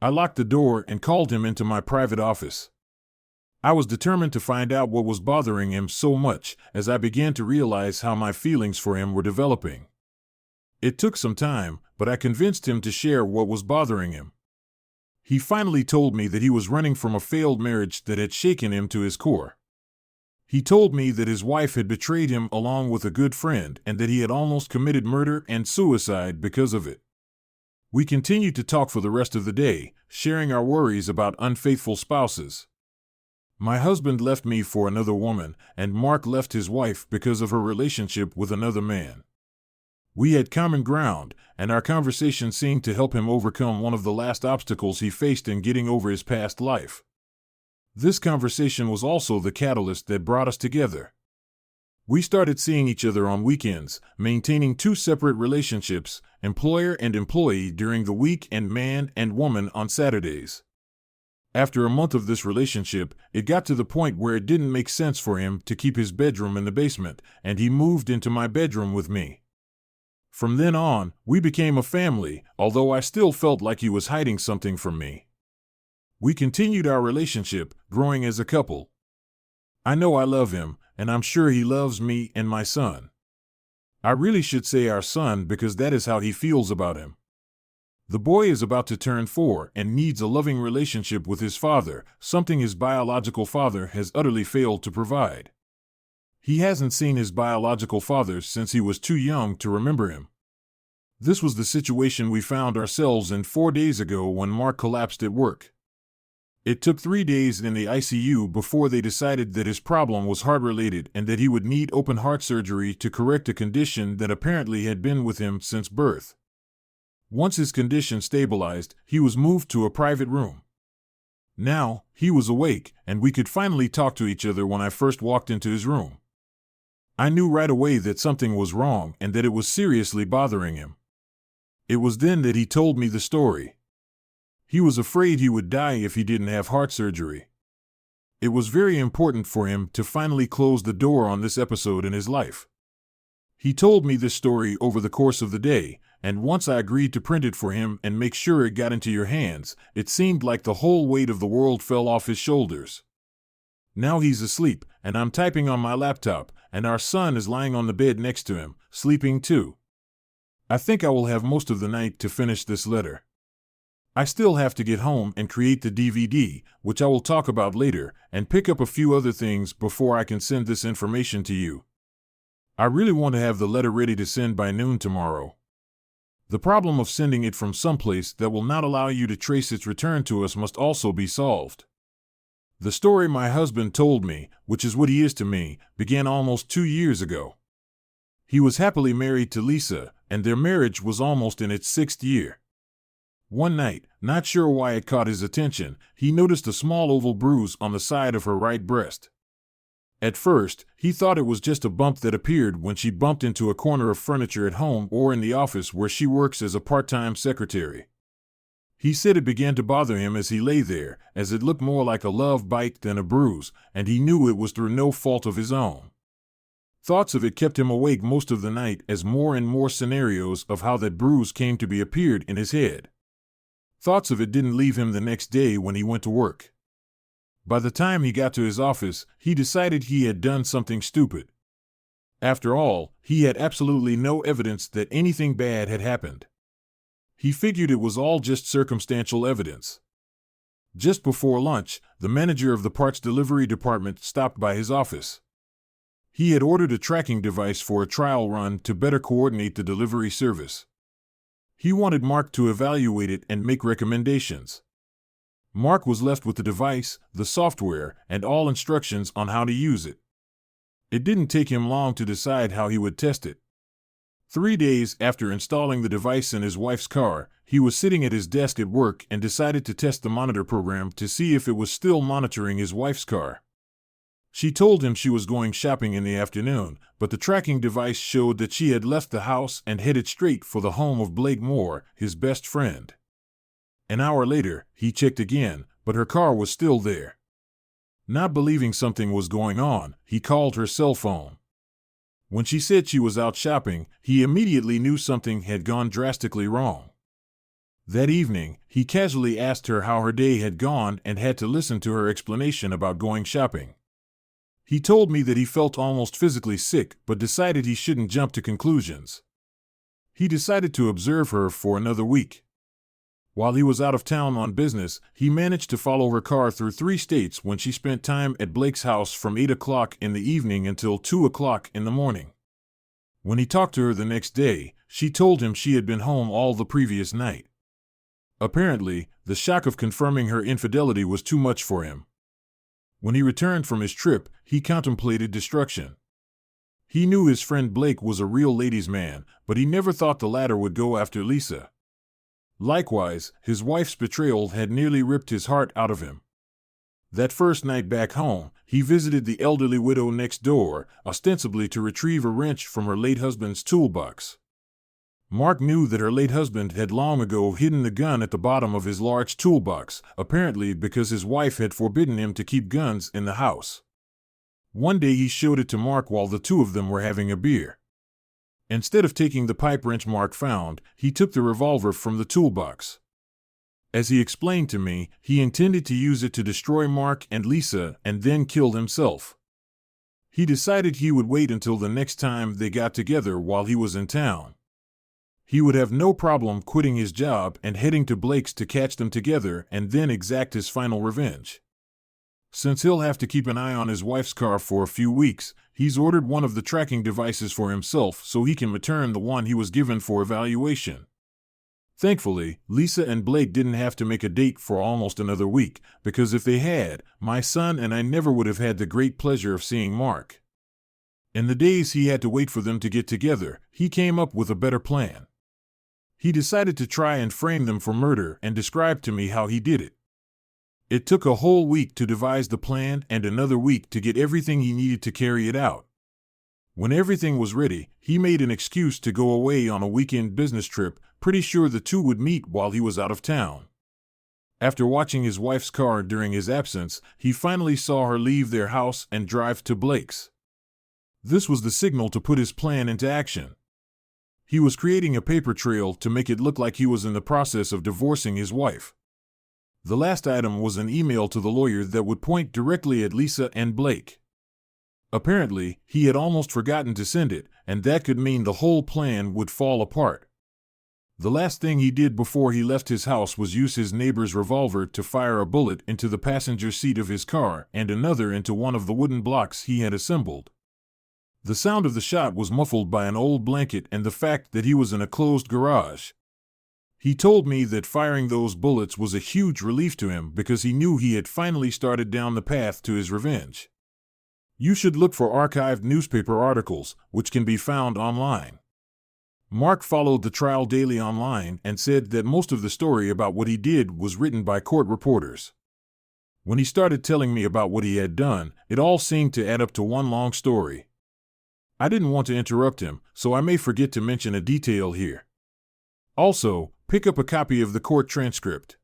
I locked the door and called him into my private office. I was determined to find out what was bothering him so much, as I began to realize how my feelings for him were developing. It took some time, but I convinced him to share what was bothering him. He finally told me that he was running from a failed marriage that had shaken him to his core. He told me that his wife had betrayed him along with a good friend and that he had almost committed murder and suicide because of it. We continued to talk for the rest of the day, sharing our worries about unfaithful spouses. My husband left me for another woman, and Mark left his wife because of her relationship with another man. We had common ground, and our conversation seemed to help him overcome one of the last obstacles he faced in getting over his past life. This conversation was also the catalyst that brought us together. We started seeing each other on weekends, maintaining 2 separate relationships, employer and employee during the week and man and woman on Saturdays. After a month of this relationship, it got to the point where it didn't make sense for him to keep his bedroom in the basement, and he moved into my bedroom with me. From then on, we became a family, although I still felt like he was hiding something from me. We continued our relationship, growing as a couple. I know I love him, and I'm sure he loves me and my son. I really should say our son because that is how he feels about him. The boy is about to turn 4 and needs a loving relationship with his father, something his biological father has utterly failed to provide. He hasn't seen his biological father since he was too young to remember him. This was the situation we found ourselves in 4 days ago when Mark collapsed at work. It took 3 days in the ICU before they decided that his problem was heart-related and that he would need open heart surgery to correct a condition that apparently had been with him since birth. Once his condition stabilized, he was moved to a private room. Now, he was awake, and we could finally talk to each other when I first walked into his room. I knew right away that something was wrong and that it was seriously bothering him. It was then that he told me the story. He was afraid he would die if he didn't have heart surgery. It was very important for him to finally close the door on this episode in his life. He told me this story over the course of the day, and once I agreed to print it for him and make sure it got into your hands, it seemed like the whole weight of the world fell off his shoulders. Now he's asleep, and I'm typing on my laptop, and our son is lying on the bed next to him, sleeping too. I think I will have most of the night to finish this letter. I still have to get home and create the DVD, which I will talk about later, and pick up a few other things before I can send this information to you. I really want to have the letter ready to send by noon tomorrow. The problem of sending it from someplace that will not allow you to trace its return to us must also be solved. The story my husband told me, which is what he is to me, began almost 2 years ago. He was happily married to Lisa, and their marriage was almost in its 6th year. One night, not sure why it caught his attention, he noticed a small oval bruise on the side of her right breast. At first, he thought it was just a bump that appeared when she bumped into a corner of furniture at home or in the office where she works as a part-time secretary. He said it began to bother him as he lay there, as it looked more like a love bite than a bruise, and he knew it was through no fault of his own. Thoughts of it kept him awake most of the night as more and more scenarios of how that bruise came to be appeared in his head. Thoughts of it didn't leave him the next day when he went to work. By the time he got to his office, he decided he had done something stupid. After all, he had absolutely no evidence that anything bad had happened. He figured it was all just circumstantial evidence. Just before lunch, the manager of the parts delivery department stopped by his office. He had ordered a tracking device for a trial run to better coordinate the delivery service. He wanted Mark to evaluate it and make recommendations. Mark was left with the device, the software, and all instructions on how to use it. It didn't take him long to decide how he would test it. 3 days after installing the device in his wife's car, he was sitting at his desk at work and decided to test the monitor program to see if it was still monitoring his wife's car. She told him she was going shopping in the afternoon, but the tracking device showed that she had left the house and headed straight for the home of Blake Moore, his best friend. An hour later, he checked again, but her car was still there. Not believing something was going on, he called her cell phone. When she said she was out shopping, he immediately knew something had gone drastically wrong. That evening, he casually asked her how her day had gone and had to listen to her explanation about going shopping. He told me that he felt almost physically sick but decided he shouldn't jump to conclusions. He decided to observe her for another week. While he was out of town on business, he managed to follow her car through 3 states when she spent time at Blake's house from 8 o'clock in the evening until 2 o'clock in the morning. When he talked to her the next day, she told him she had been home all the previous night. Apparently, the shock of confirming her infidelity was too much for him. When he returned from his trip, he contemplated destruction. He knew his friend Blake was a real ladies' man, but he never thought the latter would go after Lisa. Likewise, his wife's betrayal had nearly ripped his heart out of him. That first night back home, he visited the elderly widow next door, ostensibly to retrieve a wrench from her late husband's toolbox. Mark knew that her late husband had long ago hidden the gun at the bottom of his large toolbox, apparently because his wife had forbidden him to keep guns in the house. One day he showed it to Mark while the two of them were having a beer. Instead of taking the pipe wrench Mark found, he took the revolver from the toolbox. As he explained to me, he intended to use it to destroy Mark and Lisa and then kill himself. He decided he would wait until the next time they got together while he was in town. He would have no problem quitting his job and heading to Blake's to catch them together and then exact his final revenge. Since he'll have to keep an eye on his wife's car for a few weeks, he's ordered one of the tracking devices for himself so he can return the one he was given for evaluation. Thankfully, Lisa and Blake didn't have to make a date for almost another week, because if they had, my son and I never would have had the great pleasure of seeing Mark. In the days he had to wait for them to get together, he came up with a better plan. He decided to try and frame them for murder and described to me how he did it. It took a whole week to devise the plan and another week to get everything he needed to carry it out. When everything was ready, he made an excuse to go away on a weekend business trip, pretty sure the two would meet while he was out of town. After watching his wife's car during his absence, he finally saw her leave their house and drive to Blake's. This was the signal to put his plan into action. He was creating a paper trail to make it look like he was in the process of divorcing his wife. The last item was an email to the lawyer that would point directly at Lisa and Blake. Apparently, he had almost forgotten to send it, and that could mean the whole plan would fall apart. The last thing he did before he left his house was use his neighbor's revolver to fire a bullet into the passenger seat of his car and another into one of the wooden blocks he had assembled. The sound of the shot was muffled by an old blanket and the fact that he was in a closed garage. He told me that firing those bullets was a huge relief to him because he knew he had finally started down the path to his revenge. You should look for archived newspaper articles, which can be found online. Mark followed the trial daily online and said that most of the story about what he did was written by court reporters. When he started telling me about what he had done, it all seemed to add up to one long story. I didn't want to interrupt him, so I may forget to mention a detail here. Also, pick up a copy of the court transcript.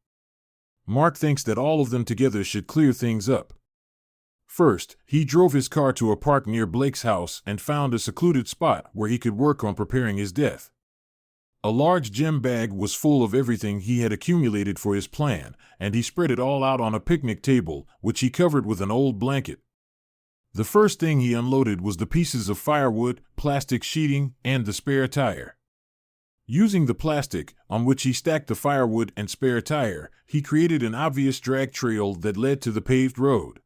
Mark thinks that all of them together should clear things up. First, he drove his car to a park near Blake's house and found a secluded spot where he could work on preparing his death. A large gym bag was full of everything he had accumulated for his plan, and he spread it all out on a picnic table, which he covered with an old blanket. The first thing he unloaded was the pieces of firewood, plastic sheeting, and the spare tire. Using the plastic, on which he stacked the firewood and spare tire, he created an obvious drag trail that led to the paved road.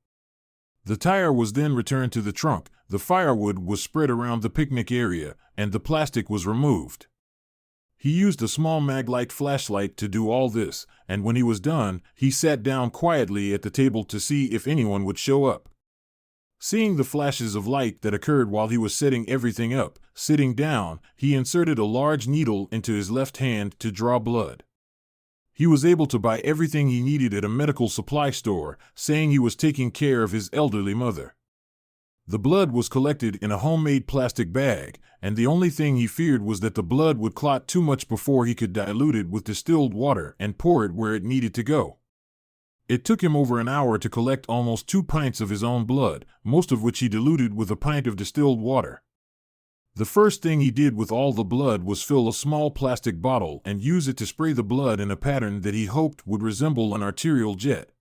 The tire was then returned to the trunk, the firewood was spread around the picnic area, and the plastic was removed. He used a small Maglite flashlight to do all this, and when he was done, he sat down quietly at the table to see if anyone would show up. Seeing the flashes of light that occurred while he was setting everything up, sitting down, he inserted a large needle into his left hand to draw blood. He was able to buy everything he needed at a medical supply store, saying he was taking care of his elderly mother. The blood was collected in a homemade plastic bag, and the only thing he feared was that the blood would clot too much before he could dilute it with distilled water and pour it where it needed to go. It took him over an hour to collect almost 2 pints of his own blood, most of which he diluted with a pint of distilled water. The first thing he did with all the blood was fill a small plastic bottle and use it to spray the blood in a pattern that he hoped would resemble an arterial jet.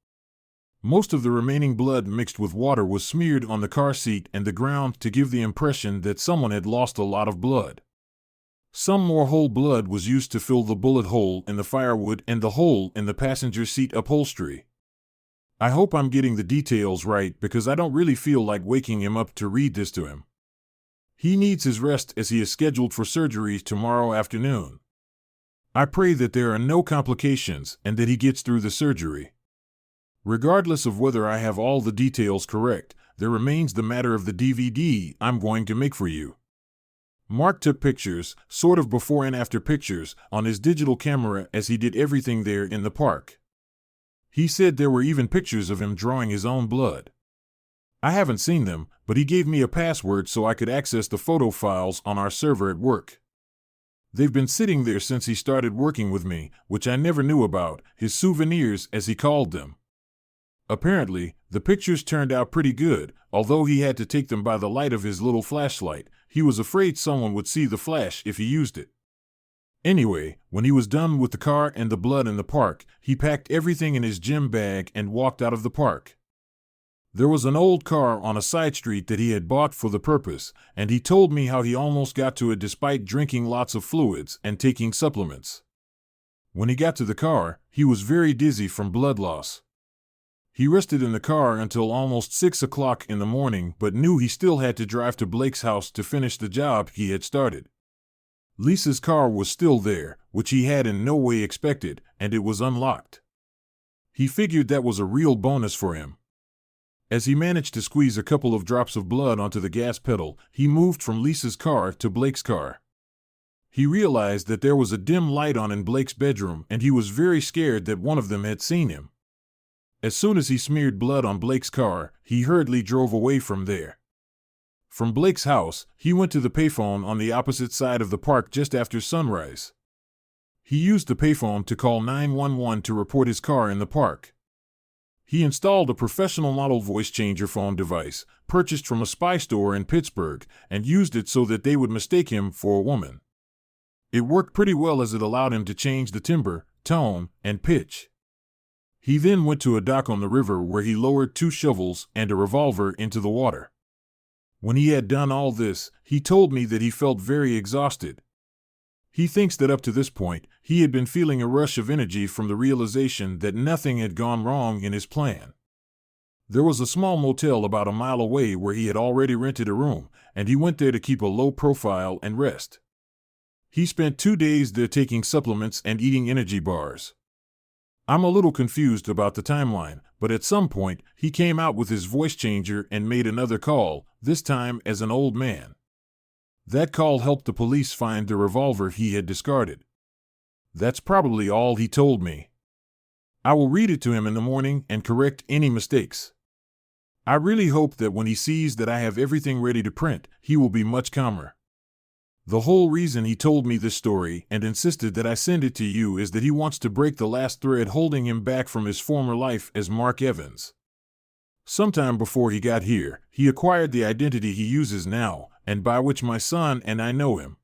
Most of the remaining blood mixed with water was smeared on the car seat and the ground to give the impression that someone had lost a lot of blood. Some more whole blood was used to fill the bullet hole in the firewood and the hole in the passenger seat upholstery. I hope I'm getting the details right because I don't really feel like waking him up to read this to him. He needs his rest as he is scheduled for surgery tomorrow afternoon. I pray that there are no complications and that he gets through the surgery. Regardless of whether I have all the details correct, there remains the matter of the DVD I'm going to make for you. Mark took pictures, sort of before and after pictures, on his digital camera as he did everything there in the park. He said there were even pictures of him drawing his own blood. I haven't seen them, but he gave me a password so I could access the photo files on our server at work. They've been sitting there since he started working with me, which I never knew about, his souvenirs as he called them. Apparently, the pictures turned out pretty good, although he had to take them by the light of his little flashlight. He was afraid someone would see the flash if he used it. Anyway, when he was done with the car and the blood in the park, he packed everything in his gym bag and walked out of the park. There was an old car on a side street that he had bought for the purpose, and he told me how he almost got to it despite drinking lots of fluids and taking supplements. When he got to the car, he was very dizzy from blood loss. He rested in the car until almost 6 o'clock in the morning, but knew he still had to drive to Blake's house to finish the job he had started. Lisa's car was still there, which he had in no way expected, and it was unlocked. He figured that was a real bonus for him. As he managed to squeeze a couple of drops of blood onto the gas pedal, he moved from Lisa's car to Blake's car. He realized that there was a dim light on in Blake's bedroom, and he was very scared that one of them had seen him. As soon as he smeared blood on Blake's car, he hurriedly drove away from there. From Blake's house, he went to the payphone on the opposite side of the park just after sunrise. He used the payphone to call 911 to report his car in the park. He installed a professional model voice changer phone device, purchased from a spy store in Pittsburgh, and used it so that they would mistake him for a woman. It worked pretty well as it allowed him to change the timbre, tone, and pitch. He then went to a dock on the river where he lowered 2 shovels and a revolver into the water. When he had done all this, he told me that he felt very exhausted. He thinks that up to this point, he had been feeling a rush of energy from the realization that nothing had gone wrong in his plan. There was a small motel about a mile away where he had already rented a room, and he went there to keep a low profile and rest. He spent 2 days there taking supplements and eating energy bars. I'm a little confused about the timeline, but at some point, he came out with his voice changer and made another call, this time as an old man. That call helped the police find the revolver he had discarded. That's probably all he told me. I will read it to him in the morning and correct any mistakes. I really hope that when he sees that I have everything ready to print, he will be much calmer. The whole reason he told me this story and insisted that I send it to you is that he wants to break the last thread holding him back from his former life as Mark Evans. Sometime before he got here, he acquired the identity he uses now, and by which my son and I know him.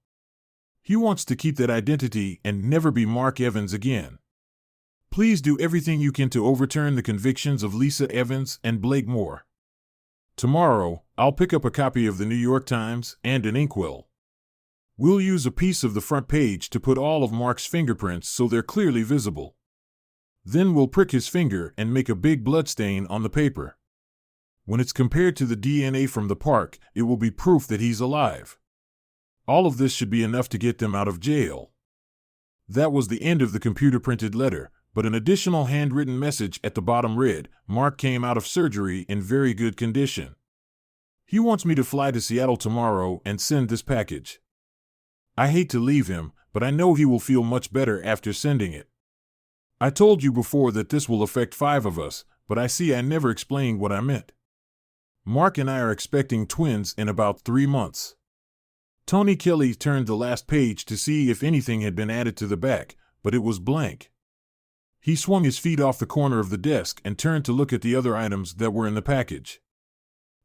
He wants to keep that identity and never be Mark Evans again. Please do everything you can to overturn the convictions of Lisa Evans and Blake Moore. Tomorrow, I'll pick up a copy of the New York Times and an inkwell. We'll use a piece of the front page to put all of Mark's fingerprints so they're clearly visible. Then we'll prick his finger and make a big bloodstain on the paper. When it's compared to the DNA from the park, it will be proof that he's alive. All of this should be enough to get them out of jail. That was the end of the computer-printed letter, but an additional handwritten message at the bottom read, "Mark came out of surgery in very good condition." He wants me to fly to Seattle tomorrow and send this package. I hate to leave him, but I know he will feel much better after sending it. I told you before that this will affect 5 of us, but I see I never explained what I meant. Mark and I are expecting twins in about 3 months. Tony Kelly turned the last page to see if anything had been added to the back, but it was blank. He swung his feet off the corner of the desk and turned to look at the other items that were in the package.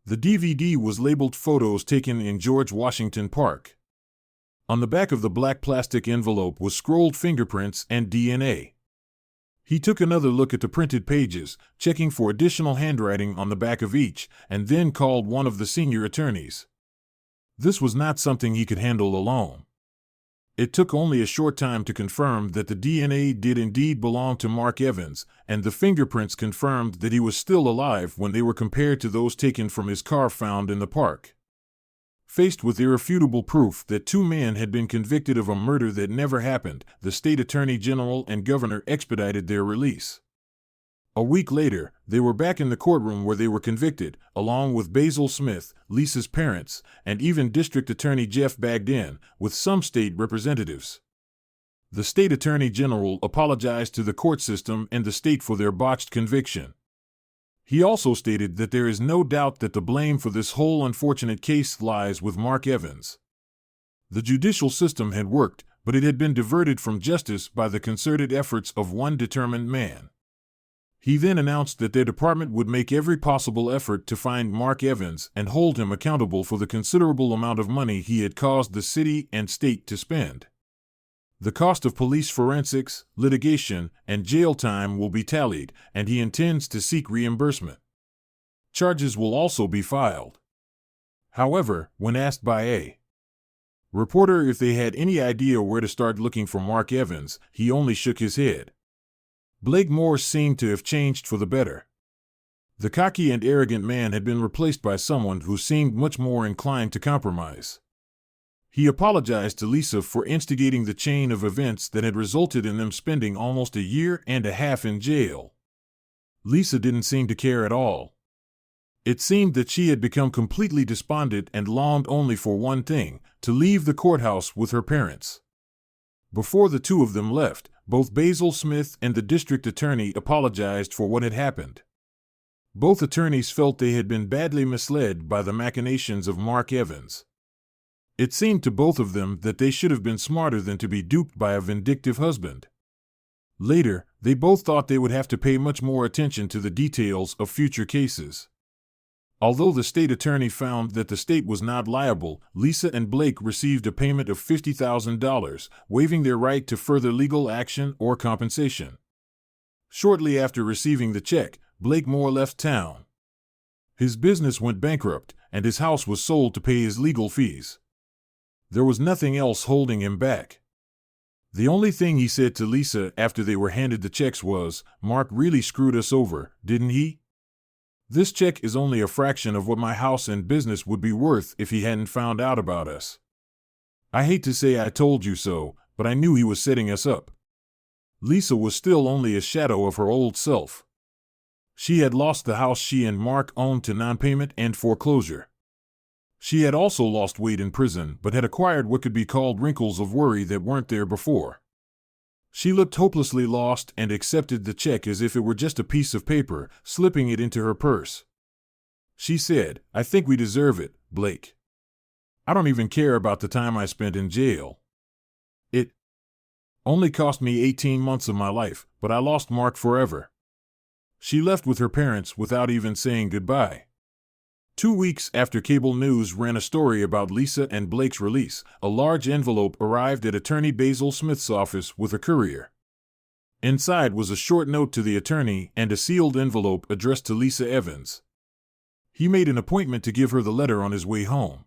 The DVD was labeled "Photos Taken in George Washington Park." On the back of the black plastic envelope was scrolled fingerprints and DNA. He took another look at the printed pages, checking for additional handwriting on the back of each, and then called one of the senior attorneys. This was not something he could handle alone. It took only a short time to confirm that the DNA did indeed belong to Mark Evans, and the fingerprints confirmed that he was still alive when they were compared to those taken from his car found in the park. Faced with irrefutable proof that 2 men had been convicted of a murder that never happened, the state attorney general and governor expedited their release. A week later, they were back in the courtroom where they were convicted, along with Basil Smith, Lisa's parents, and even District Attorney Jeff Bagden, with some state representatives. The state attorney general apologized to the court system and the state for their botched conviction. He also stated that there is no doubt that the blame for this whole unfortunate case lies with Mark Evans. The judicial system had worked, but it had been diverted from justice by the concerted efforts of one determined man. He then announced that their department would make every possible effort to find Mark Evans and hold him accountable for the considerable amount of money he had caused the city and state to spend. The cost of police forensics, litigation, and jail time will be tallied, and he intends to seek reimbursement. Charges will also be filed. However, when asked by a reporter if they had any idea where to start looking for Mark Evans, he only shook his head. Blake Moore seemed to have changed for the better. The cocky and arrogant man had been replaced by someone who seemed much more inclined to compromise. He apologized to Lisa for instigating the chain of events that had resulted in them spending almost a year and a half in jail. Lisa didn't seem to care at all. It seemed that she had become completely despondent and longed only for one thing, to leave the courthouse with her parents. Before the 2 of them left, both Basil Smith and the district attorney apologized for what had happened. Both attorneys felt they had been badly misled by the machinations of Mark Evans. It seemed to both of them that they should have been smarter than to be duped by a vindictive husband. Later, they both thought they would have to pay much more attention to the details of future cases. Although the state attorney found that the state was not liable, Lisa and Blake received a payment of $50,000, waiving their right to further legal action or compensation. Shortly after receiving the check, Blake Moore left town. His business went bankrupt, and his house was sold to pay his legal fees. There was nothing else holding him back. The only thing he said to Lisa after they were handed the checks was, "Mark really screwed us over, didn't he? This check is only a fraction of what my house and business would be worth if he hadn't found out about us. I hate to say I told you so, but I knew he was setting us up." Lisa was still only a shadow of her old self. She had lost the house she and Mark owned to non-payment and foreclosure. She had also lost weight in prison, but had acquired what could be called wrinkles of worry that weren't there before. She looked hopelessly lost and accepted the check as if it were just a piece of paper, slipping it into her purse. She said, "I think we deserve it, Blake. I don't even care about the time I spent in jail. It only cost me 18 months of my life, but I lost Mark forever." She left with her parents without even saying goodbye. 2 weeks after cable news ran a story about Lisa and Blake's release, a large envelope arrived at Attorney Basil Smith's office with a courier. Inside was a short note to the attorney and a sealed envelope addressed to Lisa Evans. He made an appointment to give her the letter on his way home.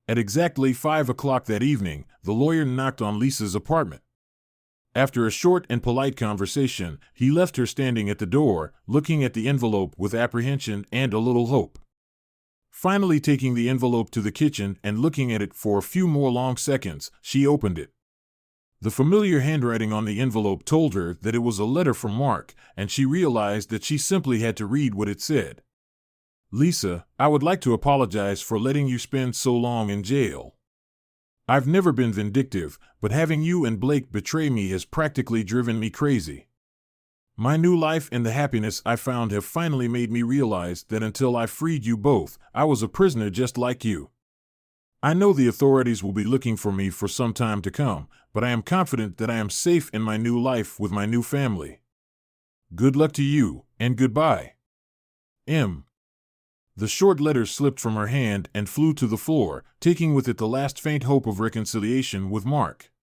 At exactly 5 o'clock that evening, the lawyer knocked on Lisa's apartment. After a short and polite conversation, he left her standing at the door, looking at the envelope with apprehension and a little hope. Finally taking the envelope to the kitchen and looking at it for a few more long seconds, she opened it. The familiar handwriting on the envelope told her that it was a letter from Mark, and she realized that she simply had to read what it said. "Lisa, I would like to apologize for letting you spend so long in jail. I've never been vindictive, but having you and Blake betray me has practically driven me crazy. My new life and the happiness I found have finally made me realize that until I freed you both, I was a prisoner just like you. I know the authorities will be looking for me for some time to come, but I am confident that I am safe in my new life with my new family. Good luck to you, and goodbye. M." The short letter slipped from her hand and flew to the floor, taking with it the last faint hope of reconciliation with Mark.